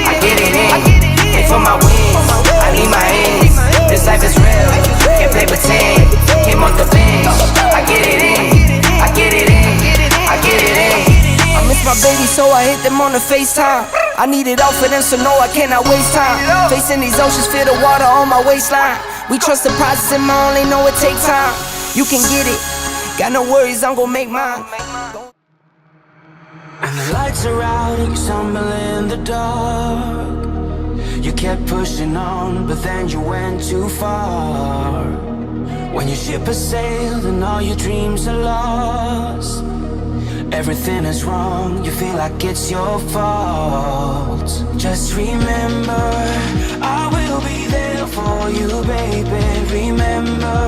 I get it in. Came for my wins, I need my ends. This life is real, if they pretend. Came off the bench, I get it in, I get it in, I get it in. I miss my baby, so I hit them on the FaceTime. I need it all for them, so no, I cannot waste time. Facing these oceans, feel the water on my waistline. We trust the process and I only know it takes time. You can get it, got no worries, I'm gon' make mine. And the lights are out and you stumble in the dark. You kept pushing on, but then you went too far. When your ship has sailed and all your dreams are lost, everything is wrong, you feel like it's your fault. Just remember, I will be there for you, baby. Remember,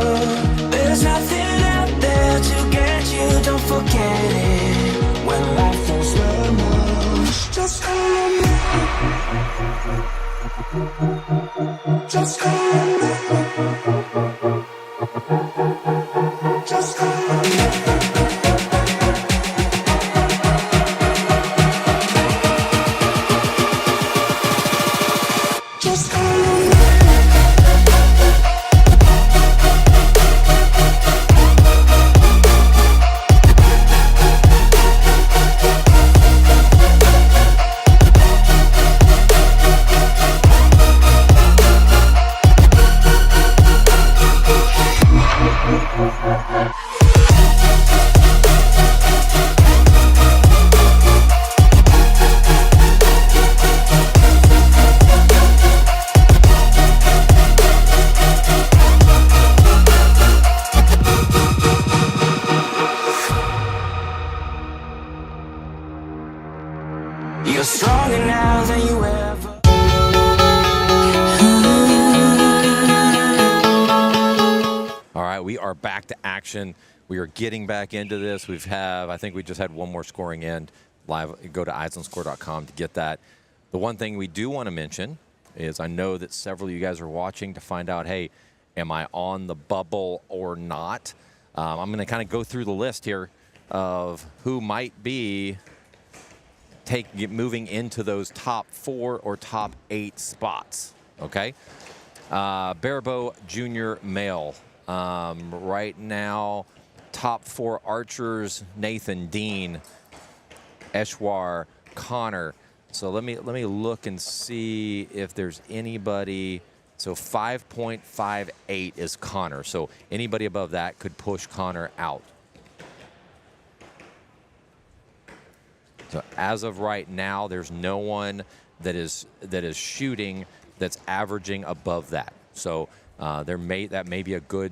there's nothing out there to get you, don't forget it. When life throws lemons Just call me. Just call me. Just call me. You're stronger now than you ever. All right, we are back to action. We are getting back into this. I think we just had one more scoring end live. Go to eyesonscore.com to get that. The one thing we do want to mention is I know that several of you guys are watching to find out, hey, am I on the bubble or not? I'm going to kind of go through the list here of who might be moving into those top 4 or top 8 spots, okay? Barebow Junior Male. Right now, top 4 archers, Nathan, Dean, Eshwar, Connor. So let me look and see if there's anybody. So 5.58 is Connor. So anybody above that could push Connor out. So as of right now, there's no one that is shooting that's averaging above that. So that may be a good,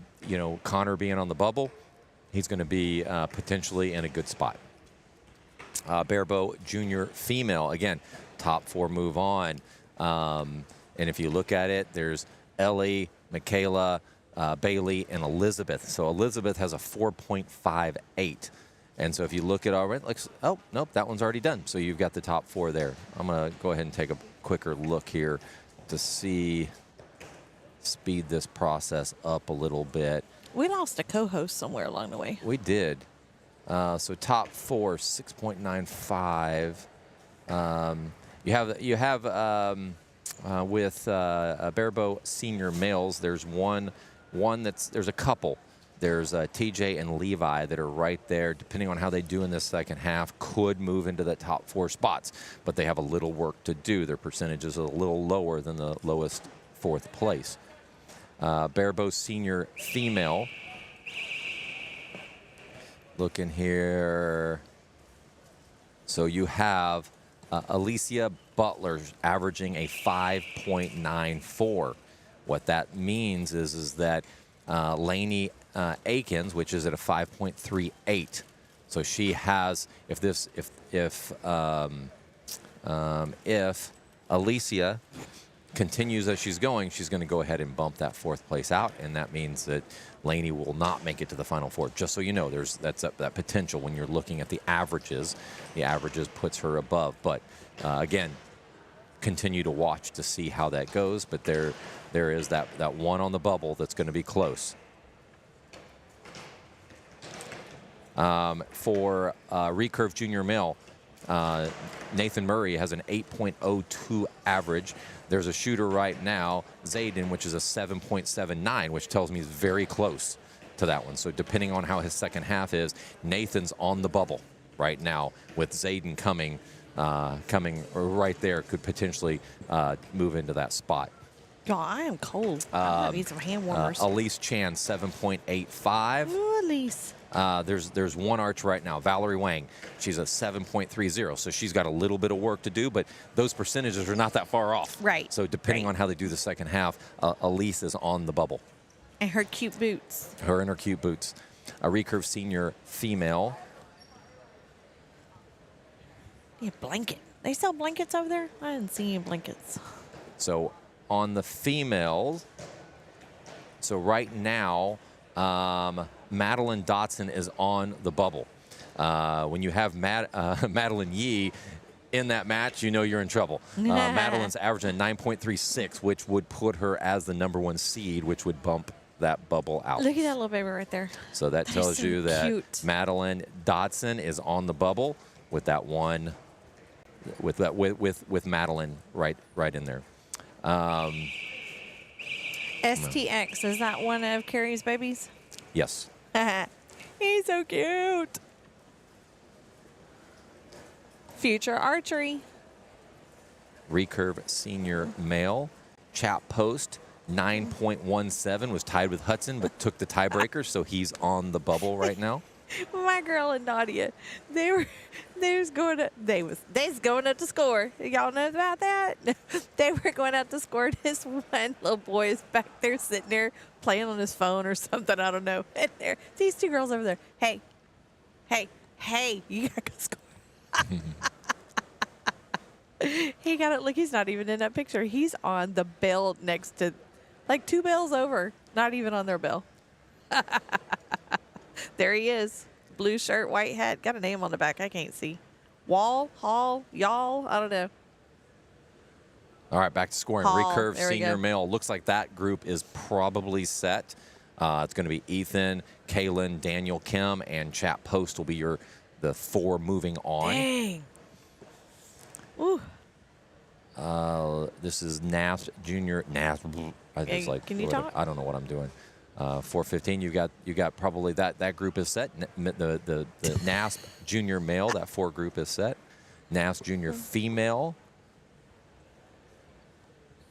Connor being on the bubble, he's going to be potentially in a good spot. Barebow Junior Female, again, top 4 move on. And if you look at it, there's Ellie, Michaela, Bailey, and Elizabeth. So Elizabeth has a 4.58. And so if you look at already, oh, nope, that one's already done. So you've got the top 4 there. I'm going to go ahead and take a quicker look here to speed this process up a little bit. We lost a co-host somewhere along the way. We did. So top 4, 6.95. You have with Barebow Senior Males, there's there's a couple. There's TJ and Levi that are right there, depending on how they do in this second half, could move into the top 4 spots, but they have a little work to do. Their percentage is a little lower than the lowest 4th place. Barebow Senior Female. Looking here. So you have Alicia Butler averaging a 5.94. What that means is that Lainey Akins, which is at a 5.38. So she has, if Alicia continues as she's going, she's going to go ahead and bump that 4th place out, and that means that Lainey will not make it to the Final 4. Just so you know, that's that potential when you're looking at the averages. The averages puts her above, but again, continue to watch to see how that goes. But there is that one on the bubble that's going to be close. For recurve junior male, Nathan Murray has an 8.02 average. There's a shooter right now, Zayden, which is a 7.79, which tells me he's very close to that one. So depending on how his second half is, Nathan's on the bubble right now, with Zayden coming right there, could potentially move into that spot. God, I am cold. I need some hand warmers. Elise Chan, 7.85. Ooh, Elise. There's one arch right now, Valerie Wang. She's a 7.30, so she's got a little bit of work to do, but those percentages are not that far off. Right. So depending on how they do the second half, Elise is on the bubble. And her cute boots. Her and her cute boots. A recurve senior female. Yeah, blanket. They sell blankets over there? I didn't see any blankets. So on the females, so right now, Madeline Dotson is on the bubble. When you have Madeline Yee, in that match, you know you're in trouble. Madeline's averaging a 9.36, which would put her as the #1 seed, which would bump that bubble out. Look at that little baby right there. So that tells so you that cute. Madeline Dodson is on the bubble with that one, with Madeline right in there. STX, is that one of Carrie's babies? Yes. He's so cute. Future archery. Recurve senior male. Chap post 9.17 was tied with Hudson, but took the tiebreaker, so he's on the bubble right now. My girl and Nadia, they was going up to score. Y'all know about that? They were going out to score. This one little boy is back there sitting there playing on his phone or something. I don't know. And there, these two girls over there. Hey, you gotta go score. He got it. Look, he's not even in that picture. He's on the bell next to, like 2 bells over. Not even on their bell. There he is. Blue shirt, white hat. Got a name on the back. I can't see. Wall, Hall, y'all. I don't know. All right, back to scoring. Hall, Recurve there we senior go. male. Looks like that group is probably set. It's going to be Ethan, Kaylin, Daniel, Kim, and Chap Post will be the 4 moving on. Dang. Ooh. This is NASP Junior. NASP. Can you talk? I don't know what I'm doing. 415. You got probably that group is set. The NASP Junior male. That 4 group is set. NASP Junior female.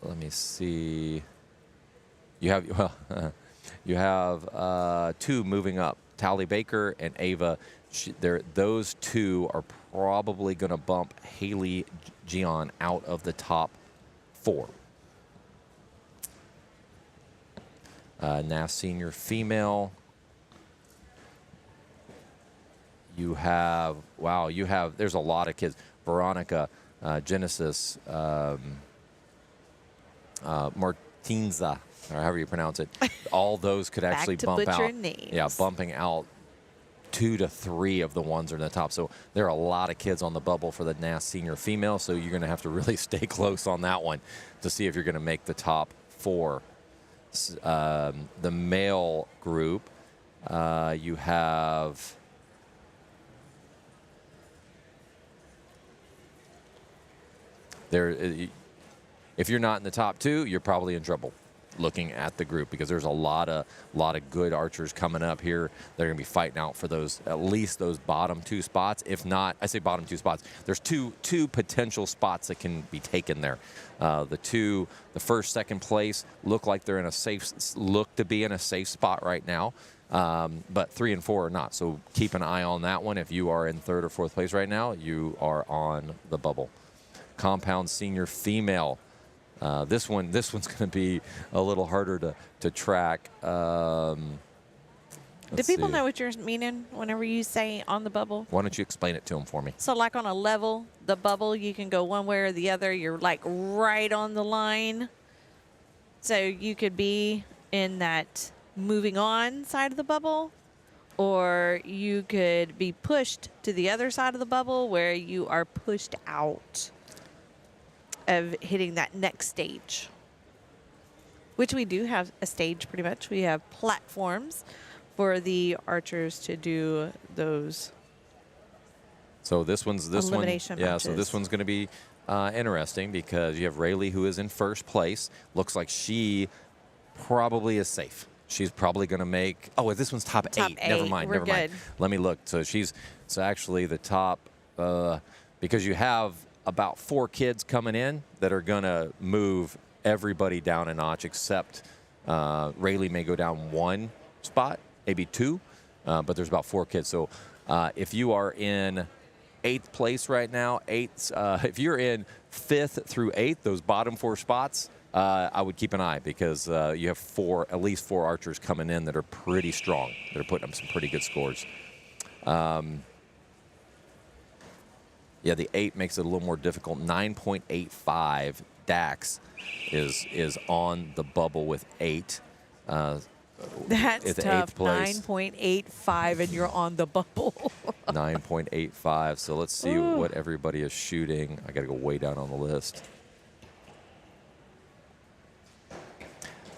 Let me see. You have 2 moving up. Tally Baker and Ava. Those 2 are probably going to bump Haley Gian out of the top 4. NAS senior female. There's a lot of kids. Veronica, Genesis, Martinza, or however you pronounce it. All those could actually bump out. Names. Yeah, bumping out 2 to 3 of the ones are in the top. So there are a lot of kids on the bubble for the NAS senior female. So you're going to have to really stay close on that one to see if you're going to make the top 4. The male group, you have if you're not in the top 2, you're probably in trouble looking at the group, because there's a lot of good archers coming up here. They're going to be fighting out for at least those bottom 2 spots. If not, I say bottom 2 spots. There's two potential spots that can be taken there. The first, second place look like they're look to be in a safe spot right now. But 3 and 4 are not. So keep an eye on that one. If you are in 3rd or 4th place right now, you are on the bubble. Compound senior female. This one's going to be a little harder to track. Do people know what you're meaning whenever you say on the bubble? Why don't you explain it to them for me? So like on a level, the bubble, you can go one way or the other. You're like right on the line. So you could be in that moving on side of the bubble, or you could be pushed to the other side of the bubble where you are pushed out of hitting that next stage, which we do have a stage pretty much. We have platforms for the archers to do those. So this elimination one, yeah. matches. So this one's going to be interesting, because you have Rayleigh, who is in 1st place. Looks like she probably is safe. She's probably going to make. Oh, this one's top 8. Never mind. We're Never mind. good. Let me look. So so actually the top, because you have about 4 kids coming in that are going to move everybody down a notch, except Rayleigh may go down 1 spot, maybe 2, but there's about 4 kids. So if you are in 8th place right now, if you're in 5th through 8th, those bottom 4 spots, I would keep an eye, because you have at least 4 archers coming in that are pretty strong. They're putting up some pretty good scores. Yeah, the 8 makes it a little more difficult. 9.85. Dax is on the bubble with 8. That's at the tough. 8th place. 9.85, and you're on the bubble. 9.85. So let's see what everybody is shooting. I got to go way down on the list.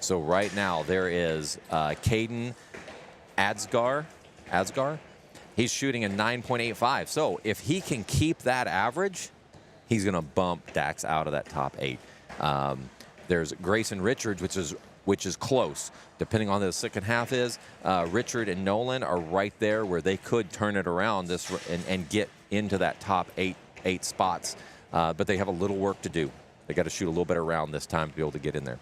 So right now there is Caden Adsgar. He's shooting a 9.85. So if he can keep that average, he's going to bump Dax out of that top 8. There's Grayson Richards, which is close. Depending on the second half is, Richard and Nolan are right there where they could turn it around and get into that top eight spots. But they have a little work to do. They got to shoot a little bit around this time to be able to get in there.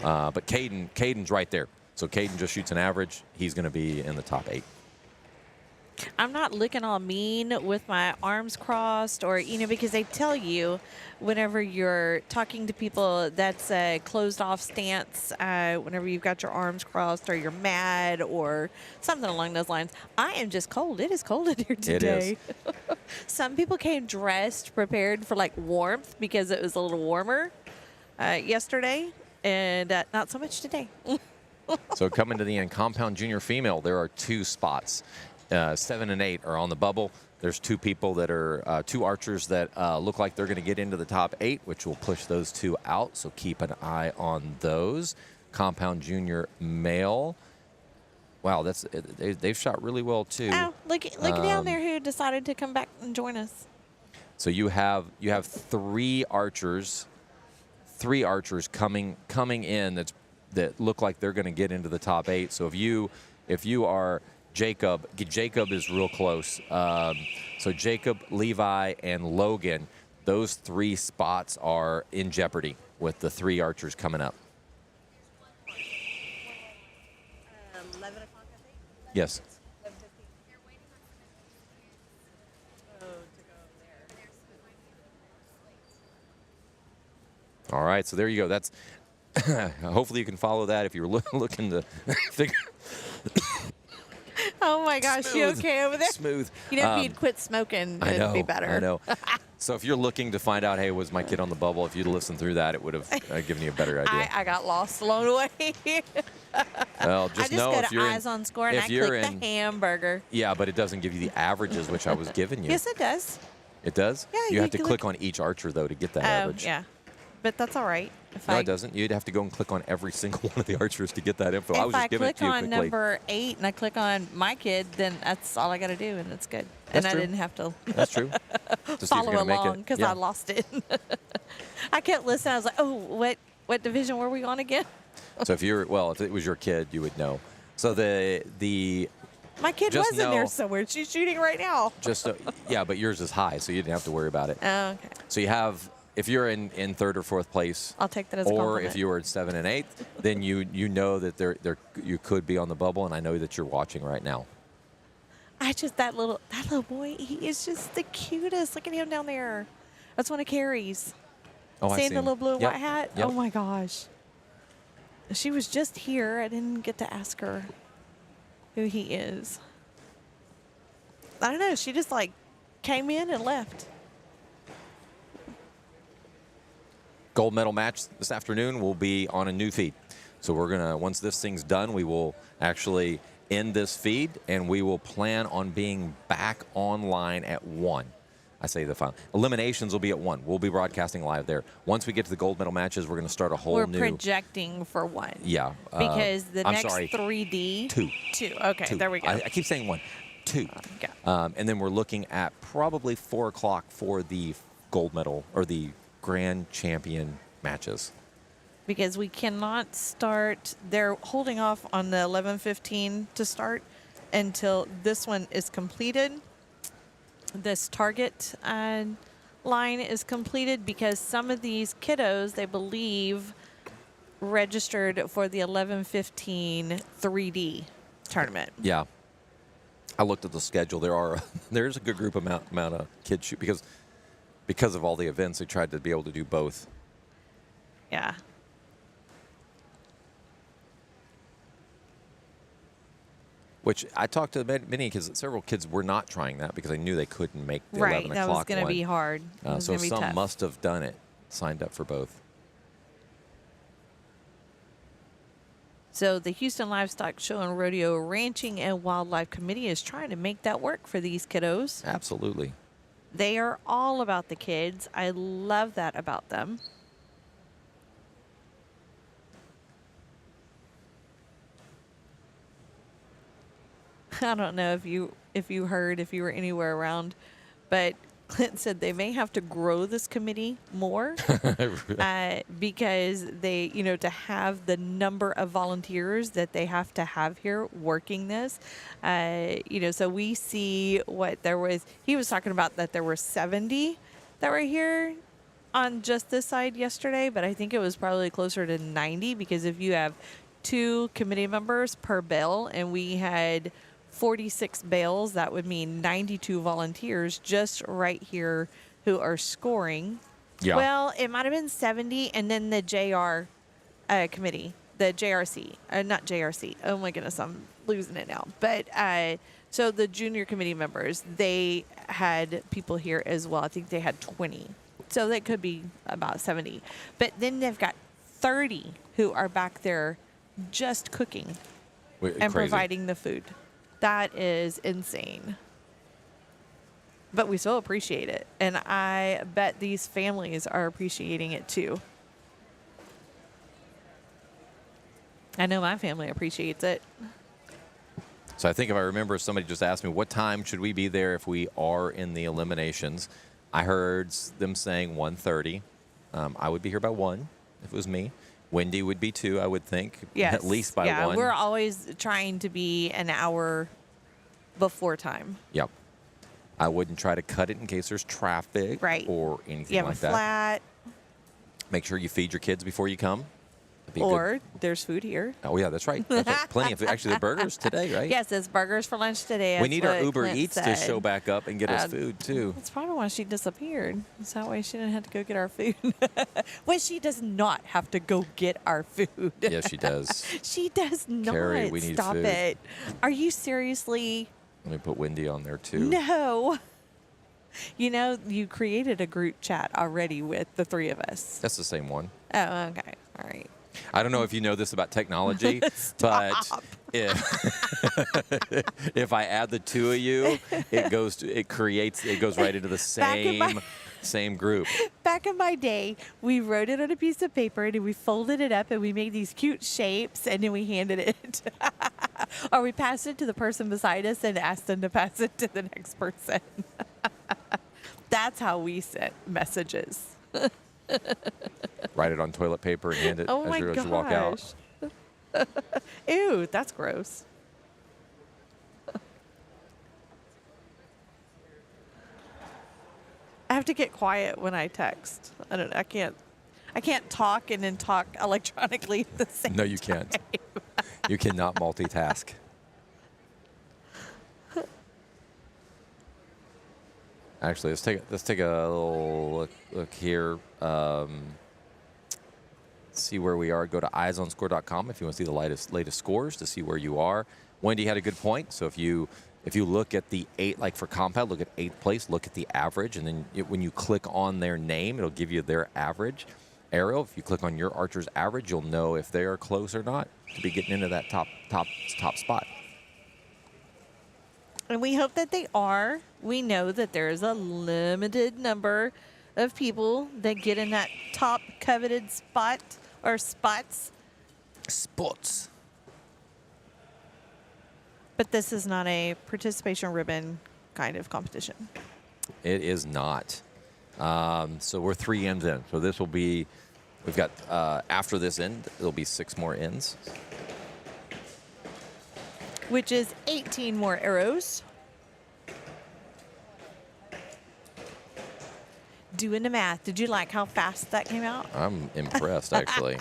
But Caden's right there. So Caden just shoots an average. He's going to be in the top 8. I'm not looking all mean with my arms crossed, or, because they tell you whenever you're talking to people that's a closed off stance, whenever you've got your arms crossed or you're mad or something along those lines. I am just cold. It is cold in here today. It is. Some people came dressed, prepared for like warmth because it was a little warmer yesterday, and not so much today. So coming to the end, compound junior female, there are 2 spots. 7 and 8 are on the bubble. There's 2 people that are 2 archers that look like they're going to get into the top 8, which will push those 2 out. So keep an eye on those. Compound junior male. Wow, they've shot really well too. Oh, look down there who decided to come back and join us. So you have 3 archers coming in that look like they're going to get into the top 8. So if you are Jacob is real close. So Jacob, Levi, and Logan, those 3 spots are in jeopardy with the 3 archers coming up. 11 o'clock, I think? Yes. 11:15. All right, so there you go. That's hopefully you can follow that if you're looking to figure. Oh my gosh, Smooth. you okay over there? Smooth. If you'd quit smoking, it'd be better. I know. So if you're looking to find out, hey, was my kid on the bubble? If you'd listened through that, it would have given you a better idea. I got lost along the way. Well, I just know go if to you're Eyes on Score and I click the hamburger. Yeah, but it doesn't give you the averages, which I was giving you. Yes, it does. It does? Yeah, you have to click click on each archer, though, to get that average. Yeah, but that's all right. No, it doesn't. You'd have to go and click on every single one of the archers to get that info. I was If just I giving it click to you on quickly. number 8 and I click on my kid, then that's all I got to do, and it's good. That's and true. I didn't have to That's true. To see if you're follow gonna make it. along because Yeah. I lost it. I kept listening. I was like, oh, what division were we on again? So if it was your kid, you would know. So the My kid Just was in know- there somewhere. She's shooting right now. yeah, but yours is high, so you didn't have to worry about it. Oh, okay. So you have, if you're in 3rd or 4th place, I'll take that as a or compliment. if you were in 7 and 8, then you know that you could be on the bubble, and I know that you're watching right now. That little boy, he is just the cutest. Look at him down there. That's one of Carrie's. Oh, I Seeing see the him. little blue and Yep, white hat? yep. Oh my gosh. She was just here. I didn't get to ask her who he is. I don't know. She just came in and left. Gold medal match this afternoon will be on a new feed. So we're going to, once this thing's done, we will actually end this feed, and we will plan on being back online at 1. I say the final. Eliminations will be at 1. We'll be broadcasting live there. Once we get to the gold medal matches, we're going to start a whole We're new. projecting for 1. Yeah. Because the I'm next sorry, 3D. 2. 2. Okay, 2. there we go. I keep saying 1. 2. Okay. And then we're looking at probably 4 o'clock for the gold medal or the grand champion matches. Because we cannot start. They're holding off on the 11:15 to start until this one is completed. This target line is completed because some of these kiddos, they believe, registered for the 11:15 3D tournament. Yeah. I looked at the schedule. There's a good group amount of kids shoot because of all the events. They tried to be able to do both. Yeah. Which I talked to many kids. Several kids were not trying that because they knew they couldn't make the Right. 11 That o'clock was going to one. be hard. It was So going to be some tough. must have done it, signed up for both. So the Houston Livestock Show and Rodeo Ranching and Wildlife Committee is trying to make that work for these kiddos. Absolutely. They are all about the kids. I love that about them. I don't know if you heard, if you were anywhere around, but Clint said they may have to grow this committee more because they, to have the number of volunteers that they have to have here working this. So we see what there was. He was talking about that there were 70 that were here on just this side yesterday, but I think it was probably closer to 90 because if you have 2 committee members per bale and we had 46 bales, that would mean 92 volunteers just right here who are scoring. Yeah. Well, it might have been 70, and then the JR committee, the JRC, not JRC. Oh my goodness, I'm losing it now. But so the junior committee members, they had people here as well. I think they had 20. So that could be about 70. But then they've got 30 who are back there just cooking and providing the food. That is insane. But we still appreciate it. And I bet these families are appreciating it too. I know my family appreciates it. So I think if I remember, somebody just asked me, what time should we be there if we are in the eliminations? I heard them saying 1:30. I would be here by 1 if it was me. Wendy would be 2, I would think. Yes. At least by 1. Yeah, we're always trying to be an hour before time. Yep. I wouldn't try to cut it in case there's traffic or anything You have like a that. flat. Make sure you feed your kids before you come. Or there's food here. Oh, yeah, that's right. That's right. Plenty of food. Actually, the burgers today, right? Yes, there's burgers for lunch today. We need our Uber Clint Eats to said. show back up and get us food, too. That's probably why she disappeared. So that way she didn't have to go get our food. Well, she does not have to go get our food. Yes, she does. She does not. Carrie, we need Stop food. it. Are you seriously? Let me put Wendy on there, too. No. You created a group chat already with the 3 of us. That's the same one. Oh, okay. All right. I don't know if you know this about technology, but if I add the 2 of you, it goes right into the same group. Back in my day, we wrote it on a piece of paper and we folded it up and we made these cute shapes and then we handed it. Or we passed it to the person beside us and asked them to pass it to the next person. That's how we sent messages. Write it on toilet paper and hand it as you walk out. Ew, that's gross. I have to get quiet when I text. I can't talk and then talk electronically at the same time. No, you can't. You cannot multitask. Actually, let's take a little look here. See where we are. Go to eyesonscore.com if you want to see the latest scores to see where you are. Wendy had a good point. So if you look at the 8, like for compound, look at 8th place, look at the average, and then when you click on their name, it'll give you their average. Ariel, if you click on your archer's average, you'll know if they are close or not to be getting into that top spot. And we hope that they are. We know that there is a limited number of people that get in that top coveted spot or spots. Spots. But this is not a participation ribbon kind of competition. It is not. So we're 3 ends in. So this will be, we've got, after this end, there'll be 6 more ends. Which is 18 more arrows. Doing the math. Did you like how fast that came out? I'm impressed, actually.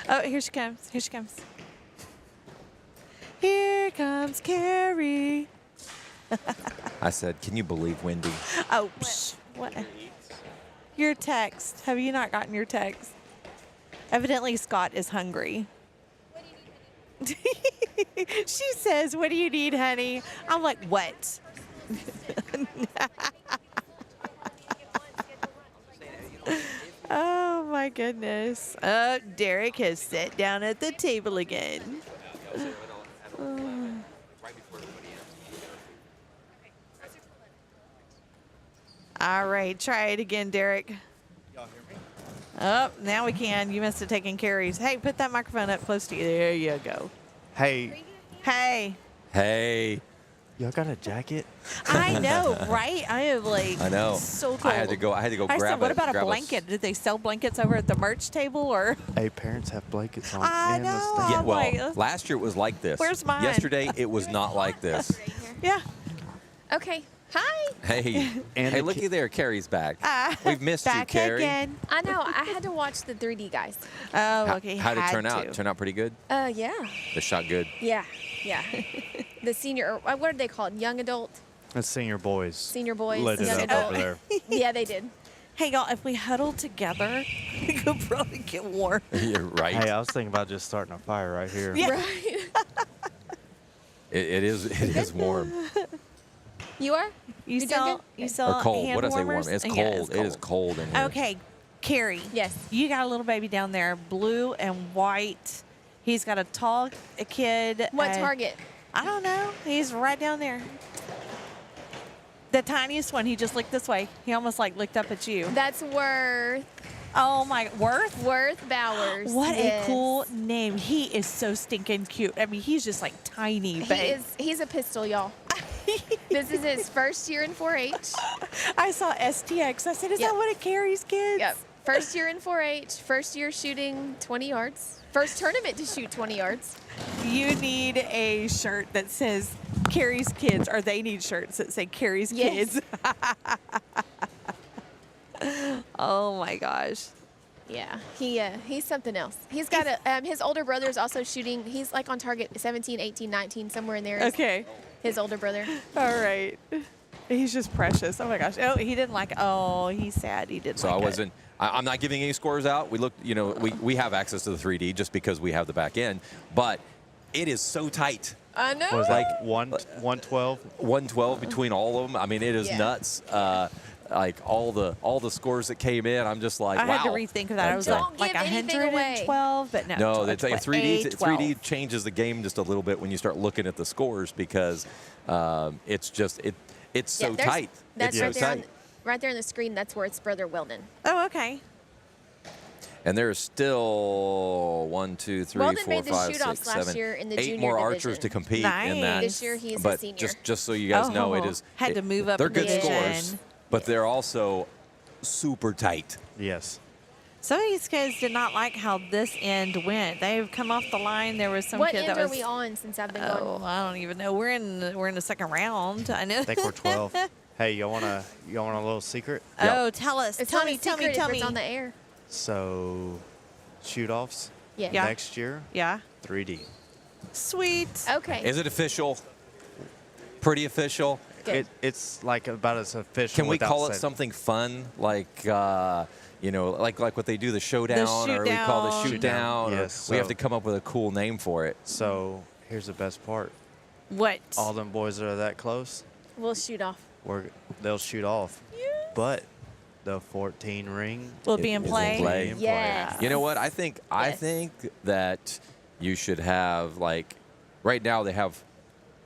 Oh, here she comes. Here she comes. Here comes Carrie. I said, can you believe Wendy? Oh, what? Your text. Have you not gotten your text? Evidently, Scott is hungry. She says, what do you need, honey? I'm like, what? Oh, my my goodness. Derek has sat down at the table again. All right, try it again, Derek. Y'all hear me? Oh, now we can. You must have taken carries. Hey, put that microphone up close to you. There you go. Hey, Hey. Hey. y'all got a jacket? I know, right? I am like I know. so cold. I had to go I grab said, what about a grab blanket? Did they sell blankets over at the merch table or? Hey, parents have blankets on. I in the know. stand. Yeah, I'm well, like, last year it was like this. Where's mine? Yesterday it was not like this. Yeah. Okay. Hi. Hey, And hey, the looky there, Carrie's back. We've missed you, Back Carrie. again. I know. I had to watch the 3D guys. Oh, How, okay. how'd it had turn to. out? Turn out pretty good? Yeah. The shot good? Yeah. Yeah. The senior, what did they call it? Young adult? The senior boys. Senior boys, Lit it young up adult. over there. Yeah, they did. Hey, y'all, if we huddle together, we could probably get warm. You're right. Hey, I was thinking about just starting a fire right here. Yeah. Right. It is warm. You are? You doing sell, good? you sell Or cold. hand What did I say warm? warmers? It's cold. Yeah, it's It is cold in here. Okay, Carrie. Yes. You got a little baby down there, blue and white. He's got a tall kid. What Target? I don't know. He's right down there. The tiniest one, he just looked this way. He almost like looked up at you. That's Worth. Oh my, Worth? Worth Bowers. What Yes. a cool name. He is so stinking cute. I mean, he's just like tiny, but He's a pistol, y'all. This is his first year in 4-H. I saw STX. I said, is Yep. that what it carries, kids? Yep. First year in 4-H. First year shooting 20 yards. First tournament to shoot 20 yards. You need a shirt that says Carrie's Kids, or they need shirts that say Carrie's Yes. Kids. Oh my gosh. Yeah, he's something else. He's got his older brother is also shooting. He's like on target 17, 18, 19, somewhere in there. is Okay. His older brother. All right. He's just precious. Oh my gosh. Oh, he didn't like. Oh, he's sad. He didn't. So like I it. wasn't. I'm not giving any scores out. We looked. You know, we have access to the 3D just because we have the back end, but it is so tight. I know. Was Like- like 112? 112 between all of them. I mean, it is Yeah. nuts. Like all the scores that came in, I'm just like, I wow. had to rethink of that. I was That's, Don't like give anything away. 112, but no. no, it's like 3D. 12. 3D changes the game just a little bit when you start looking at the scores because it's just it's so there's- tight. That's it's right so there, tight. right there on the screen. That's where it's Brother Weldon. Oh, okay. And there's still 1, 2, 3, Weldon 4, made the 5, shoot-offs 6, last 7, year in the 8 junior more division. archers to compete in Nice. that. This year he's a but senior. just so you guys know, it Oh, is had to move up They're in good division. scores, but they're also super tight. Yes. Some of these kids did not like how this end went. They've come off the line. There was some What kid end that are was. we on since I've been Oh, gone? I don't even know. We're in the second round. I know. I think we're 12. Hey, y'all want a little secret? Oh, tell us. It's Tell not me. a Tell me. secret Tell if me. it's on the air. So, shoot-offs Yeah. Yeah. next year, Yeah. 3D. Sweet. Okay. Is it official? Pretty official? Good. It's like about as official. Can we without call it saying- something fun, like like what they do, the showdown, or we call the showdown. shoot down? Yes, We have so- to come up with a cool name for it. So, here's the best part. What? All them boys that are that close, We'll shoot off. they'll shoot off. But the 14 ring Will it be in Is play? play. Yes. You know what? I think that you should have, like, right now they have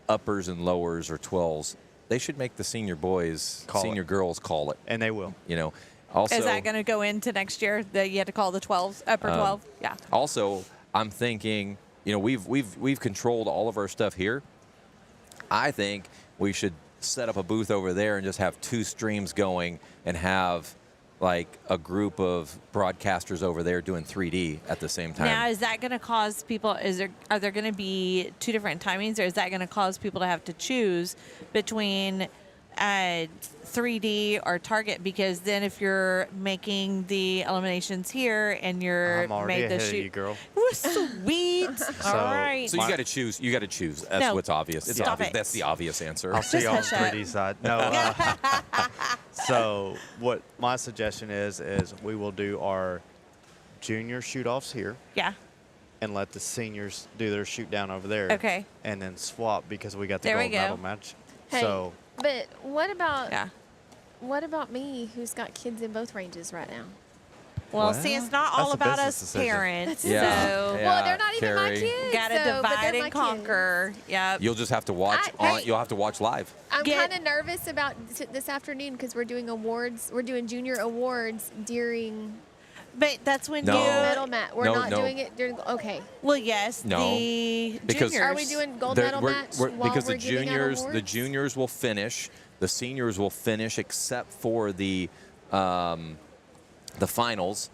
uppers and lowers or 12s. They should make the senior boys, Call senior it. girls call it. And they will. You know. Also, Is that going to go into next year? That you had to call the 12s, upper 12? Yeah. Also, I'm thinking, we've controlled all of our stuff here. I think we should set up a booth over there and just have 2 streams going and have like a group of broadcasters over there doing 3D at the same time. Now, is that going to cause people? Are there going to be 2 different timings, or is that going to cause people to have to choose between 3D or target? Because then, if you're making the eliminations here and you're I'm already made the ahead of shoot, you, girl. Sweet. All right. So you got to choose. You got to choose. That's No, what's obvious. It's stop obvious. it. That's the obvious answer. I'll see Just you on the hush up. 3D side. No. So what my suggestion is we will do our junior shoot-offs here Yeah. and let the seniors do their shoot down over there. Okay. And then swap because we got the There we gold go. medal match. Hey, So but what about Yeah. me, who's got kids in both ranges right now? Well, see, it's not all That's a about business us decision. parents. Yeah. So Well, they're not even my Carrie. kids. gotta so, but divide they're my and conquer. Yep. You'll just have to watch. You'll have to watch live. I'm Get- kind of nervous about this afternoon because we're doing awards. We're doing junior awards during But that's when No. you. medal match. We're No, not no. doing it during. Okay. Well, yes. No, The because- juniors. Are we doing gold They're- medal we're- match we're- while because we're the giving out juniors, awards? the juniors will finish. The seniors will finish, except for the finals.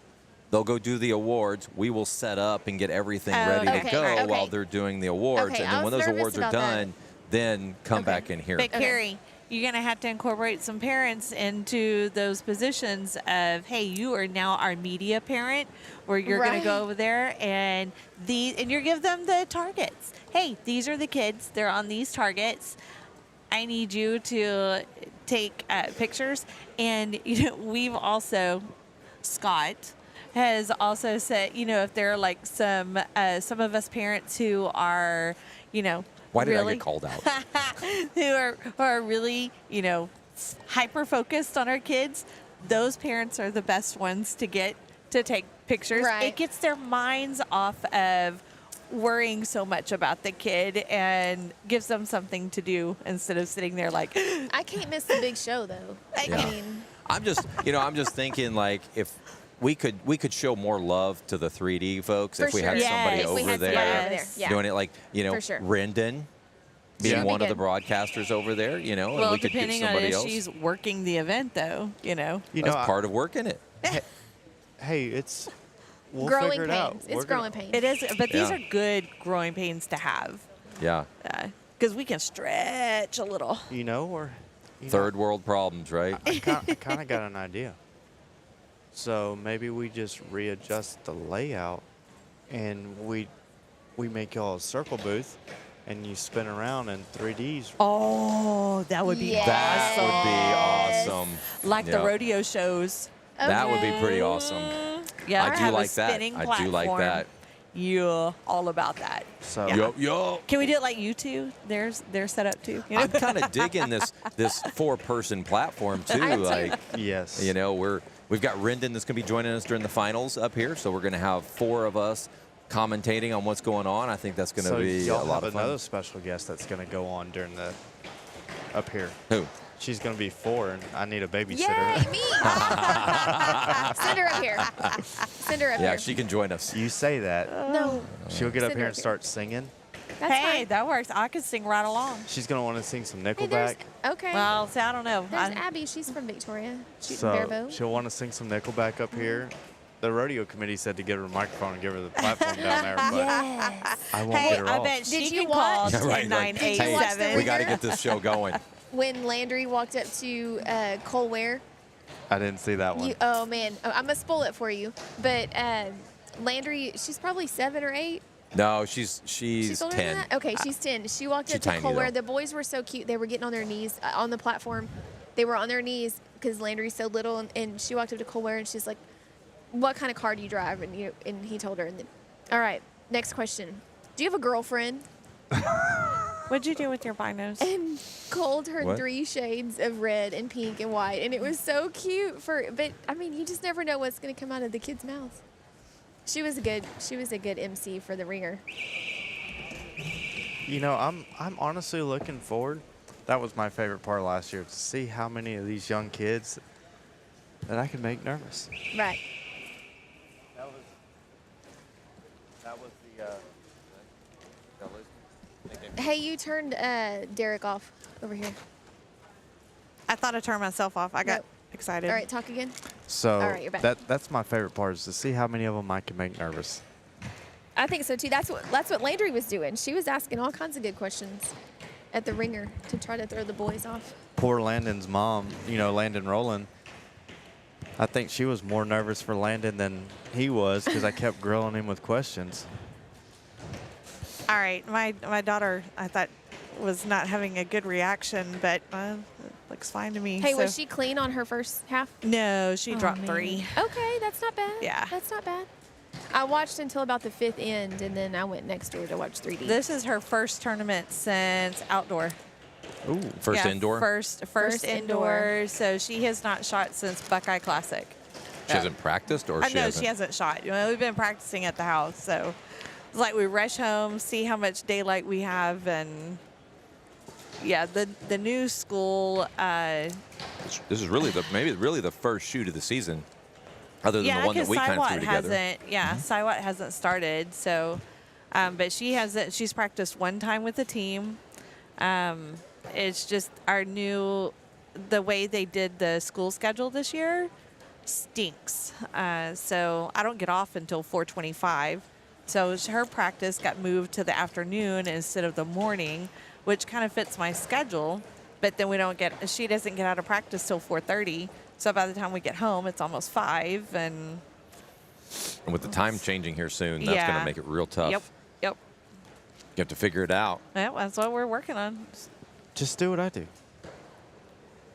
They'll go do the awards. We will set up and get everything Oh, ready to okay, go okay. while they're doing the awards. Okay, And I then when was those nervous awards are about that. done, then come Okay. back in here. But Carrie, you're going to have to incorporate some parents into those positions of, hey, you are now our media parent, where you're going to go Right. over there and you give them the targets. Hey, these are the kids. They're on these targets. I need you to take pictures. And we've also, Scott has also said, if there are like some of us parents who are, Why did I really get called out? who are really, hyper focused on our kids, those parents are the best ones to get to take pictures. Right. It gets their minds off of worrying so much about the kid and gives them something to do instead of sitting there like, I can't miss the big show though. Yeah. I mean, I'm just thinking like if we could show more love to the 3D folks For if we sure. had Yes. somebody If over we had there, somebody over there, yeah. doing it like For sure. Rendon being Sure. one of the Good. broadcasters over there, and well, we could get depending on somebody if else. she's working the event though, You know, That's part of working it. hey, it's we'll growing figure it out. pains. We're It's gonna- growing pains. it is, but these Yeah. are good growing pains to have Yeah. because we can stretch a little. Or Third world problems, right? I kind of got an idea. So maybe we just readjust the layout, and we make y'all a circle booth, and you spin around in 3Ds. Oh, that would be Yes. That would be awesome. like the Yeah. rodeo shows. That would be pretty awesome. Yeah, I do have like a that. spinning I do like platform. that. Yeah, all about that. So Yeah. Yo. Can we do it like you two? They're set up too. I'm kind of digging this 4-person platform too. I am too. Like, yes, we've got Rendon that's going to be joining us during the finals up here, so we're going to have 4 of us commentating on what's going on. I think that's going to So be a y'all lot have of fun. another special guest that's going to go on during the up here. Who? She's going to be 4, and I need a babysitter. Yay, me! Send her up here. Send her up Yeah, here. she can join us. You say that. No, She'll get up Send here her and up start singing. that's Hey, fine. that works. I could sing right along. She's going to want to sing some Hey, there's, Nickelback. okay. Well, see, I don't know. there's I- Abby. She's from Victoria. Shooting So barebow. she'll want to sing some Nickelback up here. The rodeo committee said to give her a microphone and give her the platform down there, but Yes. I won't Hey, get her I off. bet she Did you can call watch- Yeah, right, like, hey, 10-9-8-7. we got to get this show going. When Landry walked up to Cole Ware, I didn't see that one. oh man, I'm gonna spoil it for you. But Landry, she's probably 7 or 8. No, she's older 10. than that? Okay, she's 10. She walked She's up to tiny, Cole Ware. though. The boys were so cute. They were getting on their knees on the platform. They were on their knees because Landry's so little. And she walked up to Cole Ware and she's like, "What kind of car do you drive?" And he told her. And then, all right, next question. Do you have a girlfriend? What'd you do with your binos? And Cole turned What? 3 shades of red and pink and white, and it was so cute. But I mean, you just never know what's gonna come out of the kids' mouths. She was a good MC for the Ringer. I'm honestly looking forward. That was my favorite part of last year, to see how many of these young kids that I could make nervous. Right. That was Hey, you turned Derek off over here. I thought I turned myself off. I got Nope. excited. All right, talk again. So All right, you're back. that's my favorite part, is to see how many of them I can make nervous. I think so too. That's what Landry was doing. She was asking all kinds of good questions at the Ringer to try to throw the boys off. Poor Landon's mom, Landon Rowland. I think she was more nervous for Landon than he was, because I kept grilling him with questions. All right, my daughter, I thought, was not having a good reaction, but it looks fine to me. Hey, was so- she clean on her first half? No, she Oh, dropped man. 3. Okay, that's not bad. Yeah. That's not bad. I watched until about the 5th end, and then I went next door to watch 3D. This is her first tournament since outdoor. Ooh, first Yeah, indoor. First First indoor. indoor. So she has not shot since Buckeye Classic. She hasn't practiced, or she no, hasn't? she hasn't shot. We've been practicing at the house, so it's like we rush home, see how much daylight we have, and yeah, the new school. This is really the first shoot of the season, other than the one that we kind of threw together. Siwat hasn't started, so but she hasn't. She's practiced one time with the team. It's just the way they did the school schedule this year stinks. So I don't get off until 4:25. So her practice got moved to the afternoon instead of the morning, which kind of fits my schedule. But then she doesn't get out of practice till 4:30. So by the time we get home, it's almost 5. And with the time changing here soon, that's going to make it real tough. Yep. You have to figure it out. Yeah, that's what we're working on. Just do what I do.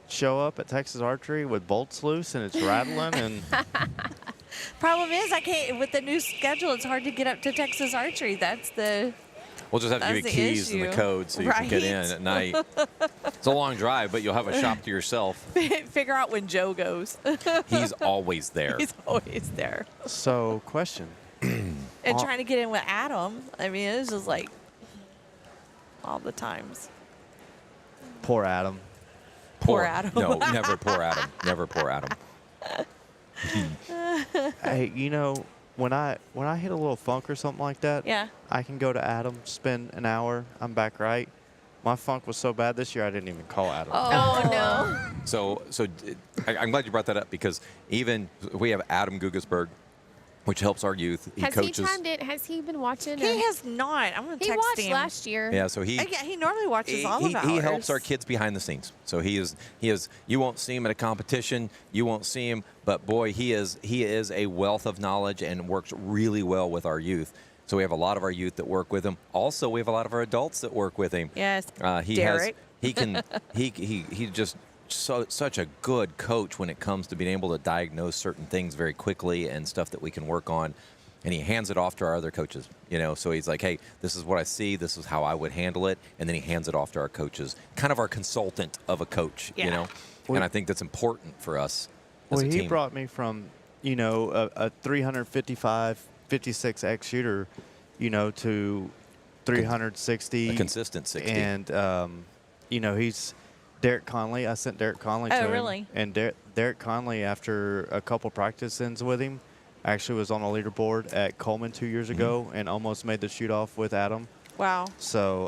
Show up at Texas Archery with bolts loose and it's rattling and Problem is, I can't. With the new schedule, it's hard to get up to Texas Archery. We'll just have to give you That's the keys and the issue. code so you can get in Right. at night. It's a long drive, but you'll have a shop to yourself. Figure out when Joe goes. He's always there. He's always there. So, question. And trying to get in with Adam, I mean, it's just like all the times. Poor Adam. Poor Adam. No, never poor Adam. Never poor Adam. Hey, when I hit a little funk or something like that, Yeah. I can go to Adam, spend an hour, I'm back right. My funk was so bad this year, I didn't even call Adam. Oh, no. So I'm glad you brought that up, because even we have Adam Gugasberg, which helps our youth. He Has coaches. he chimed in? Has he been watching? He has not. I'm going to He text watched him. last year. Yeah, so he. Yeah, he normally watches all of ours. He helps our kids behind the scenes. So he is. You won't see him at a competition. You won't see him, but boy, he is a wealth of knowledge and works really well with our youth. So we have a lot of our youth that work with him. Also, we have a lot of our adults that work with him. Yes. He just such a good coach when it comes to being able to diagnose certain things very quickly and stuff that we can work on. And he hands it off to our other coaches, So he's like, hey, this is what I see. This is how I would handle it. And then he hands it off to our coaches, kind of our consultant of a coach, And I think that's important for us as a team. He brought me from, a 355, 56X shooter, to 360. A consistent 60. And, he's Derek Conley. I sent Derek Conley to him. Oh, really? And Derek Conley, after a couple practice ends with him, actually was on a leaderboard at Coleman 2 years ago and almost made the shoot-off with Adam. Wow. So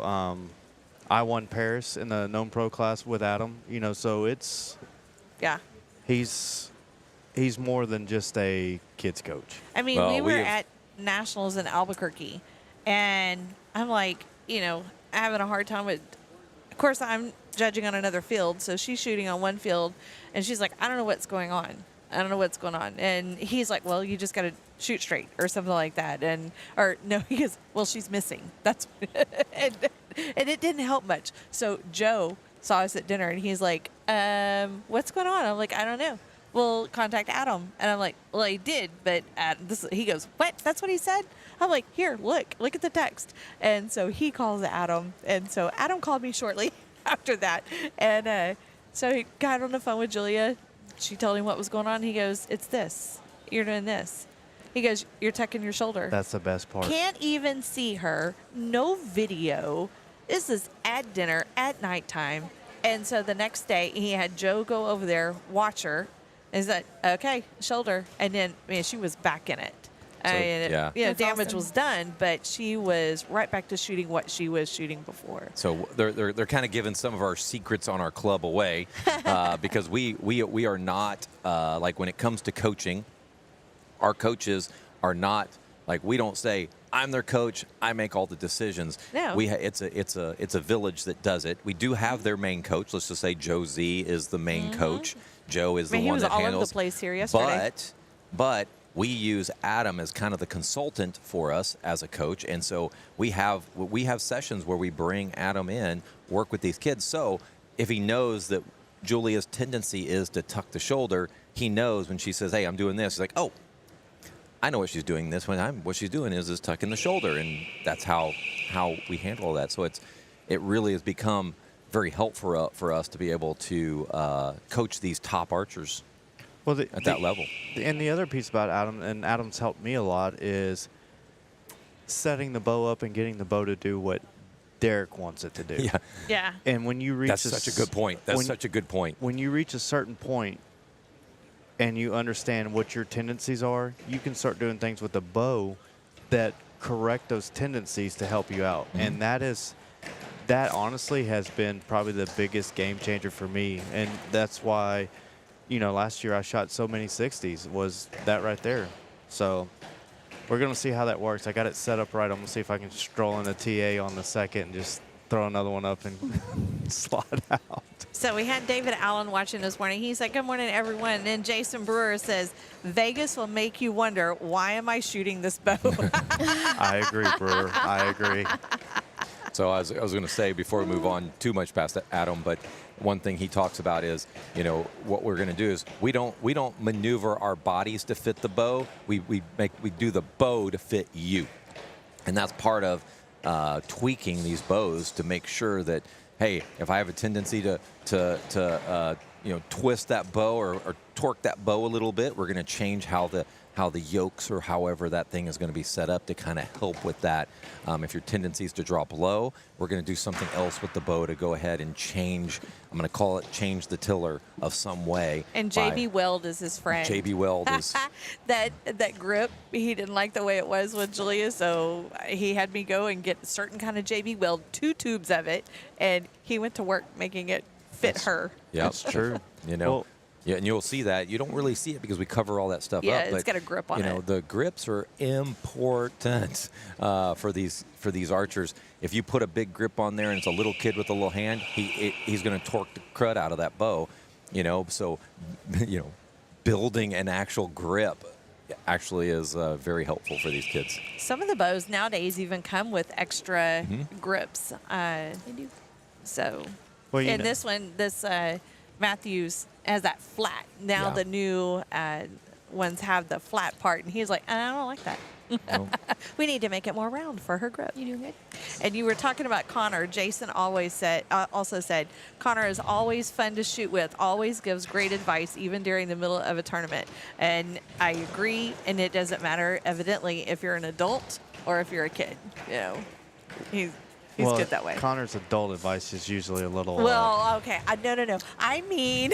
I won Paris in the known pro class with Adam. So it's he's more than just a kids coach. I mean, we were at nationals in Albuquerque, and I'm like, having a hard time with. Of course, I'm judging on another field, so she's shooting on one field, and she's like, I don't know what's going on. And he's like, well, you just got to shoot straight or something like that. Or no, he goes, well, she's missing. That's and it didn't help much. So Joe saw us at dinner, and he's like, what's going on? I'm like, I don't know. We'll contact Adam. And I'm like, well, he did, but he goes, what? That's what he said? I'm like, here, look at the text. And so he calls Adam. And so Adam called me shortly after that. And so he got on the phone with Julia. She told him what was going on. He goes, it's this. You're doing this. He goes, you're tucking your shoulder. That's the best part. Can't even see her. No video. This is at dinner at nighttime. And so the next day, he had Joe go over there, watch her. And he's like, okay, shoulder. And then, she was back in it. So, damage awesome. was done, but she was right back to shooting what she was shooting before. So they're kind of giving some of our secrets on our club away because we are not like when it comes to coaching, our coaches are not like, we don't say I'm their coach, I make all the decisions. No. It's a village that does it. We do have their main coach. Let's just say Joe Z is the main coach. Joe is the one that handles. He was all over the place here yesterday. But we use Adam as kind of the consultant for us as a coach, and so we have sessions where we bring Adam in, work with these kids. So if he knows that Julia's tendency is to tuck the shoulder, he knows when she says, hey, I'm doing this, he's like, oh, I know what she's doing what she's doing is tucking the shoulder, and that's how we handle all that. So it really has become very helpful for us to be able to coach these top archers. Well, at that level. And the other piece about Adam, and Adam's helped me a lot, is setting the bow up and getting the bow to do what Derek wants it to do. Yeah. Yeah. And when you reach That's such a good point. That's such a good point. When you reach a certain point and you understand what your tendencies are, you can start doing things with the bow that correct those tendencies to help you out. And that honestly has been probably the biggest game changer for me. And that's why, last year I shot so many 60s, was that right there. So we're going to see how that works. I got it set up right. I'm going to see if I can stroll in a TA on the second and just throw another one up and slide out. So we had David Allen watching this morning. He's like, good morning, everyone. And then Jason Brewer says, Vegas will make you wonder, why am I shooting this bow? I agree, Brewer. I agree. So I was going to say, before we move on too much past Adam, but one thing he talks about is, what we're going to do is we don't maneuver our bodies to fit the bow. We do the bow to fit you, and that's part of tweaking these bows to make sure that, hey, if I have a tendency to twist that bow or torque that bow a little bit, we're going to change how the yokes or however that thing is going to be set up to kind of help with that. If your tendency is to drop low, we're going to do something else with the bow to go ahead and change. I'm going to call it change the tiller of some way. And JB Weld is his friend. JB Weld is that grip. He didn't like the way it was with Julia, so he had me go and get a certain kind of JB Weld, 2 tubes of it, and he went to work making it fit her. Yeah, that's true. Well, yeah, and you'll see that. You don't really see it because we cover all that stuff up. Yeah, it's but, got a grip on it. The grips are important for these archers. If you put a big grip on there and it's a little kid with a little hand, he's going to torque the crud out of that bow. So building an actual grip actually is very helpful for these kids. Some of the bows nowadays even come with extra grips. They do. So, and this one, Matthews has that flat. Now the new ones have the flat part, and he's like, I don't like that. No. We need to make it more round for her grip. You doing good? And you were talking about Connor. Jason also said, Connor is always fun to shoot with, always gives great advice, even during the middle of a tournament. And I agree, and it doesn't matter, evidently, if you're an adult or if you're a kid. He's good that way. Connor's adult advice is usually a little. Well, okay. No. I mean,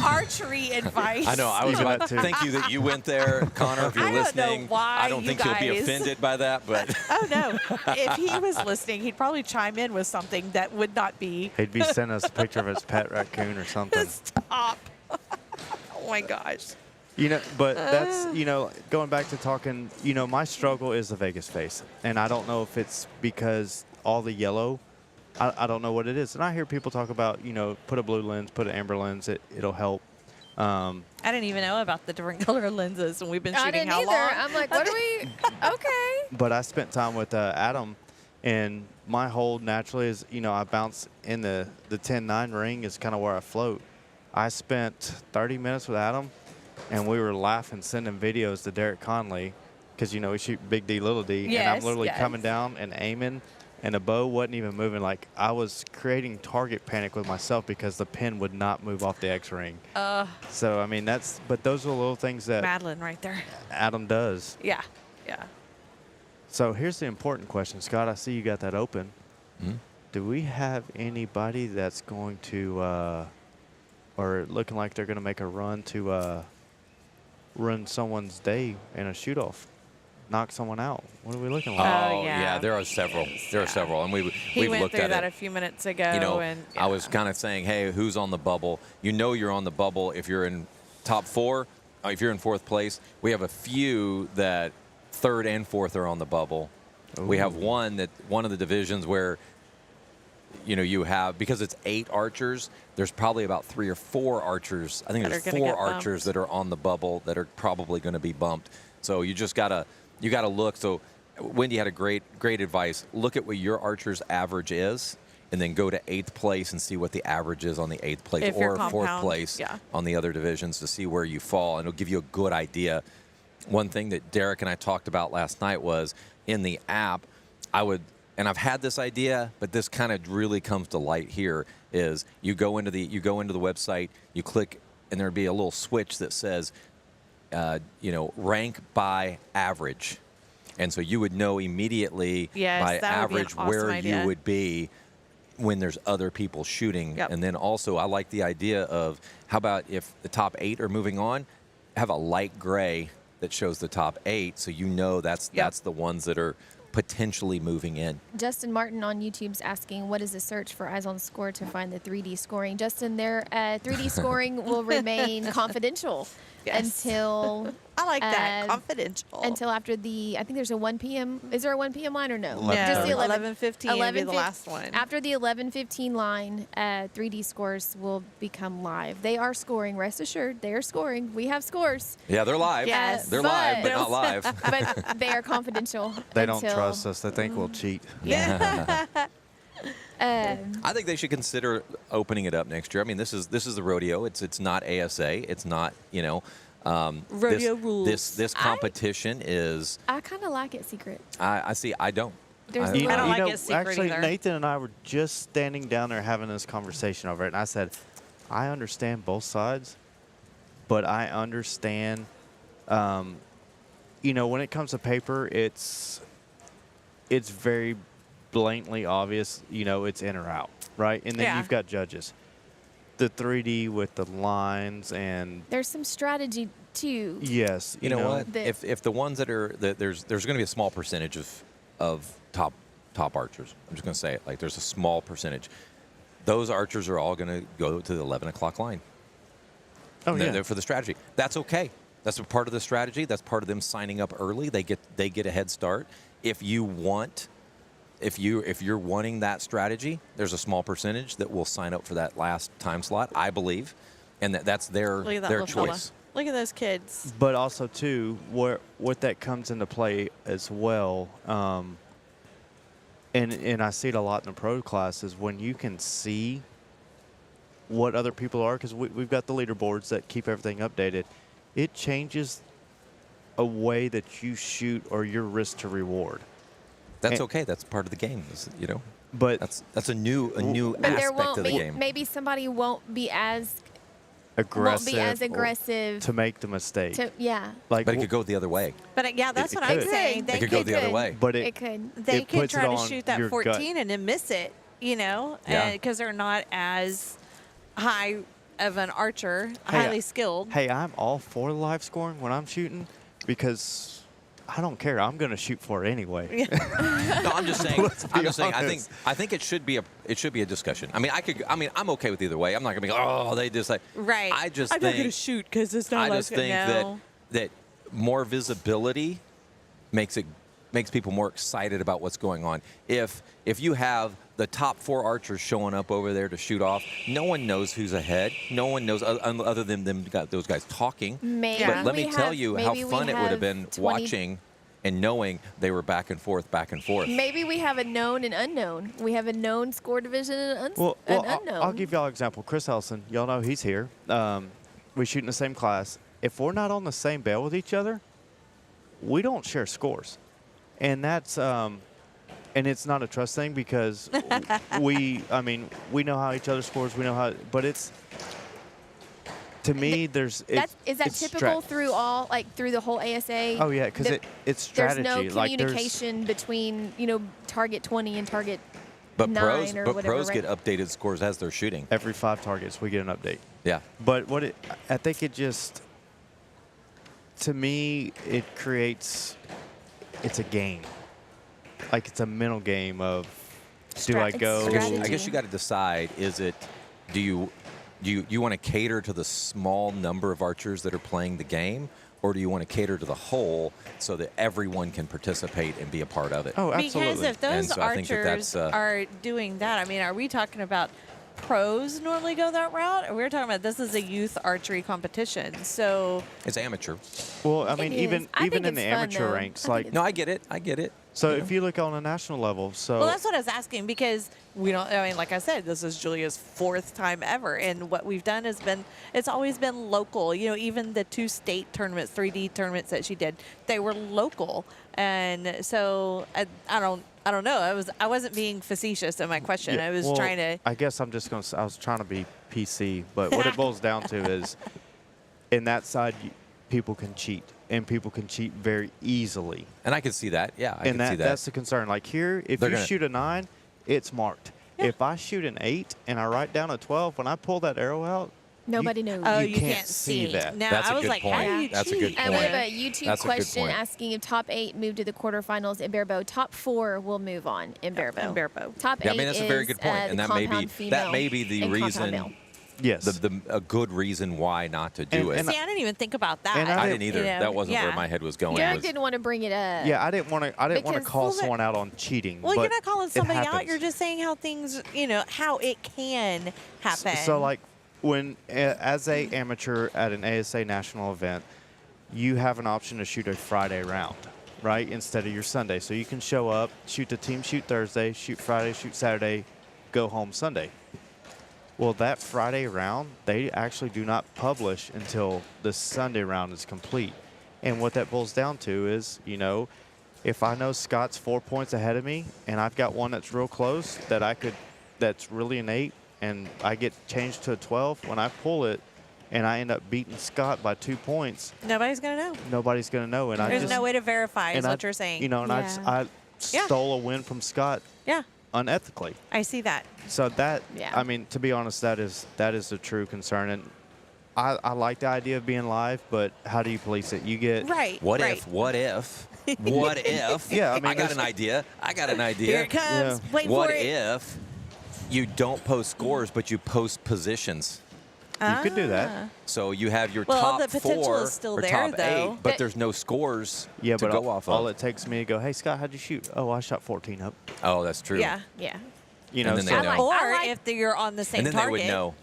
archery advice. I know. I was about to thank you that you went there, Connor. If you're listening, I don't think you'll be offended by that, but. Oh no! If he was listening, he'd probably chime in with something that would not be. He'd be sending us a picture of his pet raccoon or something. Stop! Oh my gosh. But that's, going back to talking, my struggle is the Vegas face. And I don't know if it's because all the yellow, I don't know what it is. And I hear people talk about, put a blue lens, put an amber lens, it'll help. I didn't even know about the different color lenses, and we've been shooting I didn't how either. long? I'm like, what are we? Okay. But I spent time with Adam, and my hold naturally is, I bounce in the 10-9 ring is kind of where I float. I spent 30 minutes with Adam, and we were laughing, sending videos to Derek Conley, because, we shoot big D, little D, and I'm literally coming down and aiming, and the bow wasn't even moving. Like, I was creating target panic with myself because the pin would not move off the X ring. So, I mean, but those are the little things that Madeline right there. Adam does. Yeah. So here's the important question. Scott, I see you got that open. Do we have anybody that's going to, or looking like they're going to make a run to run someone's day in a shoot-off? Knock someone out. What are we looking like? Oh, yeah. There are several. And we've He went looked through at that it. a few minutes ago. And I was kind of saying, hey, who's on the bubble? You're on the bubble if you're in top 4. If you're in 4th place, we have a few that 3rd and 4th are on the bubble. Ooh. We have one of the divisions where you have, because it's 8 archers, there's probably about 3 or 4 archers. I think there's 4 archers that are on the bubble that are probably going to be bumped. So you just gotta look. So Wendy had a great advice. Look at what your archer's average is, and then go to 8th place and see what the average is on the 8th place or 4th place on the other divisions to see where you fall, and it'll give you a good idea. One thing that Derek and I talked about last night was in the app, and I've had this idea, but this kind of really comes to light here, is you go into the website, you click and there'd be a little switch that says, rank by average. And so you would know immediately Yes, by that would be an average awesome where idea. you would be when there's other people shooting. Yep. And then also I like the idea of, how about if the top 8 are moving on, have a light gray that shows the top 8, so you know that's the ones that are potentially moving in. Justin Martin on YouTube's asking, what is the search for Eyes on Score to find the 3D scoring? Justin, their 3D scoring will remain confidential until... I like that. Confidential. Until after I think there's a 1 p.m. Is there a 1 p.m. line or no? No, Just the 11:15 will be the last one. After the 11:15 line, 3D scores will become live. They are scoring. Rest assured, they are scoring. We have scores. Yeah, they're live. Yes, They're live, but not live. But they are confidential. They don't trust us. They think we'll cheat. Yeah. I think they should consider opening it up next year. I mean, this is the rodeo. It's not ASA. It's not, Rodeo rules. This competition is. I kind of like it secret. I see. I don't. There's I don't like it secret actually, either. Nathan and I were just standing down there having this conversation over it, and I said, I understand both sides, but I understand, when it comes to paper, it's very blatantly obvious, it's in or out, right? And then you've got judges. The 3D with the lines and there's some strategy too. Yes, you know what? If the ones that are there's going to be a small percentage of top archers. I'm just going to say it, like there's a small percentage. Those archers are all going to go to the 11 o'clock line. Oh yeah, they're for the strategy. That's okay. That's a part of the strategy. That's part of them signing up early. They get a head start. If you're wanting that strategy, there's a small percentage that will sign up for that last time slot, I believe, and that's their little fella. choice. Look at those kids. But also too, what that comes into play as well, and I see it a lot in the pro classes, when you can see what other people are, because we've got the leaderboards that keep everything updated. It changes a way that you shoot or your risk to reward. That's okay. That's part of the game, But that's a new But there aspect won't of the be. game. Maybe somebody won't be as aggressive to make the mistake. Yeah. But it could go the other way. But that's what I'm saying. It could go the other way. But it could. They it could puts try it to on shoot that your 14 gut. and then miss it, Yeah. because they're not as high of an archer, highly skilled. Hey, I'm all for live scoring when I'm shooting because I don't care. I'm going to shoot for it anyway. No, I'm just saying. honest. I think it should be a discussion. I mean, I'm okay with either way. I'm not going to be like, they just like. Right. I just I'm think. not going to shoot because it's not. I just think that more visibility makes people more excited about what's going on. If you have the top 4 archers showing up over there to shoot off, no one knows who's ahead. No one knows other than those guys talking. Maybe But let me tell you how fun it would have been 20 watching and knowing they were back and forth. Maybe we have a known and unknown. We have a known score division and an unknown. I'll give y'all an example. Chris Ellison, y'all know he's here. We shoot in the same class. If we're not on the same bail with each other, we don't share scores. And that's and it's not a trust thing because we know how each other scores. We know how, but it's, to me, is that typical through through the whole ASA? Oh yeah, because it's strategy. There's no communication between target 20 and target But 9 pros, or but whatever. pros get updated scores as they're shooting. Every 5 targets, we get an update. Yeah. But I think it just, to me, it creates. It's a game. Like it's a mental game of, do I go? I guess you got to decide. Is it? Do you want to cater to the small number of archers that are playing the game, or do you want to cater to the whole so that everyone can participate and be a part of it? Oh, absolutely. Because if those so I think archers are doing that, I mean, are we talking about pros normally go that route? Or we're talking about this is a youth archery competition, so it's amateur. Well, I mean, It is. I even think in the it's fun, amateur though. ranks, I think like No, I get it. so. If you look on a national level, so well, that's what I was asking because we don't. I mean, like I said, this is Julia's 4th time ever, and what we've done it's always been local. Even the 2 state tournaments, 3D tournaments that she did, they were local, And so I don't know. I wasn't being facetious in my question. I was trying to. I guess I'm just going to. I was trying to be PC, but what it boils down to is, in that side, people can cheat, and people can cheat very easily. And I can see that. Yeah, I can see that. That's the concern. Like here, if you shoot a 9, it's marked. Yeah. If I shoot an 8 and I write down a 12, when I pull that arrow out, Nobody knows. Oh, you you can't see that. Now, That's a I was good like, point. how do you That's a cheat? good And we have point. a YouTube That's a good question point. asking if top 8 move to the quarterfinals in barebow. Top 4 will move on in barebow. In barebow. Top 8 Yeah, I mean that's a very is, good point, the and that may compound be female the and compound reason. male. yes. A good reason why not to do it. And See, I didn't even think about that. and I didn't either. You know, That wasn't where yeah. my head was going. Derek Was- didn't want to bring it up. yeah, I didn't want to Because- call Well, someone out on cheating. Well, but you're not calling it somebody out. happens. You're just saying how things, how it can happen. So like when as a amateur at an ASA national event, you have an option to shoot a Friday round, right, instead of your Sunday. So you can show up, shoot the team, shoot Thursday, shoot Friday, shoot Saturday, go home Sunday. Well, that Friday round, they actually do not publish until the Sunday round is complete. And what that boils down to is, if I know Scott's 4 points ahead of me and I've got one that's real close that's really an 8, and I get changed to a 12, when I pull it and I end up beating Scott by 2 points, Nobody's going to know. nobody's going to know. And There's I just, no way to verify is and what I, you're saying. and I Yeah. stole a win from Scott Yeah, unethically. I see that. So that, Yeah. I mean, to be honest, that is the true concern. And I like the idea of being live, but how do you police it? You get Right. What right. if? What if? What if? Yeah, I mean, I got there's- an idea. I got an idea. Here it comes. Yeah. Wait What for it. if you don't post scores, but you post positions? you could do that. So you have your Well, top the potential 4 is still or there, top 8, though. but But- there's no scores Yeah, to but go off all of. it takes me to go, hey Scott, how'd you shoot? Oh, I shot 14 up. Oh, that's true. Yeah. Yeah. You And know, then they so know. Or I like- if you're on the same And then target. they would know.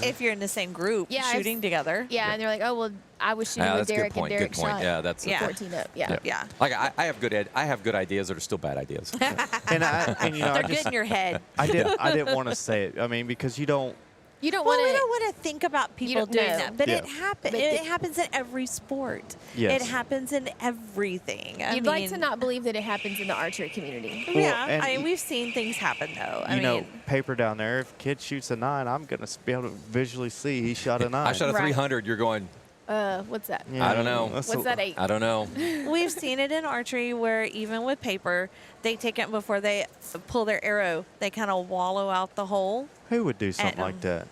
If you're in the same group Yeah, I've- shooting together. Yeah, and they're like, oh, well, I was shooting Yeah, with that's a good Derek, and point. Derek Good point. shot Yeah, that's Yeah. 14 up. Yeah. Yeah. Like I have good ideas that are still bad ideas. and I They're just good in your head. I didn't want to say it. I mean, because you don't. You don't Well, want we to. don't want to think about people don't doing know. that, but Yeah. it happens. But It happens in every sport. Yes. It happens in everything. You'd like to not believe that it happens in the archery community. Well, Yeah, and I mean, we've seen things happen though. I You know, mean, paper down there. If a kid shoots a 9, I'm gonna be able to visually see he shot a 9. I shot a Right. 300. You're going. What's that? Yeah, I don't know. that's What's a- that 8? I don't know. we've seen it in archery where even with paper, they take it before they pull their arrow. They kind of wallow out the hole Who would do something And, like that?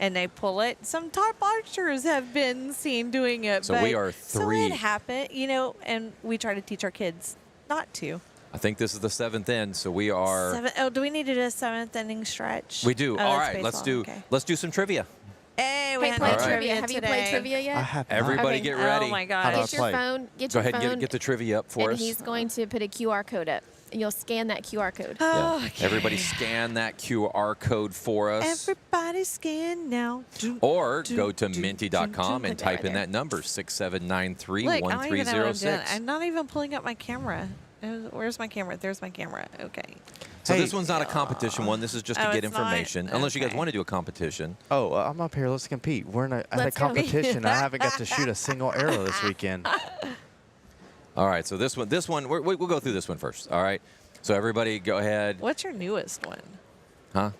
and they pull it. Some top archers have been seen doing it. So but, we are So 3. it happened, and we try to teach our kids not to. I think this is the 7th end, so we are. Do we need to do a 7th inning stretch? We do. Oh, All that's right, baseball. Okay. let's do some trivia. Hey, we Hey, had play no All right. trivia. Have you played today. trivia yet? I have not. Everybody Okay. get ready. Oh my How do gosh. I Get your play? phone. Get Go your ahead and phone. get the trivia up for and us. he's going to put a QR code up. And you'll scan that QR code. Oh, Yeah. okay. Everybody scan that QR code for us. Everybody scan now. Or go to minty.com and Put that type right in there. that number, 6793 Look, I don't even know what I'm doing. 1306. I'm not even pulling up my camera. Where's my camera? There's my camera. Okay. So Hey. this one's not a competition one. This is just to Oh, get it's not? information. Unless you guys Okay. want to do a competition. Oh, I'm up here. Let's compete. We're at a Let's go. competition. I haven't got to shoot a single arrow this weekend. All right, so this one, we'll go through this one first. All right. So everybody go ahead. What's your newest one? Huh?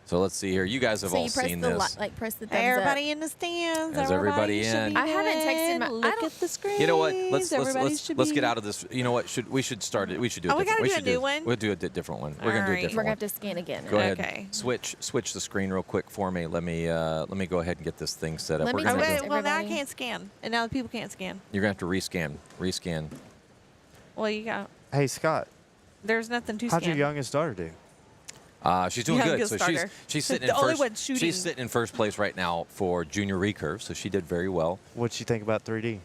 So let's see here. You guys have So all you press seen the this. press the thumbs Hey, everybody up. in the stands. Is everybody should in? be I haven't texted my- I Look don't- at the screen. You know what? Let's get out of this. You know what? We should start it. We should do. Oh, we different. gotta do a should new one? We'll do a different one. We're All gonna do a right. different We're one. going to have to scan again. Go ahead. Okay. Switch the screen real quick for me. Let me go ahead and get this thing set up. Let We're me gonna switch go- Okay, well, now I Everybody. can't scan. And now the people can't scan. You're gonna have to rescan. Well, you got. Hey, Scott, There's nothing to how'd scan. your youngest daughter do? She's doing good. Youngest So starter. she's sitting The in only first. one shooting. She's sitting in first place right now for junior recurve. So she did very well. What'd she think about 3D?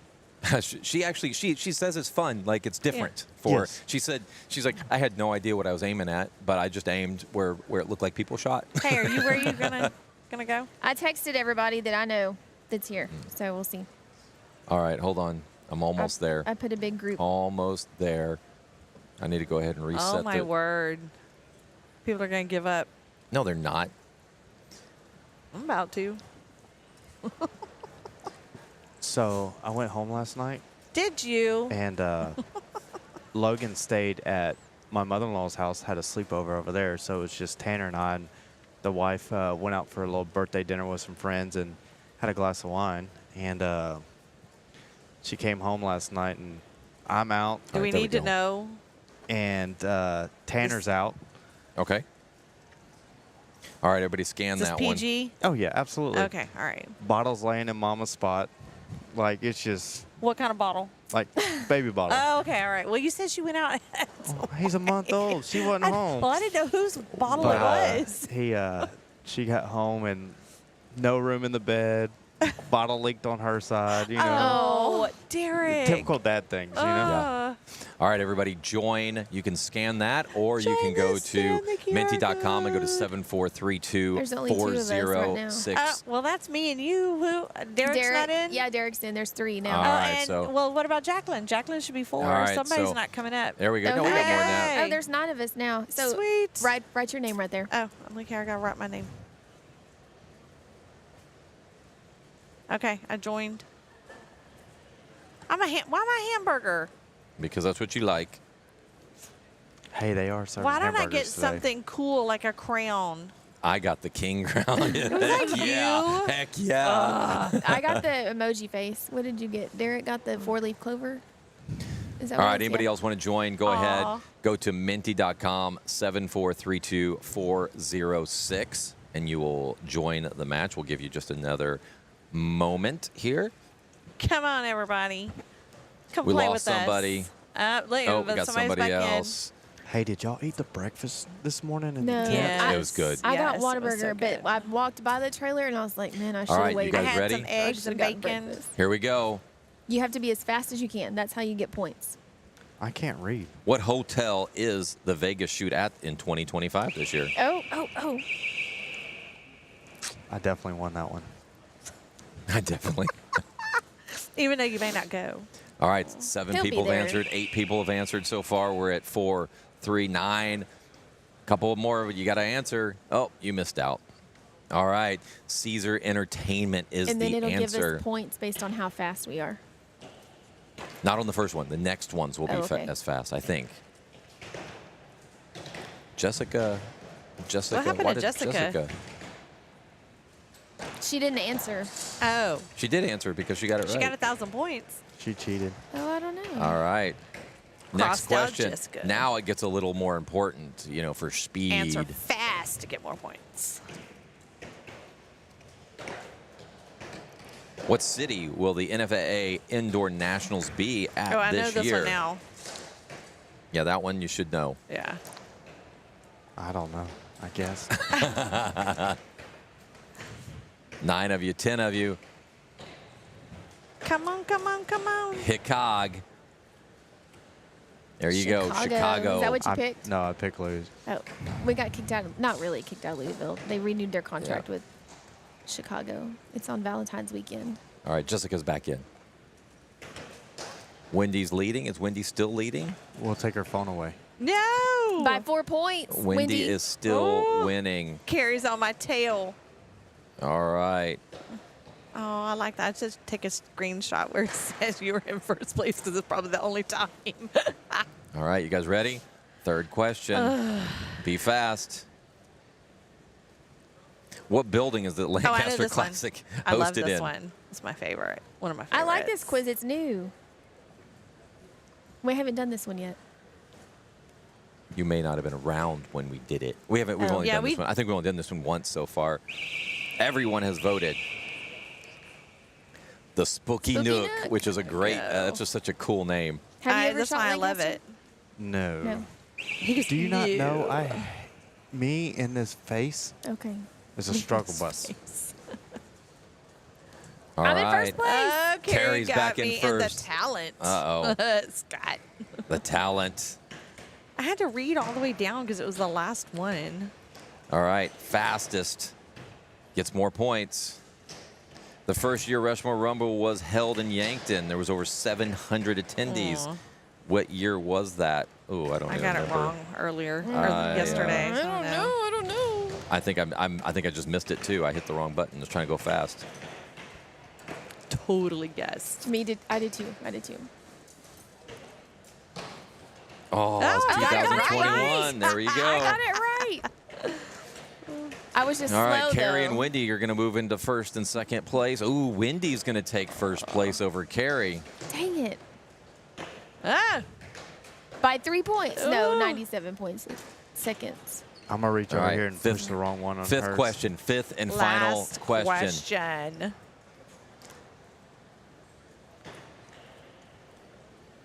she actually she says it's fun, like it's different for Yes. her. She's like, I had no idea what I was aiming at, but I just aimed where it looked like people shot. Hey, are you where you gonna go? I texted everybody that I know that's here. So we'll see. All right, hold on. I'm almost there. I put a big group. Almost there. I need to go ahead and reset. Oh my word! People are gonna give up. No, they're not. I'm about to. So I went home last night Did you? And Logan stayed at my mother-in-law's house, had a sleepover over there. So it was just Tanner and I. And the wife went out for a little birthday dinner with some friends and had a glass of wine. And she came home last night, and I'm out. Do we need to know? And Tanner's out. Okay. All right, everybody scan Is this that PG? Oh, yeah, absolutely. Okay, all right. Bottle's laying in Mama's spot. Like, it's just, What kind of bottle? like, baby bottle. Oh, okay, all right. Well, you said she went out. He's a month old. She wasn't home. Well, I didn't know whose bottle it was. She got home and no room in the bed. Bottle leaked on her side. You know, Oh, Derek. typical dad things. You know. Uh, All right, everybody, join. You can scan that, or you can go to menti.com and go to 7432 There's only 2 of us right now. 406. well, that's me and you. Who? Derek's not in? Yeah, Derek's in. There's 3 now. All right, and, so- well, what about Jacqueline? Jacqueline should be 4. All right, Somebody's so- not coming up. There we go. No, we got more than that. Hey. Oh, there's 9 of us now. So Sweet. write your name right there. Oh, look here. I got to write my name. Okay, I joined. Why am I hamburger? Because that's what you like. Hey, they are serving Why don't I hamburgers get today. something cool like a crown? I got the king crown. that Heck yeah. you? Heck yeah. I got the emoji face. What did you get? Derek got the 4-leaf clover. Is that All what right, it's- anybody yeah. else want to join? Go ahead. Go to menti.com 7432 406, and you will join the match. We'll give you just another moment here. Come on, everybody. Come We play lost with somebody. us. Oh, we got somebody's somebody back else. Hey, did y'all eat the breakfast this morning? in the No. tent? Yeah. It was good. I got Yes, it was so Whataburger, but good. I walked by the trailer and I was like, man, I should All have right, you waited. in. I guys had ready? some eggs I and should've gotten bacon. breakfast. Here we go. You have to be as fast as you can. That's how you get points. I can't read. What hotel is the Vegas shoot at in 2025 this year? Oh. I definitely won that one. I definitely. Even though you may not go. All right, 7 Don't be people have there. answered. 8 people have answered so far. We're at 4, 3, 9. Couple more you got to answer. Oh, you missed out. All right, Caesar Entertainment is And then the it'll answer. give us points based on how fast we are. Not on the first one. The next ones will be Oh, okay. as fast, I think. Jessica. What happened why to did Jessica? She didn't answer. Oh, She did answer because she got it she right. got 1,000 points. She cheated. Oh, I don't know. All right. Next Crossed out question. Jessica. Now it gets a little more important, for speed. Answer fast to get more points. What city will the NFAA Indoor Nationals be at Oh, I know this this year? one now. Yeah, that one you should know. Yeah. I don't know. I guess. 9 of you, 10 of you. Come on, come on, come on. Hicog. There you go, Chicago. Is that what you picked? No, I picked lose. Oh, we got kicked out. Not really kicked out of Louisville. They renewed their contract with Chicago. It's on Valentine's weekend. All right, Jessica's back in. Wendy's leading. Is Wendy still leading? We'll take her phone away. No. By 4 points. Wendy is still winning. Carries on my tail. All right. Oh, I like that. I just take a screenshot where it says you were in first place because it's probably the only time. All right, you guys ready? Third question. Be fast. What building is the Oh, I know Lancaster this one. Classic I love hosted this in? one. It's my favorite. One of my I favorites. like this quiz. It's new. We haven't done this one yet. You may not have been around when we did it. We've Oh. only Yeah, done this one. I think we've only done this one once so far. Everyone has voted. The Spooky Spooky Nook, Nook. which is a great, that's just such a cool name. Have you ever That's shot why I love Lancaster? it. No. No. Do you not know? Me in this face Okay. is a struggle bus. All I'm in right. first place. Oh, Carrie Carrie's got back in me and the first. talent. Uh-oh. Scott. The talent. I had to read all the way down because it was the last one. All right. Fastest gets more points. The first year Rushmore Rumble was held in Yankton. There was over 700 attendees. Aw. What year was that? Oh, I don't I even got remember. it wrong earlier or yeah. yesterday. I don't know. I don't know. I think I think I just missed it too. I hit the wrong button. I was trying to go fast. Totally guessed. I did too. Oh, Oh, it's I got it 2021. There you go. I got it right. I was just All slow, right, Carrie though. and Wendy, you're going to move into first and second place. Ooh, Wendy's going to take first place over Carrie. Dang it. Ah, By 3 points. No, Ooh. 97 points. Seconds. I'm gonna reach All over right, here and push the wrong one on Fifth hers. question, fifth and final last question.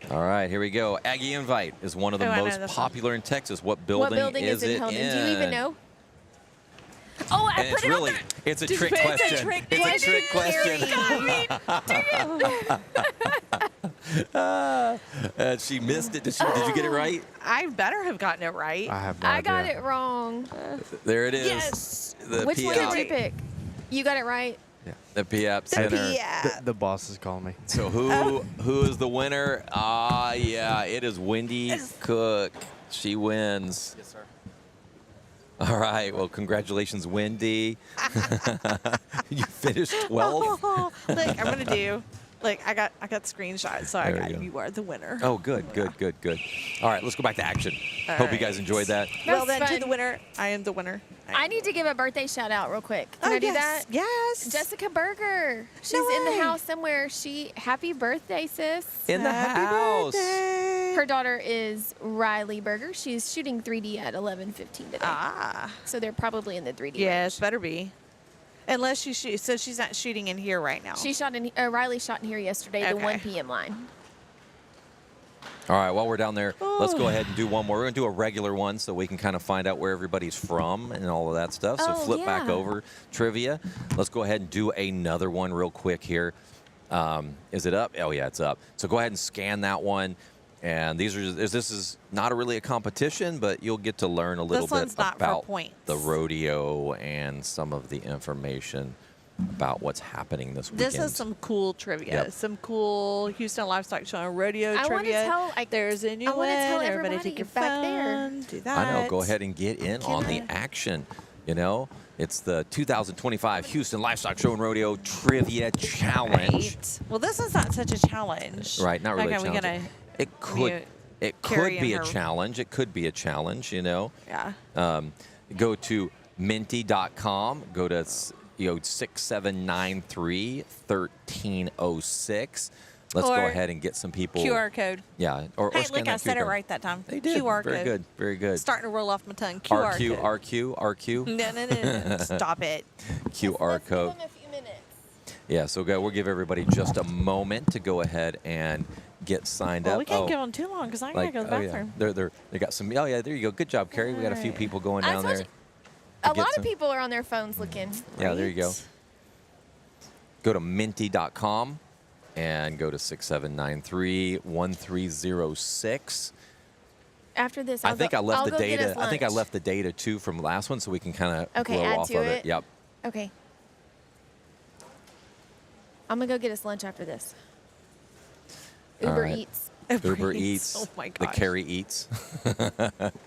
All right, here we go. Aggie Invite is one of the Oh, I know most this one. popular in Texas. What building, What building is it held in? Do you even know? Oh, I And put it's it really, on it's a trick question. It's a trick question. She missed it. Did you get it right? I better have gotten it right. I have no I idea. got it wrong. There it is. Yes. The Which one PIAP. did you pick? You got it right. The PIAP Center. The boss is calling me. So who is the winner? Yeah, it is Wendy Cook. She wins. Yes, sir. All right. Well, congratulations, Wendy. You finished 12th. Look, I'm gonna do. Like I got screenshots, so There I you got go. you are the winner. Oh, good. All right, let's go back to action. All Hope you right. guys enjoyed that. Well, That then was to fun. the winner, I am the winner. I need to give a birthday shout out real quick. Can I do that? Yes. Jessica Berger. She's No in the way. house somewhere. Happy birthday, sis. In the Happy house. birthday. Her daughter is Riley Berger. She's shooting 3D at 11:15 today. Ah. So they're probably in the 3D Yes, range. better be. Unless she shoots. So she's not shooting in here right now. She shot in. Riley shot in here yesterday, the Okay. 1 p.m. line. All right, while we're down there, let's go ahead and do one more. We're going to do a regular one so we can kind of find out where everybody's from and all of that stuff. So Oh, flip back yeah. over trivia. Let's go ahead and do another one real quick here. Is it up? Oh, yeah, it's up. So go ahead and scan that one. And this is not really a competition, but you'll get to learn a little This bit one's not for about points. the rodeo and some of the information about what's happening this weekend. This is some cool trivia. Yep. Some cool Houston Livestock Show and Rodeo I wanna trivia. tell- There's a new I one. wanna tell Everybody everybody take your back there. phone. Do that. I know. Go ahead and get in on the action. You know, it's the 2025 Houston Livestock Show and Rodeo Trivia Challenge. Right. Well, this is not such a challenge. Right, not really Okay, a we challenge. gotta It could. mute It Carrie could be and a her- challenge. It could be a challenge. You know. Yeah. Go to minty.com. Go to 6793-1306. Let's go Or ahead and get some people. QR code. Yeah. Or Hey, scan look, that I said QR it code. right that time. They did. QR Very code. good. Very good. Starting to roll off my tongue. QR RQ, code. RQ. No. Stop it. QR code. Give them a few minutes. Yeah, so we'll give everybody just a moment to go ahead and get signed Well, up. we can't give them too long because I gotta go to the bathroom. Yeah. They got some. Oh yeah, there you go. Good job, Carrie. We got a few Alright. people going I down told there. you- A get lot some- of people are on their phones looking. Yeah, there you go. Right? Go to minty.com and go to 6793-1306. After this, I think I left I'll the go get data. us I think I lunch. left the data too from last one, so we can kind of Okay, roll add off to of it? it. Yep. Okay. I'm gonna go get us lunch after this. All Uber right. Eats. Uber Eats. Oh my The gosh. Carrie Eats.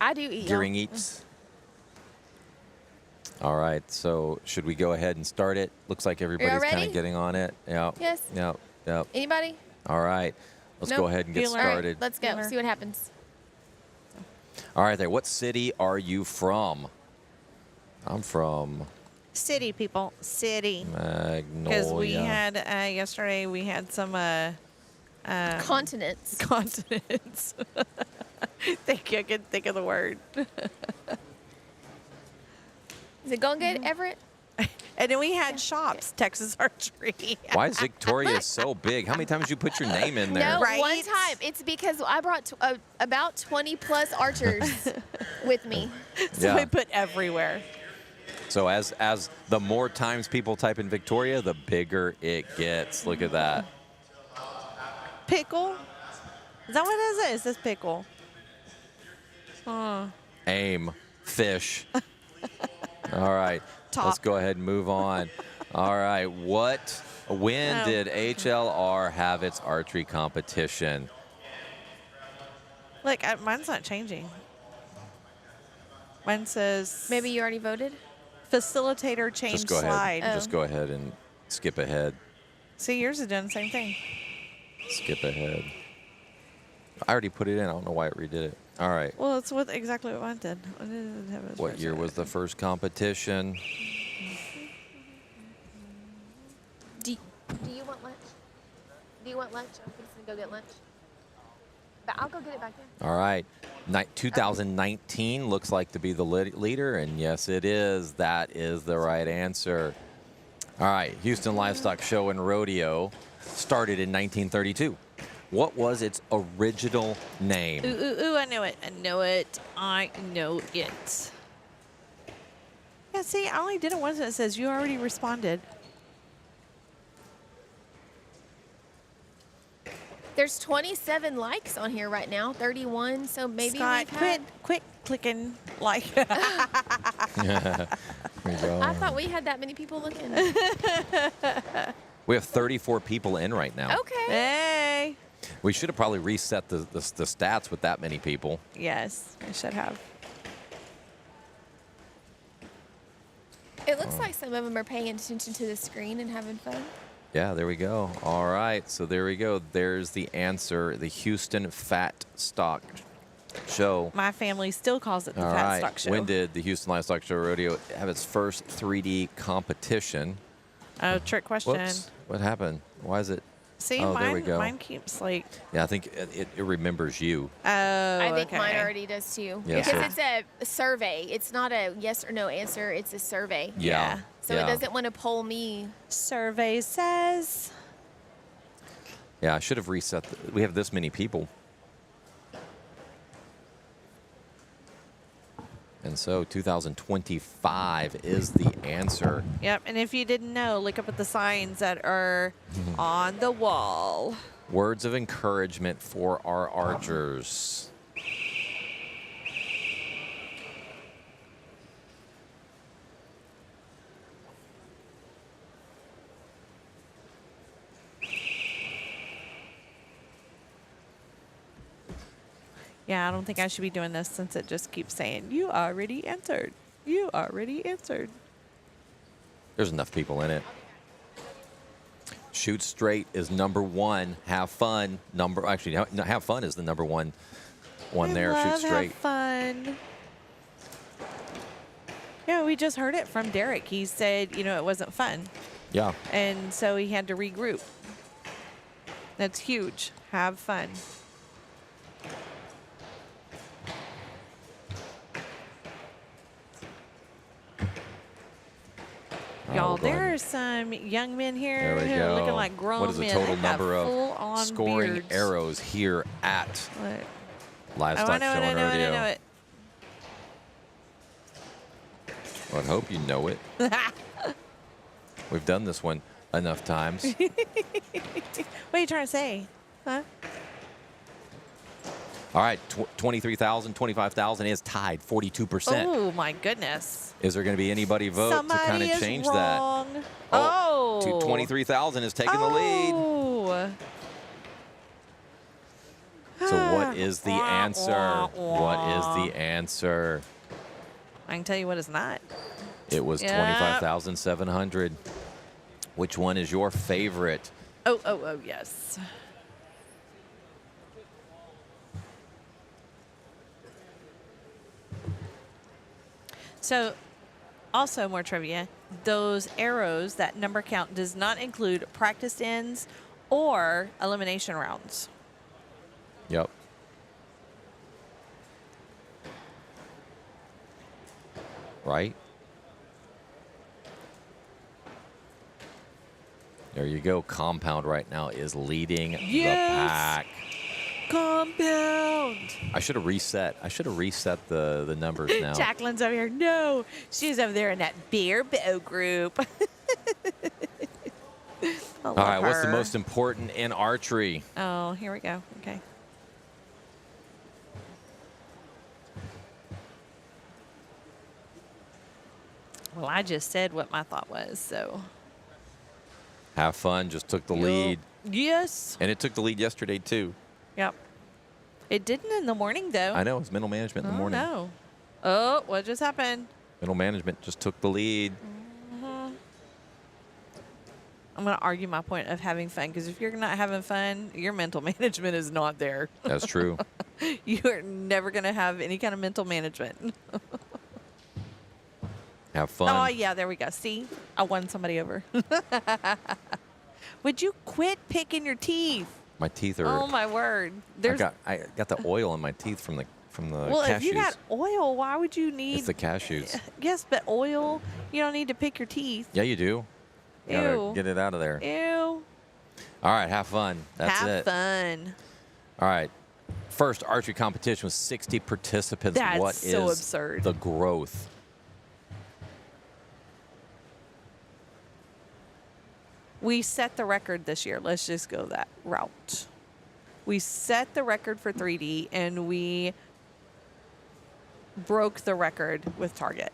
I do eat. Gearing y'all. Eats. All right, so should we go ahead and start it? Looks like everybody's kind ready? of getting on it. Yep. Yes. Yep. Yep. Anybody? All right, let's Nope. go ahead and get Bueller. All right, started. let's go. Dinner. See what happens. All right, there. What city are you from? I'm from City people. City. Magnolia. Because we had yesterday, we had some Continents. continents. Thank you. I couldn't think of the word. Is it going Mm-hmm. good, Everett? And then we had shops, Texas Archery. Why is Victoria so big? How many times did you put your name in there? No, Right? one time. It's because I brought about 20 plus archers with me. So Yeah. we put everywhere. So as the more times people type in Victoria, the bigger it gets. Look at that. Pickle? Is that what it is? Is this pickle? Aim. Fish. All right. Talk. Let's go ahead and move on. All right. When Oh. did HLR have its archery competition? Look, mine's not changing. Mine says Maybe you already voted? facilitator change Just go slide. ahead. Just go ahead and skip ahead. See, yours is doing the same thing. Skip ahead. I already put it in. I don't know why it redid it. All right. Well, it's exactly what mine did. What year was the first competition? Do you want lunch? Do you want lunch? I'm fixing to go get lunch. But I'll go get it back there. All right. 2019 looks like to be the leader, and yes, it is. That is the right answer. All right. Houston Livestock Show and Rodeo started in 1932. What was its original name? Ooh, I know it. I know it. I know it. Yeah, see, I only did it once and it says you already responded. There's 27 likes on here right now, 31. So maybe Scott, we've had. quit clicking like. There you go. I thought we had that many people looking. We have 34 people in right now. Okay. Hey. We should have probably reset the stats with that many people. Yes, I should have. It looks like some of them are paying attention to the screen and having fun. Yeah, there we go. All right, so there we go. There's the answer. The Houston Fat Stock Show. My family still calls it the All Fat right. Stock Show. When did the Houston Livestock Show Rodeo have its first 3D competition? Oh, trick question. Whoops. What happened? Why is it? See, Oh, there we go. mine keeps like. Yeah, I think it remembers you. Oh, I think okay. mine already does too. Yeah, because so- it's a survey. It's not a yes or no answer. It's a survey. Yeah. So yeah. it doesn't want to poll me. Survey says. Yeah, I should have reset. We have this many people. And so 2025 is the answer. Yep, and if you didn't know, look up at the signs that are on the wall. Words of encouragement for our archers. Yeah, I don't think I should be doing this since it just keeps saying, you already answered. You already answered. There's enough people in it. Shoot straight is number one. Have fun. Actually, no, have fun is the number one there. Shoot straight. Have fun. Yeah, we just heard it from Derek. He said, it wasn't fun. Yeah. And so he had to regroup. That's huge. Have fun. Y'all, we'll go there ahead. are some young men here There we who go. are looking like grown men. What is the total They have number of full-on scoring beards. arrows here at What? Livestock Oh, I know Show it, I and know it, Rodeo? I know it. Well, I'd hope you know it. We've done this one enough times. What are you trying to say? Huh? All right, 23,000, 25,000 is tied, 42%. Oh, my goodness. Is there going to be anybody vote Somebody to kind of is change wrong. that? Oh. 23,000 is taking the lead. Oh. So what is the answer? What is the answer? I can tell you what it's not. It was Yep. 25,700. Which one is your favorite? Oh, yes. So, also more trivia. Those arrows, that number count does not include practice ends or elimination rounds. Yep. Right? There you go. Compound right now is leading the Yes! pack. Compound. I should have reset. I should have reset the numbers now. Jacqueline's over here. No, she's over there in that beer bow group. All right, what's the most important in archery? Oh, here we go. Okay. Well, I just said what my thought was, so. Have fun. Just took the lead. Yes. And it took the lead yesterday, too. Yep. It didn't in the morning, though. I know. It's mental management in the morning. No. Oh, what just happened? Mental management just took the lead. I'm going to argue my point of having fun, because if you're not having fun, your mental management is not there. That's true. You are never going to have any kind of mental management. Have fun. Oh, yeah, there we go. See? I won somebody over. Would you quit picking your teeth? My teeth are. Oh, my word. I got the oil in my teeth from the well, cashews. if you got oil, why would you need... It's the cashews. Yes, but oil, you don't need to pick your teeth. Yeah, you do. You gotta Ew. get it out of there. Ew. All right, have fun. That's Have it. fun. All right. First archery competition with 60 participants. That's What so is absurd. the growth? We set the record this year. Let's just go that route. We set the record for 3D, and we broke the record with Target.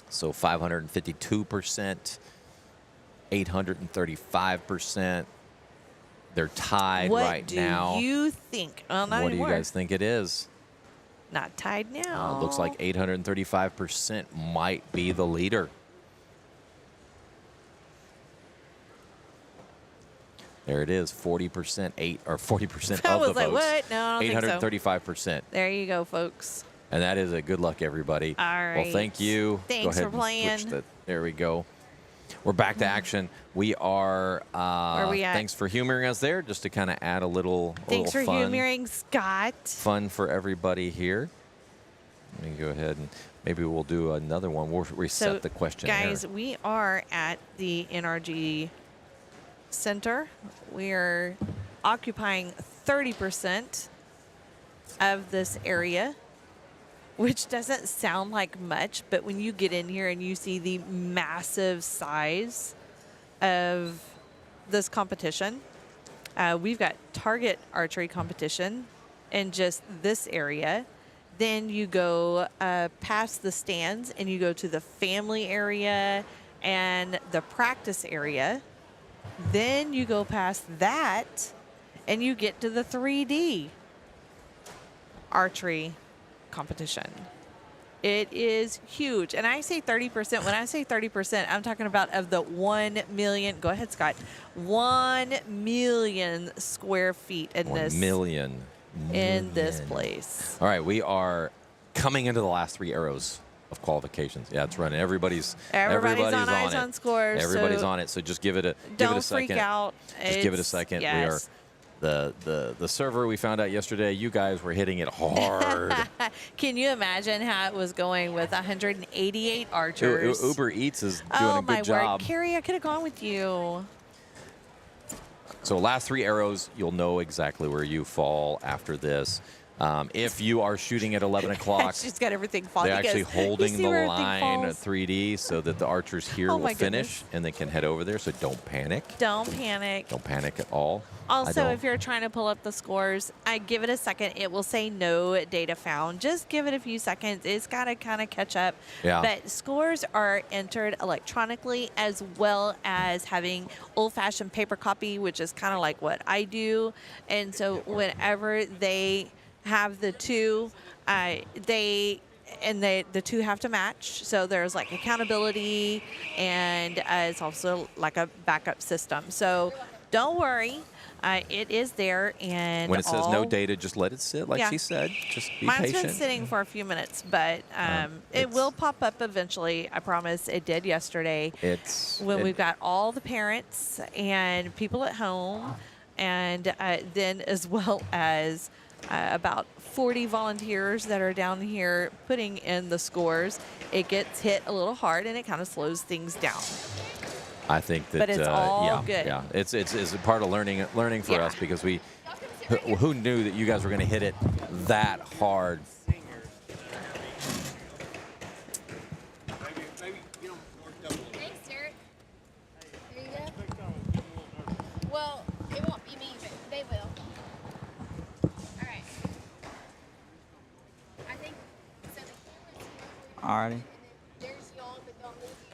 So 552%, 835%. They're tied right now. What do you think? Well, not What do anymore. you guys think it is? Not tied now. Looks like 835% might be the leader. There it is, 40%, 40% I of was the like, votes. what? No, I don't think so. 835%. There you go, folks. And that is a good luck, everybody. All Well, right. thank you. Thanks Go ahead for and playing. switch there we go. We're back to action. We are. Where are we at? Thanks for humoring us there, just to kind of add a little Thanks for fun, humoring Scott. fun for everybody here. Let me go ahead and maybe we'll do another one. We'll reset the question. Guys, we are at the NRG Center. We are occupying 30% of this area, which doesn't sound like much, but when you get in here and you see the massive size of this competition, we've got target archery competition in just this area. Then you go past the stands and you go to the family area and the practice area. Then you go past that and you get to the 3D archery competition. It is huge. And I say 30%. When I say 30%, I'm talking about of the 1 million, go ahead, Scott, 1 million square feet in 1 this million. in this place. All right, we are coming into the last 3 arrows of qualifications. Yeah, it's running. Everybody's on Eyes it. on Scores. Everybody's so on it. So just give it a don't second. freak out. Just give it a second. Yes. We are the server we found out yesterday. You guys were hitting it hard. Can you imagine how it was going with 188 archers? Uber Eats is doing a good job. Word. Carrie, I could have gone with you. So last 3 arrows, you'll know exactly where you fall after this. If you are shooting at 11 o'clock, She's got everything falling. they're actually holding the line falls. 3D so that the archers here Oh will my finish goodness. and they can head over there. So don't panic. Don't panic. Don't panic at all. I Also, don't. if you're trying to pull up the scores, I give it a second. It will say no data found. Just give it a few seconds. It's got to kind of catch up. Yeah. But scores are entered electronically as well as having old-fashioned paper copy, which is kind of like what I do. And so whenever they have the two, the two have to match. So there's like accountability, and it's also like a backup system. So don't worry. It is there, and When it says no data, just let it sit, like she said. Just be Mine's patient. been sitting for a few minutes, but it will pop up eventually. I promise. It did yesterday. We've got all the parents and people at home, and then as well as about 40 volunteers that are down here putting in the scores. It gets hit a little hard, and it kind of slows things down. I think that, But it's all good. Yeah, it's a part of learning for us because who knew that you guys were going to hit it that hard? Thanks, Derek. Here you go. Well, it won't be me, but they will. All right. I think so. The Alrighty. there's y'all, but they'll move you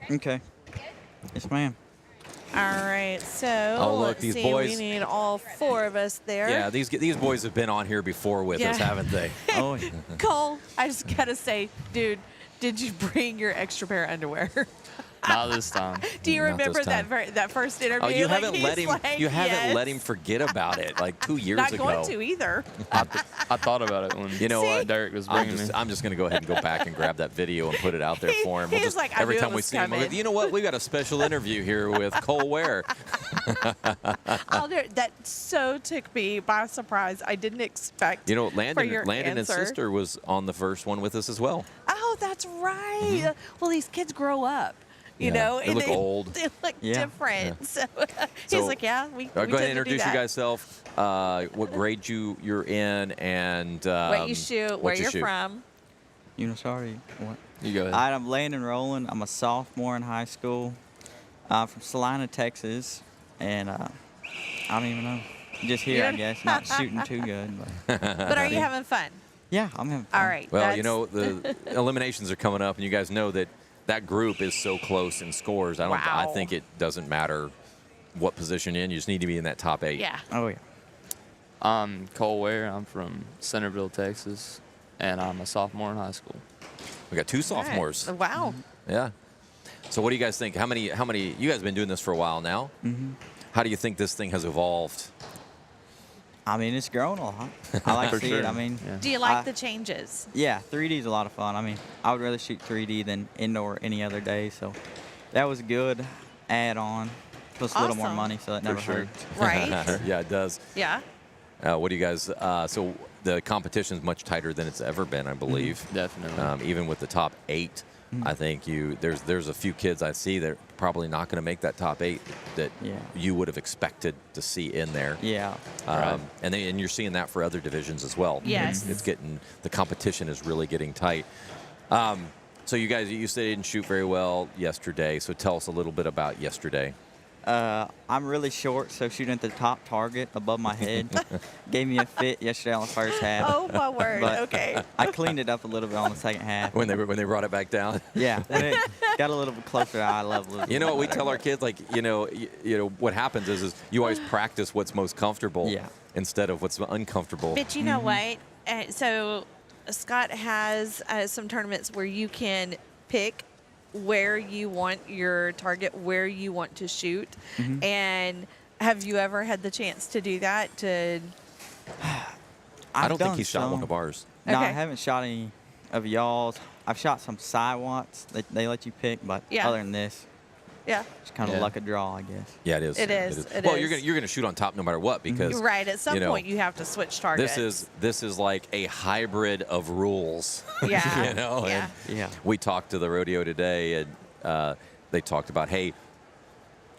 to the Okay. Yes, ma'am. All right, so Oh, look, let's these see, boys. we need all 4 of us there. Yeah, these boys have been on here before with us, Yeah. haven't they? Oh, yeah. Cole, I just gotta say, dude, did you bring your extra pair of underwear? Not this time. Do you Not this remember time. that first interview? Oh, you Like, haven't he's let him. like, You haven't yes. let him forget about it. Like 2 years Not ago. going to either. I thought about it when You know what? Derek was I'm bringing me. just going to go ahead and go back and grab that video and put it out there for him. He was like, I every knew it time we was see him, we'll go, coming. you know what? We got a special interview here with Cole Ware. That so took me by surprise. I didn't expect. You know, for Landon your and his answer. sister was on the first one with us as well. Oh, that's right. Well, these kids grow up. You Yeah, know, they and look old. They look Yeah. different. Yeah. So he's So, like, yeah, we. Go we ahead and tend to do introduce you that. guys self. What grade you're in, and What you shoot, what where you you're shoot. from. Sorry. What? You go ahead. All right, I'm Landon Rowland. I'm a sophomore in high school. I'm from Salina, Texas, and I don't even know. Just here, I guess. Not shooting too good, but But are you having fun? yeah, I'm having fun. All right. Well, you that's- know, the eliminations are coming up, and you guys know that group is so close in scores. I Wow. think it doesn't matter what position you're in. You just need to be in that top 8. Yeah. Oh yeah. I'm Cole Ware. I'm from Centerville, Texas, and I'm a sophomore in high school. We got 2 All right. sophomores. Wow. Yeah. So what do you guys think? How many? You guys have been doing this for a while now. Mm-hmm. How do you think this thing has evolved? I mean, it's grown a lot. I like to For see it. sure. I mean, Yeah. Do you like I- the changes? yeah, 3D is a lot of fun. I mean, I would rather shoot 3D than indoor any other day. So that was a good add-on. Plus a little more Awesome. money, so that never sure. hurts. Right. Yeah, it does. Yeah. What do you guys? So the competition is much tighter than it's ever been, I believe. Definitely. Even with the top 8, I think there's a few kids I see that are probably not going to make that top 8 that Yeah. you would have expected to see in there. Yeah. Right. And you're seeing that for other divisions as well. Yes. It's getting, the competition is really getting tight. So you guys, you said you didn't shoot very well yesterday. So tell us a little bit about yesterday. I'm really short, so shooting at the top target above my head gave me a fit yesterday on the first half. Oh my word. But Okay. I cleaned it up a little bit on the second half. When they brought it back down. Yeah, when it got a little bit closer to eye level. You know what we tell our kids, like, you know what happens is you always practice what's most comfortable Yeah. instead of what's uncomfortable. But you know what? So Scott has some tournaments where you can pick where you want your target, where you want to shoot. And have you ever had the chance to do that? I don't think done he shot one some. of ours. No, I Okay. haven't shot any of y'all's. I've shot some sidewatts that they let you pick, but Yeah. other than this, Yeah. it's kind of Yeah. luck of draw, I guess. Yeah, it is. It is. It well, is. you're gonna shoot on top no matter what because You're right. At some you know, point, you have to switch targets. this is like a hybrid of rules. Yeah. You know. Yeah. And Yeah. we talked to the rodeo today, and they talked about, hey,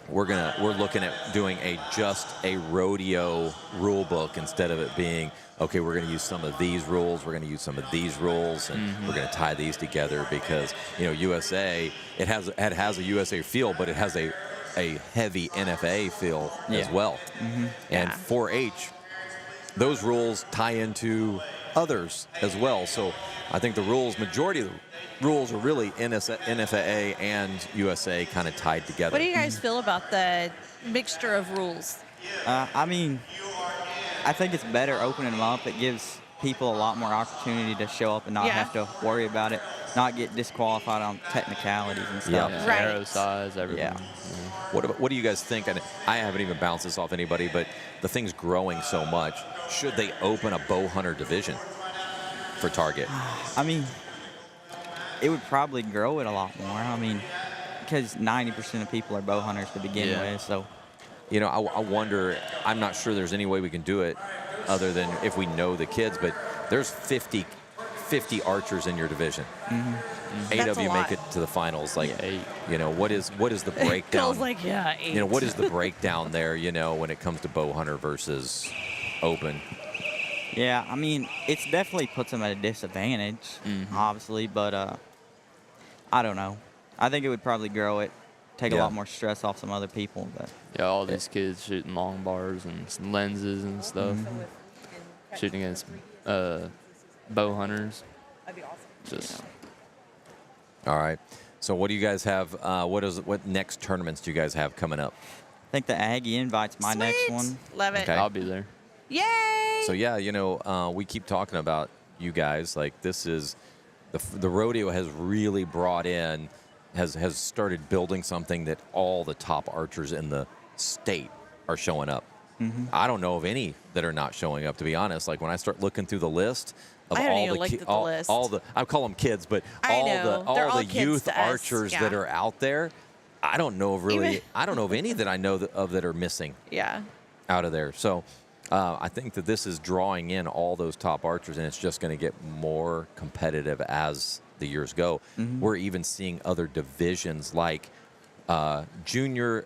we're looking at doing just a rodeo rule book instead of it being, okay, we're going to use some of these rules, we're going to use some of these rules, and we're going to tie these together because, you know, USA, it has a USA feel, but it has a heavy NFA feel as Yeah. well. And Yeah. 4-H, those rules tie into others as well. So I think majority of the rules are really NFA and USA kind of tied together. What do you guys feel about the mixture of rules? I mean, I think it's better opening them up. It gives people a lot more opportunity to show up and not Yeah. have to worry about it, not get disqualified on technicalities and stuff. Yeah. Right. Arrow size, everything. Yeah. What do you guys think? And I haven't even bounced this off anybody, but the thing's growing so much. Should they open a bow hunter division for target? I mean, it would probably grow it a lot more. I mean, because 90% of people are bow hunters to begin Yeah. with, so You know, I wonder, I'm not sure there's any way we can do it other than if we know the kids, but there's 50 archers in your division. 8 That's of a you make lot. it to the finals. Like, 8. you know, what is the breakdown? Phil's like, yeah, 8. You know, what is the breakdown there, you know, when it comes to bow hunter versus open? yeah, I mean, it definitely puts them at a disadvantage, obviously, but I don't know. I think it would probably grow it, take a Yeah. lot more stress off some other people, but Yeah, all these kids shooting long bars and some lenses and stuff. Shooting against bow hunters. Just All right. So what do you guys have? What next tournaments do you guys have coming up? I think the Aggie invite's my next Sweet. one. Love it. Okay. I'll be there. Yay! So yeah, you know, we keep talking about you guys. Like this is the rodeo has really brought in has started building something that all the top archers in the state are showing up. I don't know of any that are not showing up, to be honest. Like when I start looking through the list of I haven't all even the looked at the list. all the I call them kids, but I know. They're all the kids youth to us, archers yeah. that are out there, I don't know of really. I don't know of any that I know of that are missing Yeah. out of there. So I think that this is drawing in all those top archers, and it's just going to get more competitive as the years go. We're even seeing other divisions like senior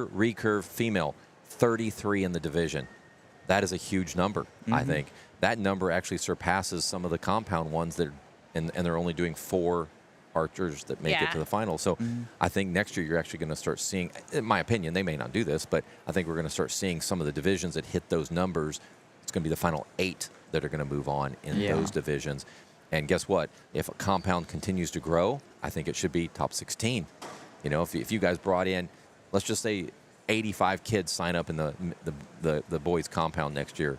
recurve female, 33 in the division. That is a huge number, I think. That number actually surpasses some of the compound ones that, and they're only doing 4 archers that make it to the final. So I think next year you're actually going to start seeing, in my opinion, they may not do this, but I think we're going to start seeing some of the divisions that hit those numbers. It's going to be the final 8 that are going to move on in those divisions. And guess what? If a compound continues to grow, I think it should be top 16. You know, if you guys brought in, let's just say 85 kids sign up in the boys compound next year.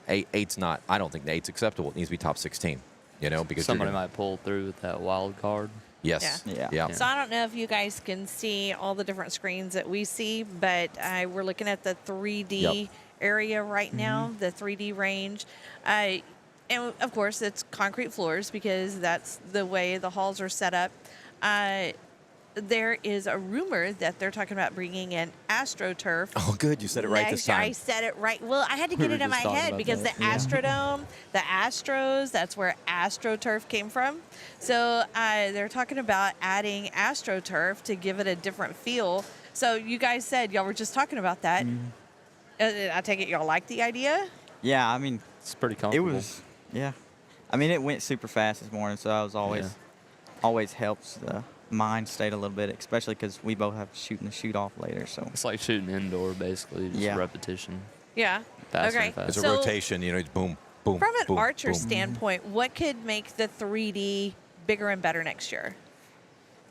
Eight's not. I don't think the 8's acceptable. It needs to be top 16. You know, because somebody might pull through with that wild card. Yes. Yeah. So I don't know if you guys can see all the different screens that we see, but we're looking at the 3D area right now, the 3D range. And of course, it's concrete floors because that's the way the halls are set up. There is a rumor that they're talking about bringing in AstroTurf. Oh, good. You said it right this time. I said it right. Well, I had to get it in my head because the Astrodome, the Astros, that's where AstroTurf came from. So they're talking about adding AstroTurf to give it a different feel. So you guys said y'all were just talking about that. I take it y'all like the idea? Yeah, I mean, it's pretty comfortable. It was, yeah. I mean, it went super fast this morning, so I was always helps the mind state a little bit, especially because we both have shooting the shoot off later. So it's like shooting indoor, basically, just repetition. Yeah. Faster okay. and faster. It's a So rotation. You know, it's boom, boom. from an boom, archer boom. standpoint, what could make the 3D bigger and better next year?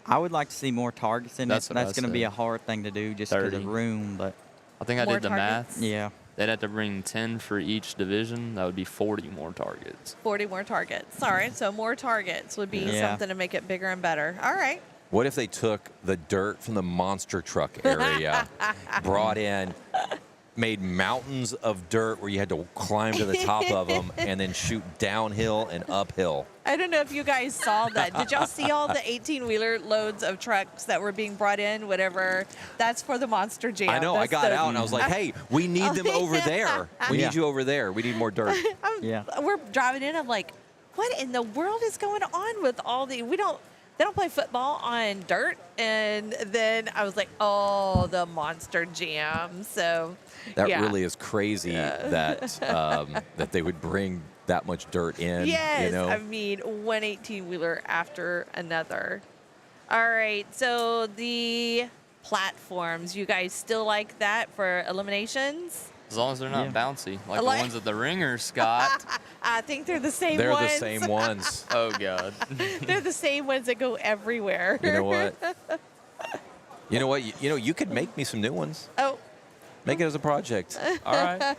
I would like to see more targets in That's it. what That's I going to be said. a hard thing to do just because 30. of room, but I think I More did the targets? math. yeah. They'd have to bring 10 for each division. That would be 40 more targets. 40 more targets. All right. So more targets would be Yeah. something to make it bigger and better. All right. What if they took the dirt from the monster truck area, brought in, made mountains of dirt where you had to climb to the top of them and then shoot downhill and uphill? I don't know if you guys saw that. Did y'all see all the 18-wheeler loads of trucks that were being brought in? Whatever. That's for the Monster Jam. I know. I got out and I was like, hey, we need them over there. We need you over there. We need more dirt. We're driving in. I'm like, what in the world is going on with all the? They don't play football on dirt. And then I was like, oh, the Monster Jam. So that really is crazy that that they would bring that much dirt in. Yes, you know? I mean, one 18-wheeler after another. All right, so the platforms, you guys still like that for eliminations? As long as they're not bouncy, like the Like- ones at the ringer, Scott. I think they're the same They're ones. the same ones. Oh, God. They're the same ones that go everywhere. You know what? You know what? You know, you could make me some new ones. Oh. Make it as a project. All right.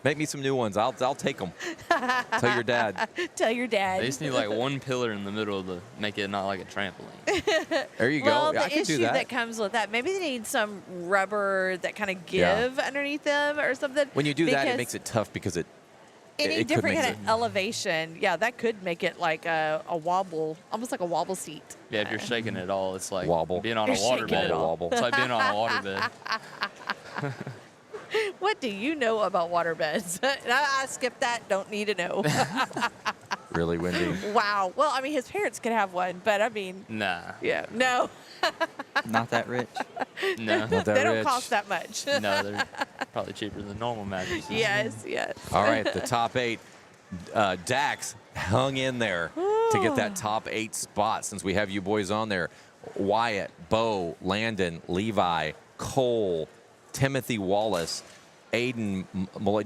Make me some new ones. I'll take them. Tell your dad. Tell your dad. They just need like one pillar in the middle of the, make it not like a trampoline. There you Well, go. I the can do issue that. that comes with that, maybe they need some rubber that kind of give underneath them or something. When you do that, it because makes it tough because it any it could different make kind of elevation, that could make it like a wobble, almost like a wobble seat. Yeah, if you're shaking it all, it's like Wobble. being on You're a water shaking it bed. all. It's like being on a water bed. What do you know about water beds? I skipped that. Don't need to know. really windy. Wow. Well, I mean, his parents could have one, but I mean, Nah. yeah, no. Not that rich. No. Not that They don't rich. cost that much. No, they're probably cheaper than normal mattresses. Yes, yes. All right, the top 8. Dax hung in there to get that top 8 spot since we have you boys on there. Wyatt, Bo, Landon, Levi, Cole, Timothy Wallace, Aiden.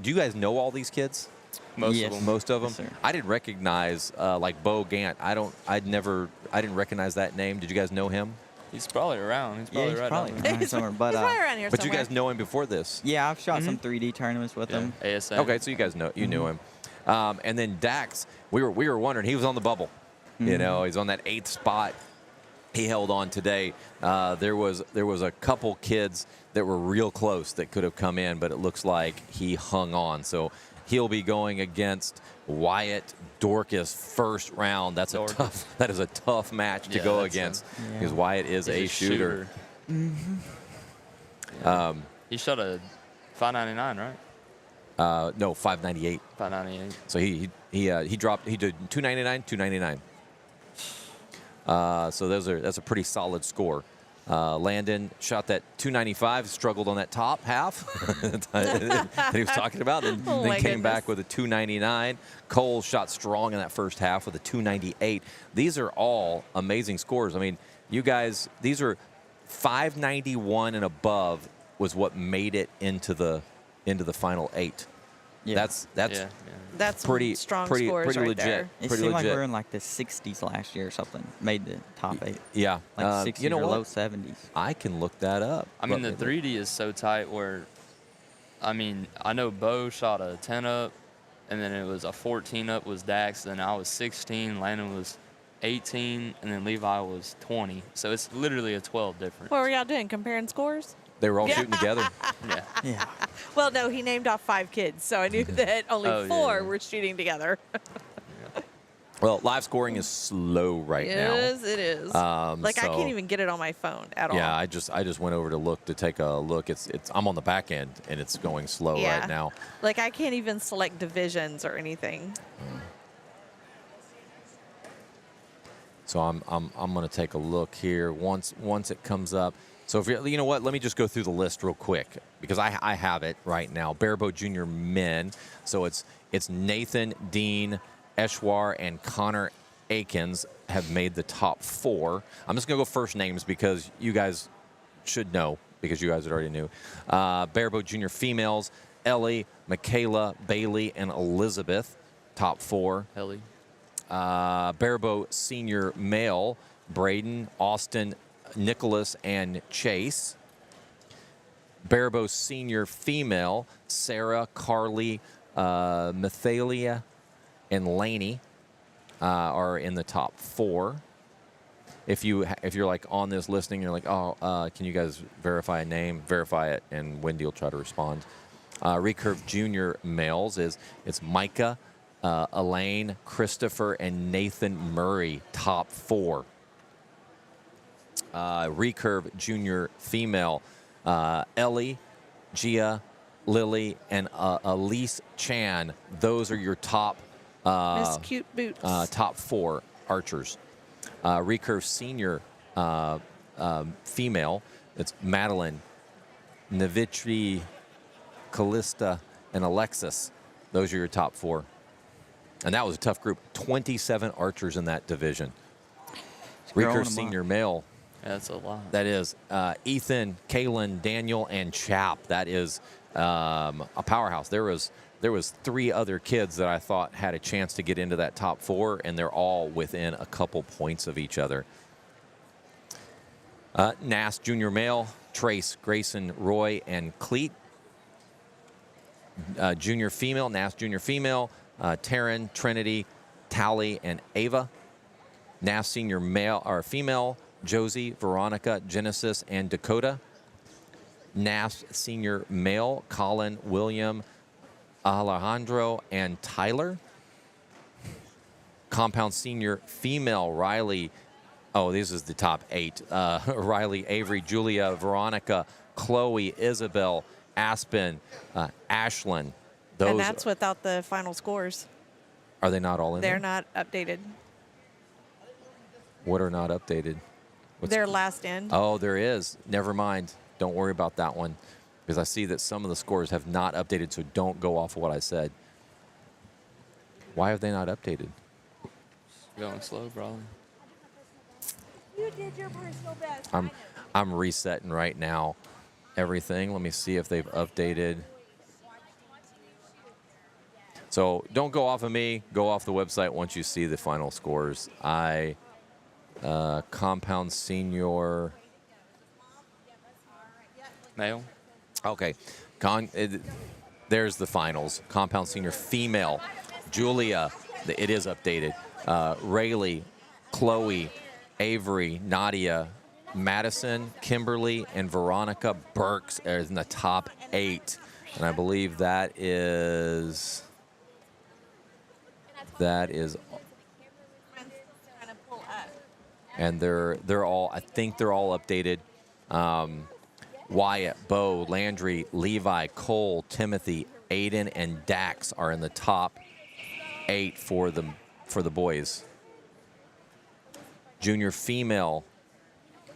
Do you guys know all these kids? Most Yes. of them. Most of them. Yes, sir. I didn't recognize like Bo Gant. I didn't recognize that name. Did you guys know him? He's probably around. He's Yeah, probably he's right probably down there. around somewhere. But He's right around here But you somewhere. guys know him before this. yeah, I've shot some 3D tournaments with him. Yeah, ASM. Okay, so you guys know knew him. And then Dax, we were wondering, he was on the bubble. You know, he's on that 8th spot. he held on today. There was a couple kids that were real close that could have come in, but it looks like he hung on. So he'll be going against Wyatt Dorcas first round. That is a tough match to go against because Wyatt is a shooter. Mm-hmm. He shot a 599, right? No, 598. 598. So he dropped. He did 299, 299. So that's a pretty solid score. Landon shot that 295, struggled on that top half that he was talking about, then came back with a 299. Cole shot strong in that first half with a 298. These are all amazing scores. I mean, you guys, these are 591 and above was what made it into the final 8. Yeah. That's pretty strong pretty scores pretty right legit. there. It pretty seemed like legit. we were in like the 60s last year or something. Made the top 8. Yeah, Like 60s you know or what? low 70s. I can look that up. I mean, the 3D is so tight where, I mean, I know Bo shot a 10 up, and then it was a 14 up was Dax, then I was 16, Landon was 18, and then Levi was 20. So it's literally a 12 difference. What were y'all doing? Comparing scores? They were all shooting together. Yeah. Well, no, he named off 5 kids, so I knew that only 4 were shooting together. Well, live scoring is slow right now. Yes, it is. I can't even get it on my phone at all. Yeah, I just went over to take a look. It's I'm on the back end and it's going slow right now. Like I can't even select divisions or anything. So I'm going to take a look here once it comes up. So if you know what, let me just go through the list real quick because I have it right now. Barebow Junior men. So it's Nathan, Dean, Eshwar, and Connor Akins have made the top 4. I'm just going to go first names because you guys should know because you guys already knew. Barebow Junior females, Ellie, Michaela, Bailey, and Elizabeth, top 4. Ellie. Barebow Senior male, Braden, Austin, Nicholas, and Chase. Barebow Senior female, Sarah, Carly, Mathalia, and Laney are in the top 4. If you're like on this listening, you're like, can you guys verify a name? Verify it, and Wendy will try to respond. Recurve Junior males it's Micah, Elaine, Christopher, and Nathan Murray, top 4. Recurve Junior female, Ellie, Gia, Lily, and Elise Chan. Those are your top Miss Cute Boots. top 4 archers. Recurve Senior female, it's Madeline, Navitri, Callista, and Alexis. Those are your top 4. And that was a tough group. 27 archers in that division. Recurve Senior male. Yeah, that's a lot. That is Ethan, Kalen, Daniel, and Chap. That is a powerhouse. There was 3 other kids that I thought had a chance to get into that top 4, and they're all within a couple points of each other. Nass Junior male, Trace, Grayson, Roy, and Cleet. Junior female, Nass Junior female, Taryn, Trinity, Tally, and Ava. Nass Senior male or female, Josie, Veronica, Genesis, and Dakota. Nass Senior male, Colin, William, Alejandro, and Tyler. Compound Senior female, Riley. Oh, this is the top 8. Riley, Avery, Julia, Veronica, Chloe, Isabel, Aspen, Ashlyn. Those And that's without the final scores. Are they not all in there? They're not updated. What are not updated? Their last end. Oh, there is. Never mind. Don't worry about that one. Because I see that some of the scores have not updated, so don't go off of what I said. Why have they not updated? Going slow, probably. You did your personal best. I'm resetting right now everything. Let me see if they've updated. So don't go off of me. Go off the website once you see the final scores. Compound Senior. Male. Okay. There's the finals. Compound Senior female. Julia. It is updated. Rayleigh, Chloe, Avery, Nadia, Madison, Kimberly, and Veronica Burks are in the top 8. And I believe that is and they're all, I think they're all updated. Wyatt, Bo, Landry, Levi, Cole, Timothy, Aiden, and Dax are in the top 8 for the boys. Junior female,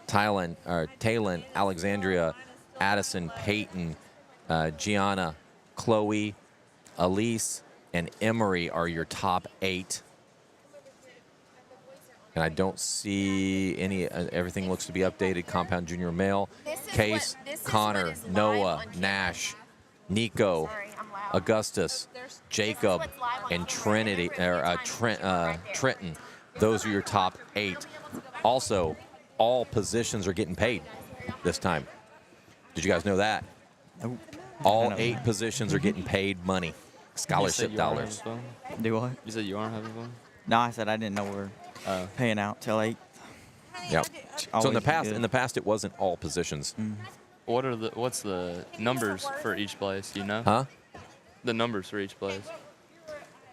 Talon, Alexandria, Addison, Peyton, Gianna, Chloe, Elise, and Emery are your top 8. And I don't see any, everything looks to be updated. Compound junior male, Case, Connor, Noah, Nash, Nico, Augustus, Jacob, and Trinity, Trenton. Those are your top 8. Also, all positions are getting paid this time. Did you guys know that? Nope. All 8 positions are getting paid money, scholarship dollars. Do what? You said you aren't having fun? No, I said I didn't know we were paying out till 8. Yep. So in the past, it wasn't all positions. What's the numbers for each place? Do you know? Huh? The numbers for each place.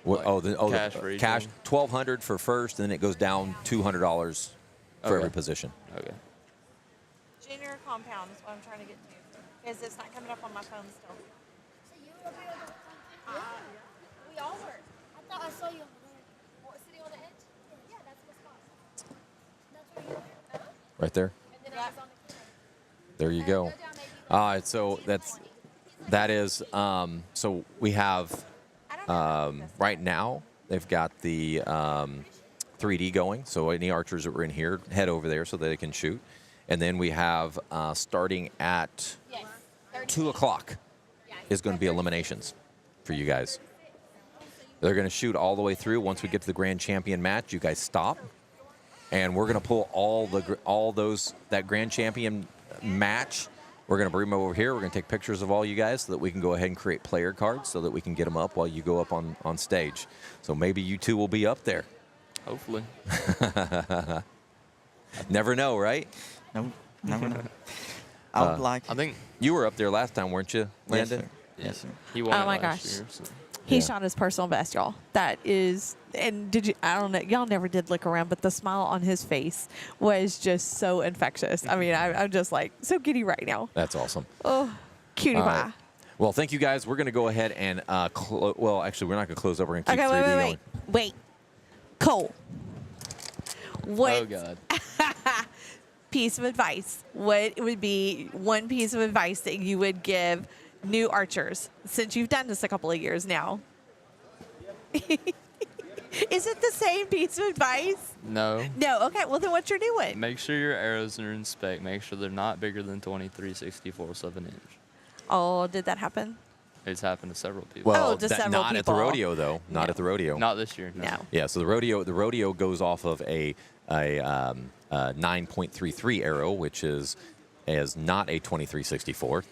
Cash for each cash, one? $1,200 for first, and then it goes down $200 for every position. Okay. Junior compound is what I'm trying to get to. Because it's not coming up on my phone still. We all were. I thought I saw you sitting on the edge. Yeah, that's the spot. That's where you were. Right there. And then I was on the corner. There you go. All right, so that is so we have right now they've got the 3D going. So any archers that were in here head over there so that they can shoot, and then we have starting at 2 o'clock is going to be eliminations for you guys. They're going to shoot all the way through. Once we get to the grand champion match, you guys stop, and we're going to pull that grand champion match. We're going to bring them over here. We're going to take pictures of all you guys so that we can go ahead and create player cards so that we can get them up while you go up on stage. So maybe you two will be up there. Hopefully. Never know, right? Nope, never know. I think you were up there last time, weren't you, Landon? Yes, sir. He won Oh it my last gosh. year, so. He shot his personal best, y'all. That is, and did you, I don't know, y'all never did look around, but the smile on his face was just so infectious. I mean, I'm just like so giddy right now. That's awesome. Oh, cutie pie. Right. Well, thank you guys. We're going to go ahead and, well, actually, we're not going to close up. We're going to keep 3D going. Wait. Cole. What Oh, God. piece of advice? What would be one piece of advice that you would give new archers, since you've done this a couple of years now? Is it the same piece of advice? No. No. Okay. Well, then what's your new one? Make sure your arrows are in spec. Make sure they're not bigger than 23/64 7 inch. Oh, did that happen? It's happened to several people. Well, to several not people. at the rodeo, though. Not at the rodeo. Not this year. No. Yeah. So the rodeo goes off of a 9.33 arrow, which is not a 23/64.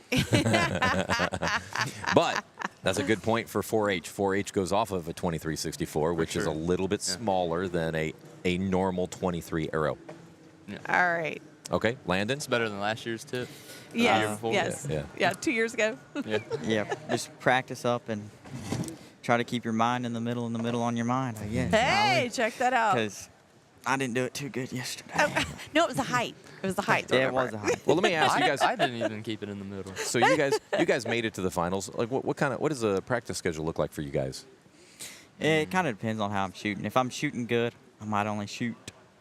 But that's a good point for 4-H. 4-H goes off of a 23/64, which is a little bit smaller than a normal 23 arrow. Yeah. All right. Okay, Landon? It's better than last year's tip. Yes. before. Yes. Yeah. Yeah. 2 years ago. Yeah. Yeah, just practice up and try to keep your mind in the middle on your mind, I guess. Hey, check that out. Because I didn't do it too good yesterday. Oh, no, it was the height. It was the height. Yeah, it was a height. Well, let me ask you guys. I didn't even keep it in the middle. So you guys made it to the finals. Like, what does a practice schedule look like for you guys? It kind of depends on how I'm shooting. If I'm shooting good, I might only shoot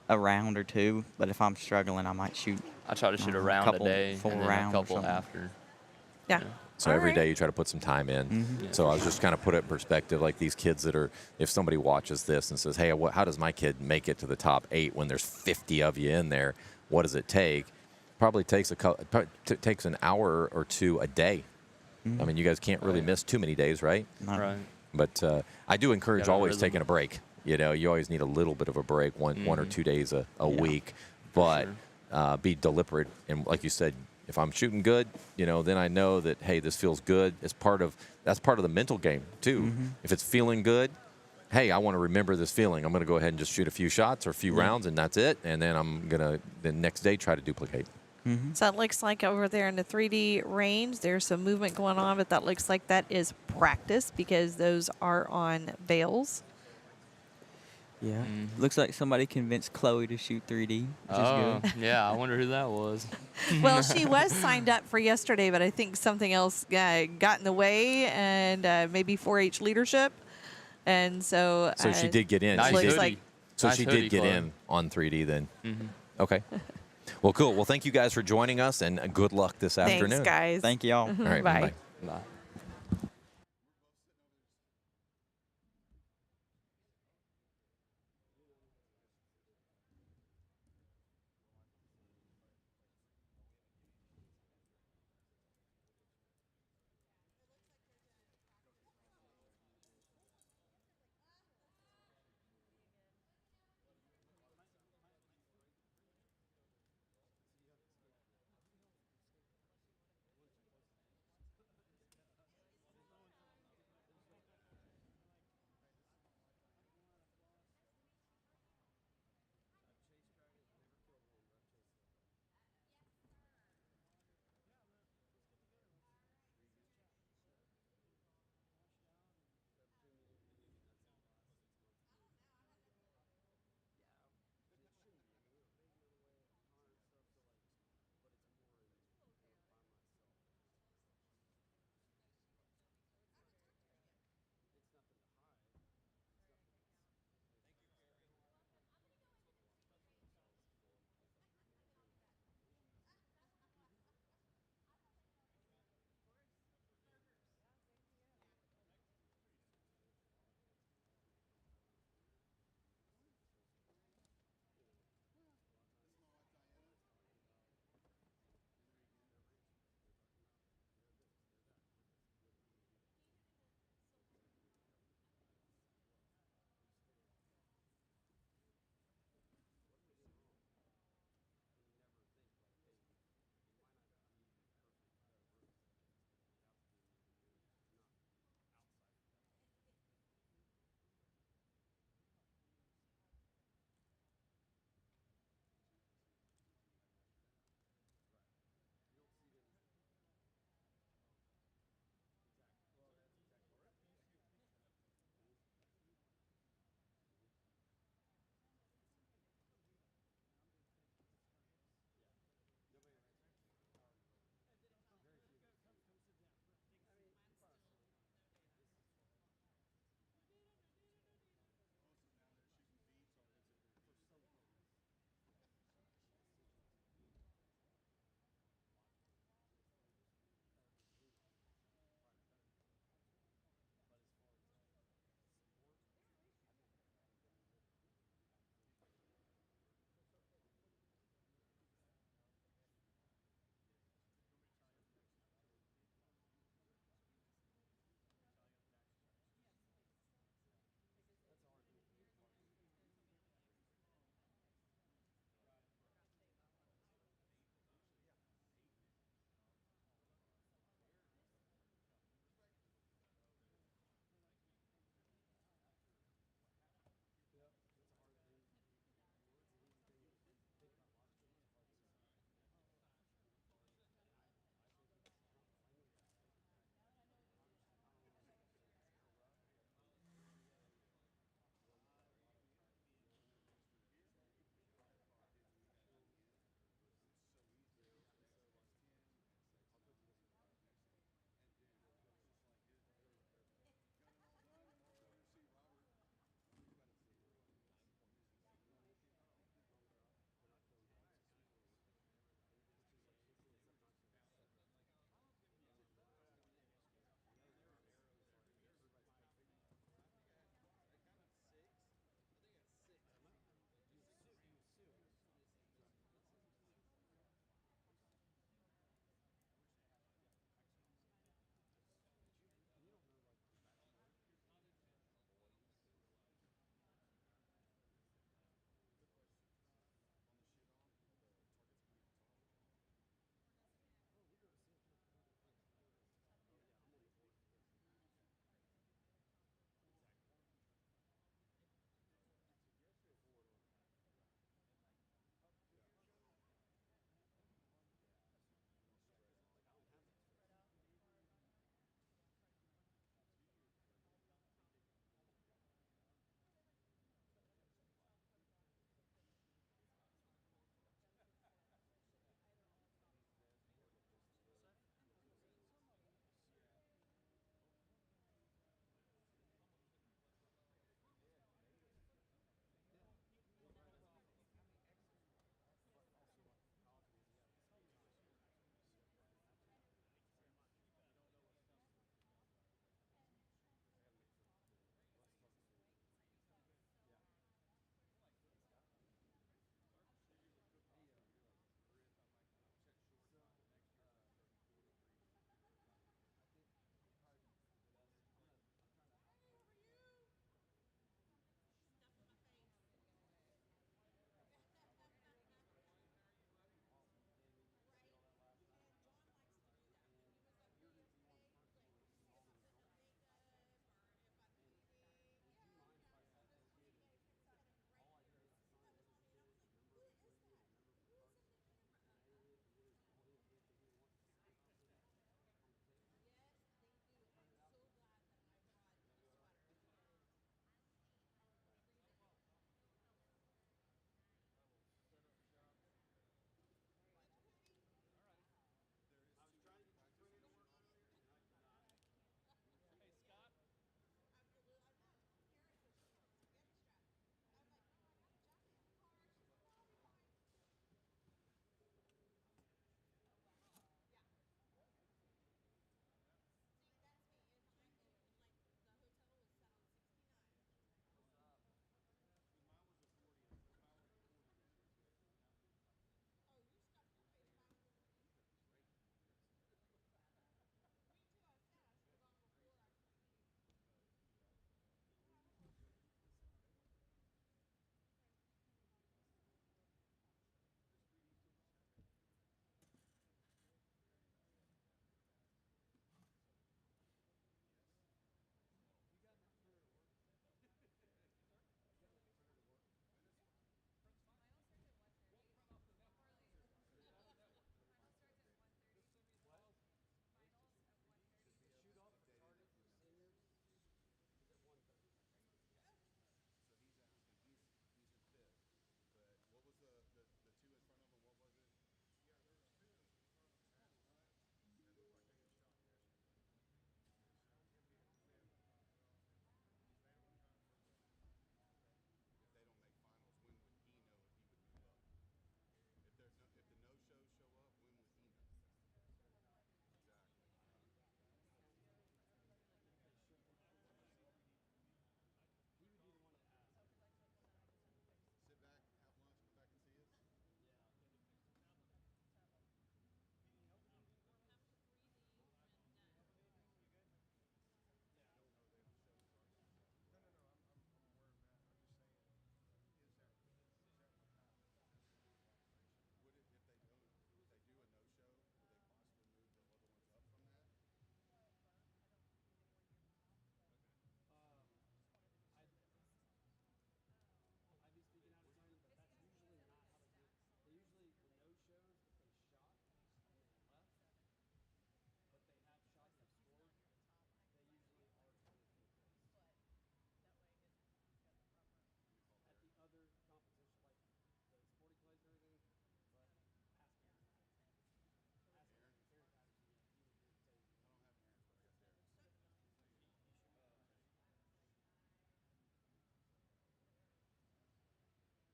a round or two. But if I'm struggling, I might shoot. I try to shoot a round couple, a day full and then round a or couple something. after. Yeah. So every day you try to put some time in. So I was just kind of put it in perspective, like these kids that are, if somebody watches this and says, hey, how does my kid make it to the top 8 when there's 50 of you in there? What does it take? Probably takes takes an hour or two a day. I mean, you guys can't really miss too many days, right? Right. But I do encourage Got a always rhythm. taking a break. You know, you always need a little bit of a break, one or 2 days a week. But be deliberate. And like you said, if I'm shooting good, you know, then I know that, hey, this feels good. That's part of the mental game too. If it's feeling good, hey, I want to remember this feeling. I'm going to go ahead and just shoot a few shots or a few rounds, and that's it. And then I'm going to the next day try to duplicate. So it looks like over there in the 3D range, there's some movement going on, but that looks like that is practice because those are on bales. Yeah. Looks like somebody convinced Chloe to shoot 3D, which is good. Yeah, I wonder who that was. Well, she was signed up for yesterday, but I think something else got in the way, and maybe 4-H leadership. And so she did get in. Nice She did- hoodie. like So Nice she hoodie, did get Chloe. in on 3D then. Okay. Well, cool. Well, thank you guys for joining us, and good luck this thanks, afternoon. guys. Thank y'all. All right. Bye. Bye. Bye.